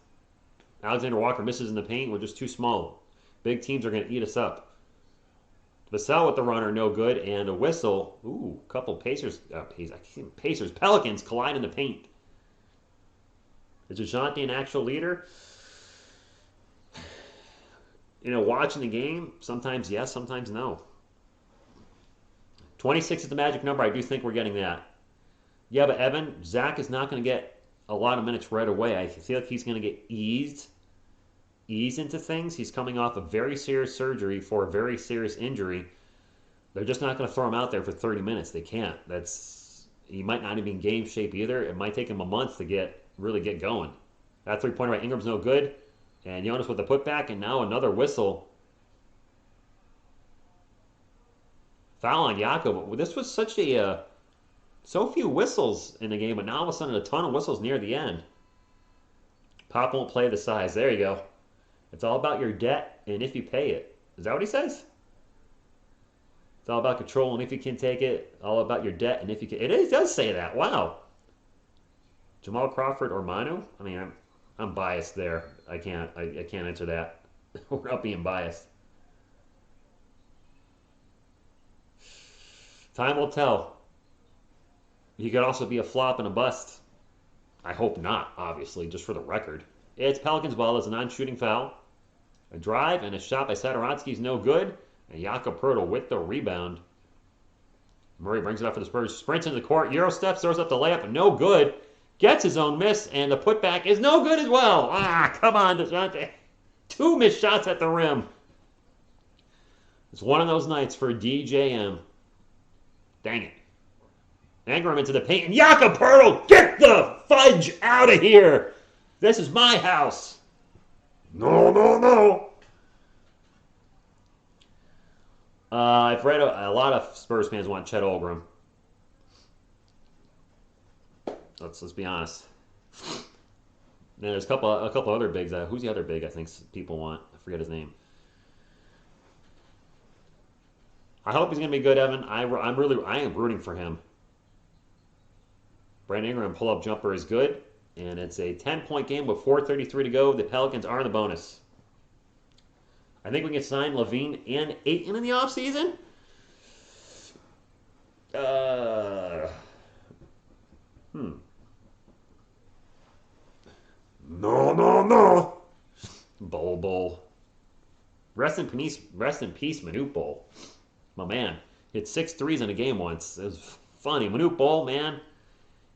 Alexander Walker misses in the paint. We're just too small. Big teams are going to eat us up. Vassell with the runner, no good. And a whistle. Ooh, a couple Pacers. Pelicans collide in the paint. Is DeJounte an actual leader? You know, watching the game, sometimes yes, sometimes no. 26 is the magic number. I do think we're getting that. Yeah, but Evan, Zach is not going to get a lot of minutes right away. I feel like he's going to get eased into things. He's coming off a very serious surgery for a very serious injury. They're just not going to throw him out there for 30 minutes. They can't. He might not even be in game shape either. It might take him a month to really get going. That three-pointer by Ingram's no good. And Jonas with the putback, and now another whistle. Foul on Jakob. This was such so few whistles in the game, but now all of a sudden a ton of whistles near the end. Pop won't play the size. There you go. It's all about your debt and if you pay it. Is that what he says? It's all about control and if you can take it. All about your debt and if you can. It does say that. Wow. Jamal Crawford or Manu? I mean, I'm biased there. I can't answer that. We're not being biased. Time will tell. He could also be a flop and a bust. I hope not, obviously, just for the record. It's Pelicans ball. It's a non-shooting foul. A drive and a shot by Satoransky is no good. And Jakob Poeltl with the rebound. Murray brings it up for the Spurs. Sprints into the court. Euro steps, throws up the layup. No good. Gets his own miss. And the putback is no good as well. Come on, DeJounte. 2 missed shots at the rim. It's one of those nights for DJM. Dang it. Ingram into the paint. And Jakob Poeltl, get the fudge out of here. This is my house. No, no, no. I've read a lot of Spurs fans want Chet Holmgren. Let's be honest. And there's a couple other bigs. Who's the other big I think people want? I forget his name. I hope he's going to be good, Evan. I am rooting for him. Brandon Ingram pull-up jumper is good. And it's a 10-point game with 4:33 to go. The Pelicans are in the bonus. I think we can sign Levine and Ayton in the offseason. No, no, no. Bull. Rest in peace, Manute Bol. My man hit 6 threes in a game once. It was funny. Manute Bol, man.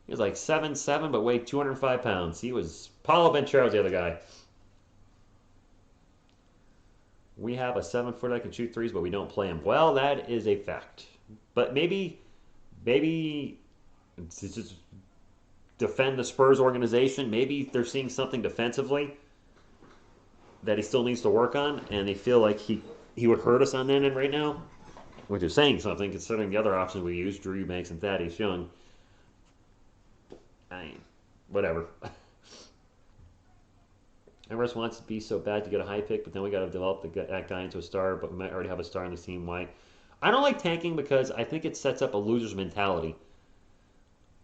He was like 7'7", but weighed 205 pounds. He was Paulo Banchero's the other guy. We have a 7-footer that can shoot threes, but we don't play him. Well, that is a fact. But maybe to just defend the Spurs organization, maybe they're seeing something defensively that he still needs to work on, and they feel like he would hurt us on that end right now, which is saying something considering the other options we use, Drew Eubanks and Thaddeus Young. I mean, whatever. Everest wants to be so bad to get a high pick, but then we got to develop that guy into a star, but we might already have a star on the team. Why? I don't like tanking because I think it sets up a loser's mentality.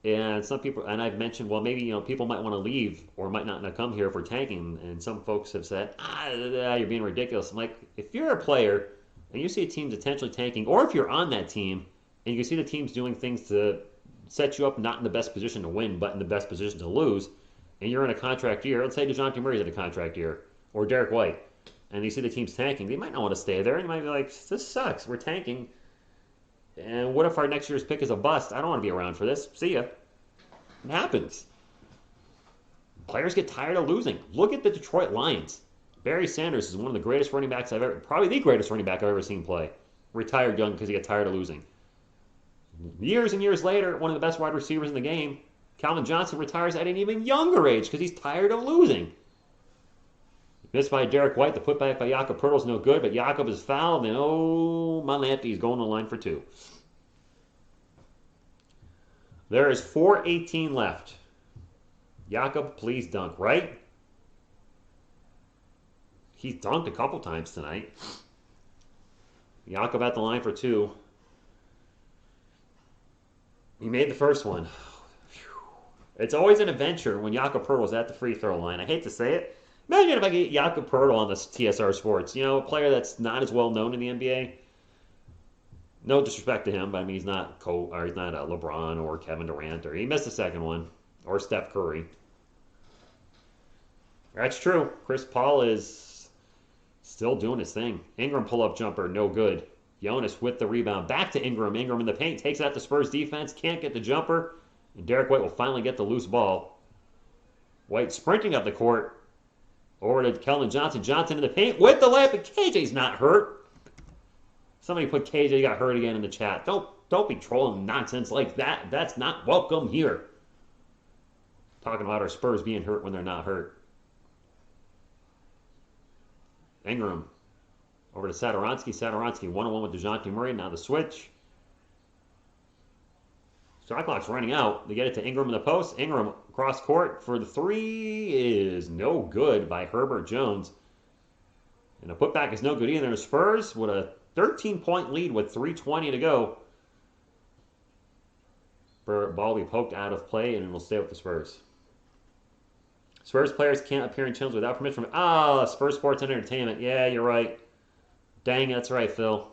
And some people, and I've mentioned, well, maybe people might want to leave or might not come here if we're tanking. And some folks have said, you're being ridiculous. I'm like, if you're a player and you see a team's intentionally tanking, or if you're on that team and you can see the team's doing things to set you up not in the best position to win, but in the best position to lose, and you're in a contract year, let's say DeJounte Murray's in a contract year, or Derek White, and you see the team's tanking, they might not want to stay there, and you might be like, this sucks, we're tanking. And what if our next year's pick is a bust? I don't want to be around for this. See ya. It happens. Players get tired of losing. Look at the Detroit Lions. Barry Sanders is one of the greatest running backs I've ever, probably the greatest running back I've ever seen play. Retired young because he got tired of losing. Years and years later, one of the best wide receivers in the game, Calvin Johnson, retires at an even younger age because he's tired of losing. Missed by Derek White. The putback by Jakob Poeltl is no good, but Jakob is fouled, and Malante's going to the line for 2. There is 4:18 left. Jakob, please dunk, right? He's dunked a couple times tonight. Jakob at the line for 2. He made the first one. It's always an adventure when Jakob Poeltl's at the free throw line. I hate to say it. Imagine if I get Jakob Poeltl on this TSR Sports. A player that's not as well known in the NBA. No disrespect to him, but I mean he's not LeBron or Kevin Durant, or he missed the second one, or Steph Curry. That's true. Chris Paul is still doing his thing. Ingram pull-up jumper, no good. Jonas with the rebound. Back to Ingram. Ingram in the paint. Takes out the Spurs defense. Can't get the jumper. And Derek White will finally get the loose ball. White sprinting up the court. Over to Keldon Johnson. Johnson in the paint with the layup. And KJ's not hurt. Somebody put KJ got hurt again in the chat. Don't be trolling nonsense like that. That's not welcome here. Talking about our Spurs being hurt when they're not hurt. Ingram. Over to Satoransky. Satoransky one-on-one with DeJounte Murray. Now the switch. Shot clock's running out. They get it to Ingram in the post. Ingram cross court for the 3 is no good by Herbert Jones. And the putback is no good either. The Spurs with a 13-point lead with 3:20 to go. Ball will be poked out of play and it will stay with the Spurs. Spurs players can't appear in channels without permission from Spurs Sports and Entertainment. Yeah, you're right. Dang, that's right, Phil.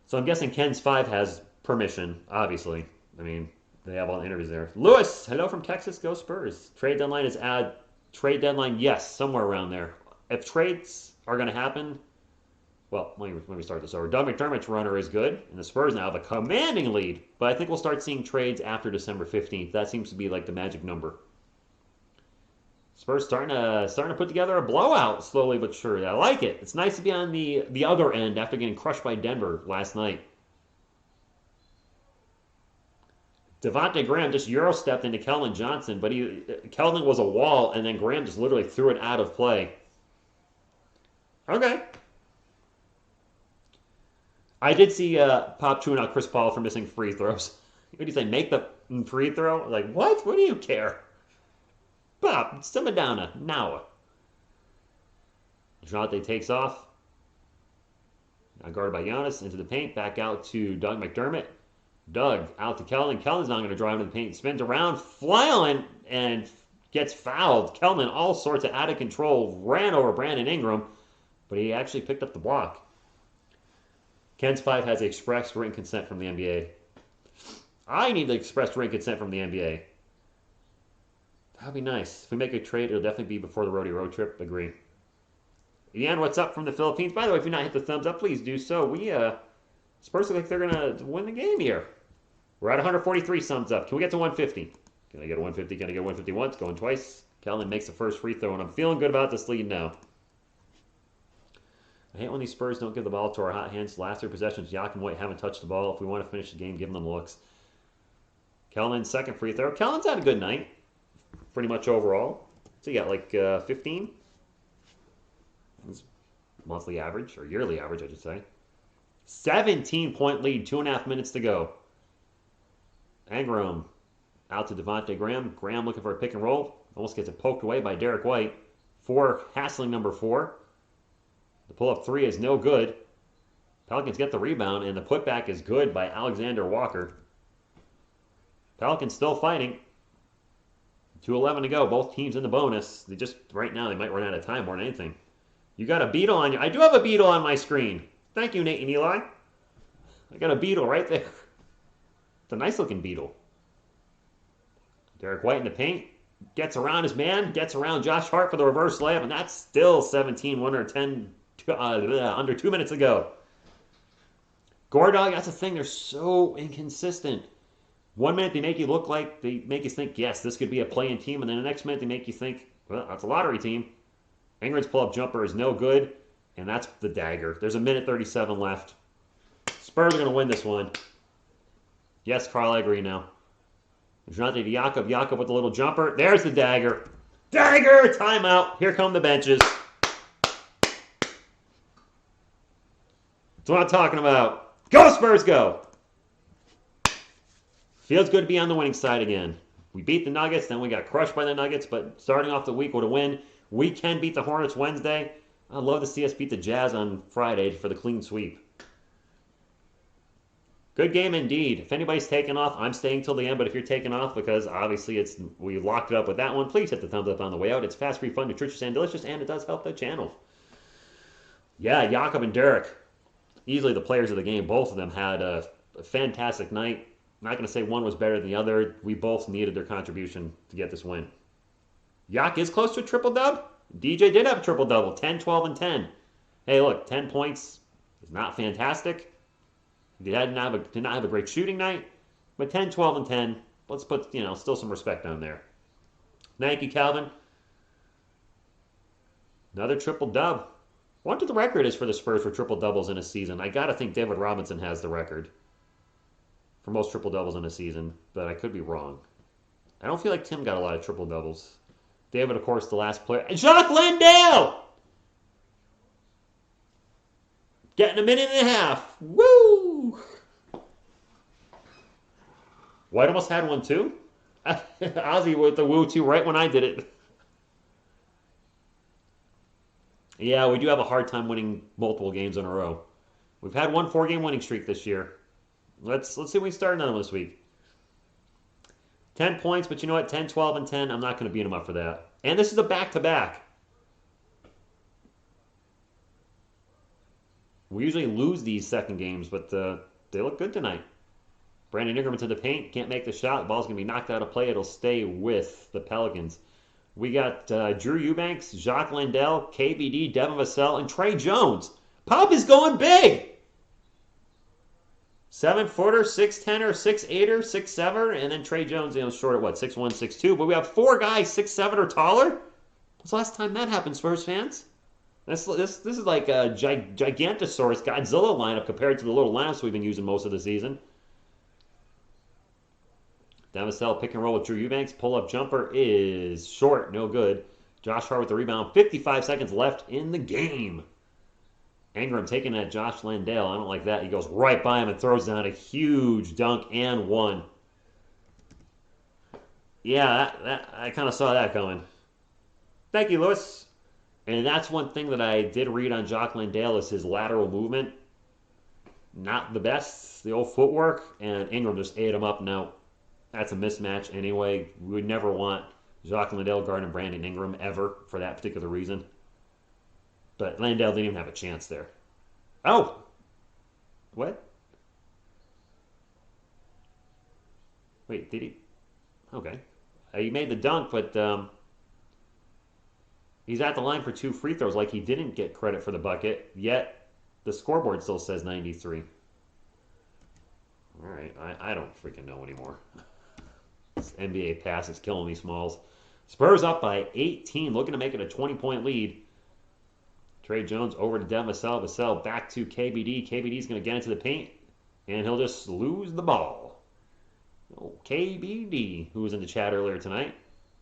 So I'm guessing Ken's 5 has permission, obviously. I mean, they have all the interviews there. Lewis, hello from Texas. Go Spurs. Trade deadline is trade deadline, yes, somewhere around there. If trades are going to happen, well, let me start this over. Doug McDermott's runner is good, and the Spurs now have a commanding lead. But I think we'll start seeing trades after December 15th. That seems to be like the magic number. Spurs starting to put together a blowout slowly but surely. I like it. It's nice to be on the other end after getting crushed by Denver last night. Devontae Graham just Euro-stepped into Keldon Johnson, but Keldon was a wall, and then Graham just literally threw it out of play. Okay. I did see Pop chewing out Chris Paul for missing free throws. What do you say? Make the free throw? Like, what? What do you care? Pop, simmer down now. DeJounte takes off. Now guarded by Giannis into the paint. Back out to Doug McDermott. Doug out to Keldon. Keldon's not going to drive into the paint. Spins around, flailing, and gets fouled. Keldon, all sorts of out of control, ran over Brandon Ingram, but he actually picked up the block. Ken's 5 has express written consent from the NBA. I need the express written consent from the NBA. That'd be nice. If we make a trade, it'll definitely be before the road trip. Agree. Ian, what's up from the Philippines? By the way, if you've not hit the thumbs up, please do so. Spurs look like they're going to win the game here. We're at 143 thumbs up. Can we get to 150? Can I get a 150? Can I get 150 once? Going twice. Keldon makes the first free throw, and I'm feeling good about this lead now. I hate when these Spurs don't give the ball to our hot hands. Last 3 possessions, Yak and White haven't touched the ball. If we want to finish the game, give them looks. Keldon's second free throw. Keldon's had a good night, pretty much overall. So you got like 15? That's monthly average, or yearly average, I should say. 17-point lead, 2.5 minutes to go. Ingram out to Devontae Graham. Graham looking for a pick and roll. Almost gets it poked away by Derek White. 4 hassling number 4. The pull-up 3 is no good. Pelicans get the rebound, and the putback is good by Alexander Walker. Pelicans still fighting. 2:11 to go. Both teams in the bonus. They just, right now, they might run out of time more than anything. You got a beetle on you. I do have a beetle on my screen. Thank you, Nate and Eli. I got a beetle right there. It's a nice-looking beetle. Derek White in the paint. Gets around his man. Gets around Josh Hart for the reverse layup, and that's still 17, 1 or 10, under 2 minutes ago. Gordog, that's the thing. They're so inconsistent. 1 minute they make you look like, they make you think, yes, this could be a play-in team, and then the next minute they make you think, well, that's a lottery team. Ingram's pull-up jumper is no good, and that's the dagger. There's 1:37 left. Spurs are going to win this one. Yes, Carl, I agree now. Jonathan Jakob with the little jumper. There's the dagger. Dagger! Timeout. Here come the benches. That's what I'm talking about. Go, Spurs, go! Feels good to be on the winning side again. We beat the Nuggets, then we got crushed by the Nuggets, but starting off the week with a win. We can beat the Hornets Wednesday. I'd love to see us beat the Jazz on Friday for the clean sweep. Good game indeed. If anybody's taking off, I'm staying till the end, but if you're taking off because obviously we locked it up with that one, please hit the thumbs up on the way out. It's fast, free, fun, nutritious, and delicious, and it does help the channel. Yeah, Jakob and Derek, easily the players of the game. Both of them had a fantastic night. I'm not going to say one was better than the other. We both needed their contribution to get this win. Yak is close to a triple-dub. DJ did have a triple-double, 10, 12, and 10. Hey, look, 10 points is not fantastic. He did not have a great shooting night, but 10, 12, and 10, let's put, still some respect on there. Thank you, Calvin. Another triple-dub. I wonder what the record is for the Spurs for triple-doubles in a season. I got to think David Robinson has the record for most triple-doubles in a season, but I could be wrong. I don't feel like Tim got a lot of triple-doubles. David, of course, the last player. Jacques Landale! Getting a minute and a half. Woo! White almost had one, too. Ozzy with the woo, too, right when I did it. Yeah, we do have a hard time winning multiple games in a row. We've had one 4-game winning streak this year. Let's see if we start another one this week. 10 points, but you know what? 10, 12, and 10. I'm not going to beat them up for that. And this is a back-to-back. We usually lose these second games, but they look good tonight. Brandon Ingram into the paint. Can't make the shot. The ball's going to be knocked out of play. It'll stay with the Pelicans. We got Drew Eubanks, Jacques Landale, KBD, Devin Vassell, and Trey Jones. Pop is going big! 7-footer, 6'10er, 6'8er, 6'7er, and then Trey Jones, short at what, 6'1", 6'2". But we have 4 guys 6'7" or taller. When's the last time that happened, Spurs fans? This is like a Gigantosaurus Godzilla lineup compared to the little lineups we've been using most of the season. Damasceno pick and roll with Drew Eubanks. Pull-up jumper is short, no good. Josh Hart with the rebound. 55 seconds left in the game. Ingram taking that Josh Landale. I don't like that. He goes right by him and throws down a huge dunk and one. Yeah, I kind of saw that coming. Thank you, Lewis. And that's one thing that I did read on Jock Landale is his lateral movement. Not the best, the old footwork, and Ingram just ate him up. Now, that's a mismatch anyway. We would never want Jock Landale guarding Brandon Ingram ever for that particular reason. But Landale didn't even have a chance there. Oh! What? Wait, did he? Okay. He made the dunk, but he's at the line for 2 free throws like he didn't get credit for the bucket, yet the scoreboard still says 93. All right, I don't freaking know anymore. This NBA pass is killing me, Smalls. Spurs up by 18, looking to make it a 20-point lead. Trey Jones over to Devin Vassell. Vassell back to KBD. KBD's going to get into the paint, and he'll just lose the ball. Oh, KBD, who was in the chat earlier tonight.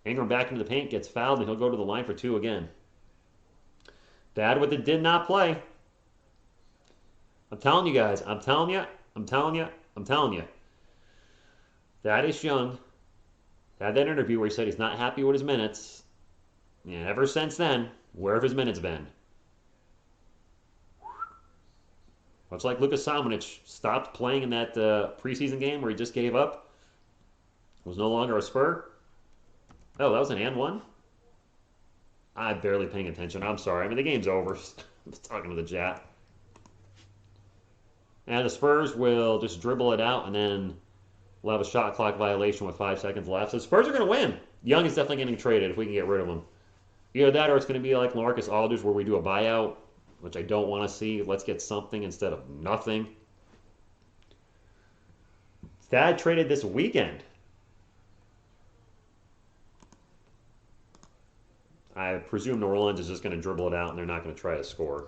Ingram back into the paint, gets fouled, and he'll go to the line for 2 again. Bad with the did not play. I'm telling you guys. I'm telling you. Thaddeus Young Had that interview where he said he's not happy with his minutes. And ever since then, where have his minutes been? Much like Luka Samanic stopped playing in that preseason game where he just gave up, was no longer a Spur. Oh, that was an and one? I'm barely paying attention. I'm sorry. I mean, the game's over. I'm just talking to the chat. And the Spurs will just dribble it out, and then we'll have a shot clock violation with 5 seconds left. So the Spurs are going to win. Young is definitely getting traded if we can get rid of him. Either that or it's going to be like LaMarcus Aldridge where we do a buyout, which I don't want to see. Let's get something instead of nothing. Thad traded this weekend. I presume New Orleans is just going to dribble it out and they're not going to try to score.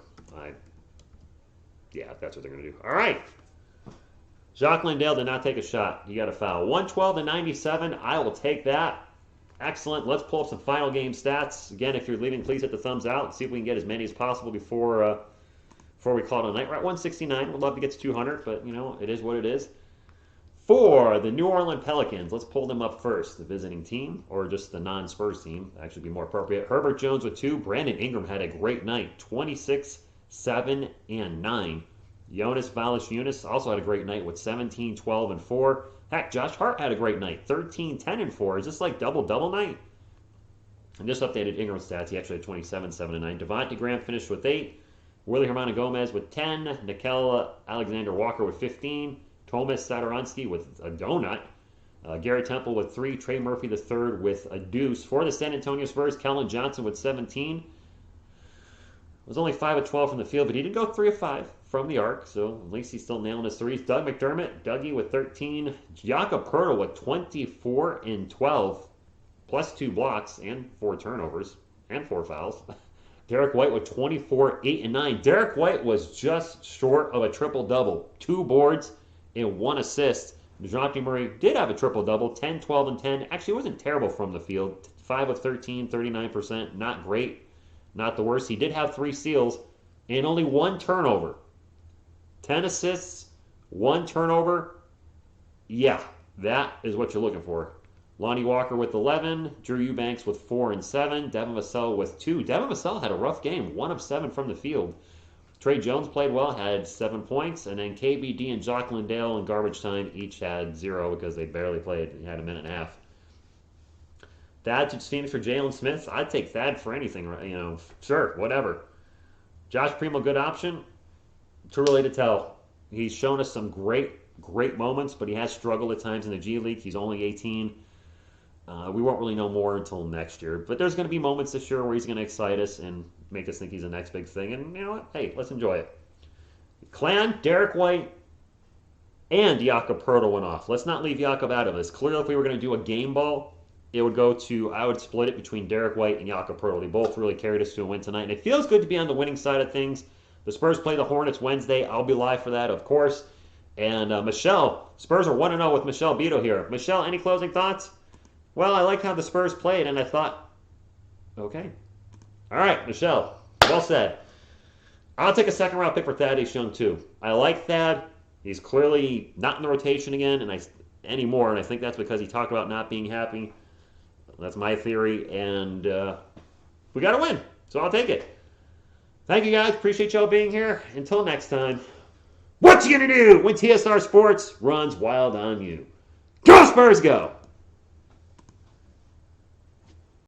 Yeah, that's what they're going to do. All right. Jacques Landale did not take a shot. He got a foul. 112-97. I will take that. Excellent. Let's pull up some final game stats. Again, if you're leaving, please hit the thumbs out. See if we can get as many as possible before we call it a night. We're at 169. We'd love to get to 200, but, you know, it is what it is. For the New Orleans Pelicans, let's pull them up first. The visiting team, or just the non-Spurs team, actually be more appropriate. Herbert Jones with 2. Brandon Ingram had a great night. 26, 7, and 9. Jonas Valanciunas also had a great night with 17, 12, and 4. Heck, Josh Hart had a great night. 13, 10, and 4. Is this like double-double night? And just updated Ingram stats. He actually had 27, 7, and 9. Devontae Graham finished with 8. Willie Hermano Gomez with 10. Nickel Alexander Walker with 15. Tomas Satoransky with a donut. Garrett Temple with 3. Trey Murphy III with a deuce. For the San Antonio Spurs, Kellen Johnson with 17. Was only 5 of 12 from the field, but he did go 3 of 5 from the arc, so at least he's still nailing his threes. Doug McDermott, Dougie with 13. Jakob Poeltl with 24 and 12, plus 2 blocks and 4 turnovers and 4 fouls. Derek White with 24, 8, and 9. Derek White was just short of a triple-double. 2 boards and 1 assist. DeJounte Murray did have a triple-double, 10, 12, and 10. Actually, it wasn't terrible from the field. 5 of 13, 39%. Not great. Not the worst. He did have 3 steals and only 1 turnover. 10 assists, 1 turnover. Yeah, that is what you're looking for. Lonnie Walker with 11. Drew Eubanks with 4 and 7. Devin Vassell with 2. Devin Vassell had a rough game. 1 of 7 from the field. Trey Jones played well, had 7 points. And then KBD and Jacques Landale in garbage time each had 0 because they barely played. He had a minute and a half. Thad to Phoenix for Jalen Smith. I'd take Thad for anything, you know. Sure, whatever. Josh Primo, good option. Too early to tell. He's shown us some great moments, but he has struggled at times in the G League. He's only 18. We won't really know more until next year. But there's going to be moments this year where he's going to excite us and make us think he's the next big thing. And you know what? Hey, let's enjoy it. Clan, Derek White, and Jakob Poeltl went off. Let's not leave Jakob out of this. Clearly, if we were going to do a game ball, it would go to, I would split it between Derek White and Jakob Poeltl. They both really carried us to a win tonight. And it feels good to be on the winning side of things. The Spurs play the Hornets Wednesday. I'll be live for that, of course. And Michelle, Spurs are 1-0 with Michelle Beto here. Michelle, any closing thoughts? Well, I liked how the Spurs played, and I thought, okay. All right, Michelle, well said. I'll take a second-round pick for Thaddeus Young, too. I like Thad. He's clearly not in the rotation again anymore, and I think that's because he talked about not being happy. That's my theory, and we got to win, so I'll take it. Thank you, guys. Appreciate y'all being here. Until next time, what you gonna do when TSR Sports runs wild on you? Go Spurs, go!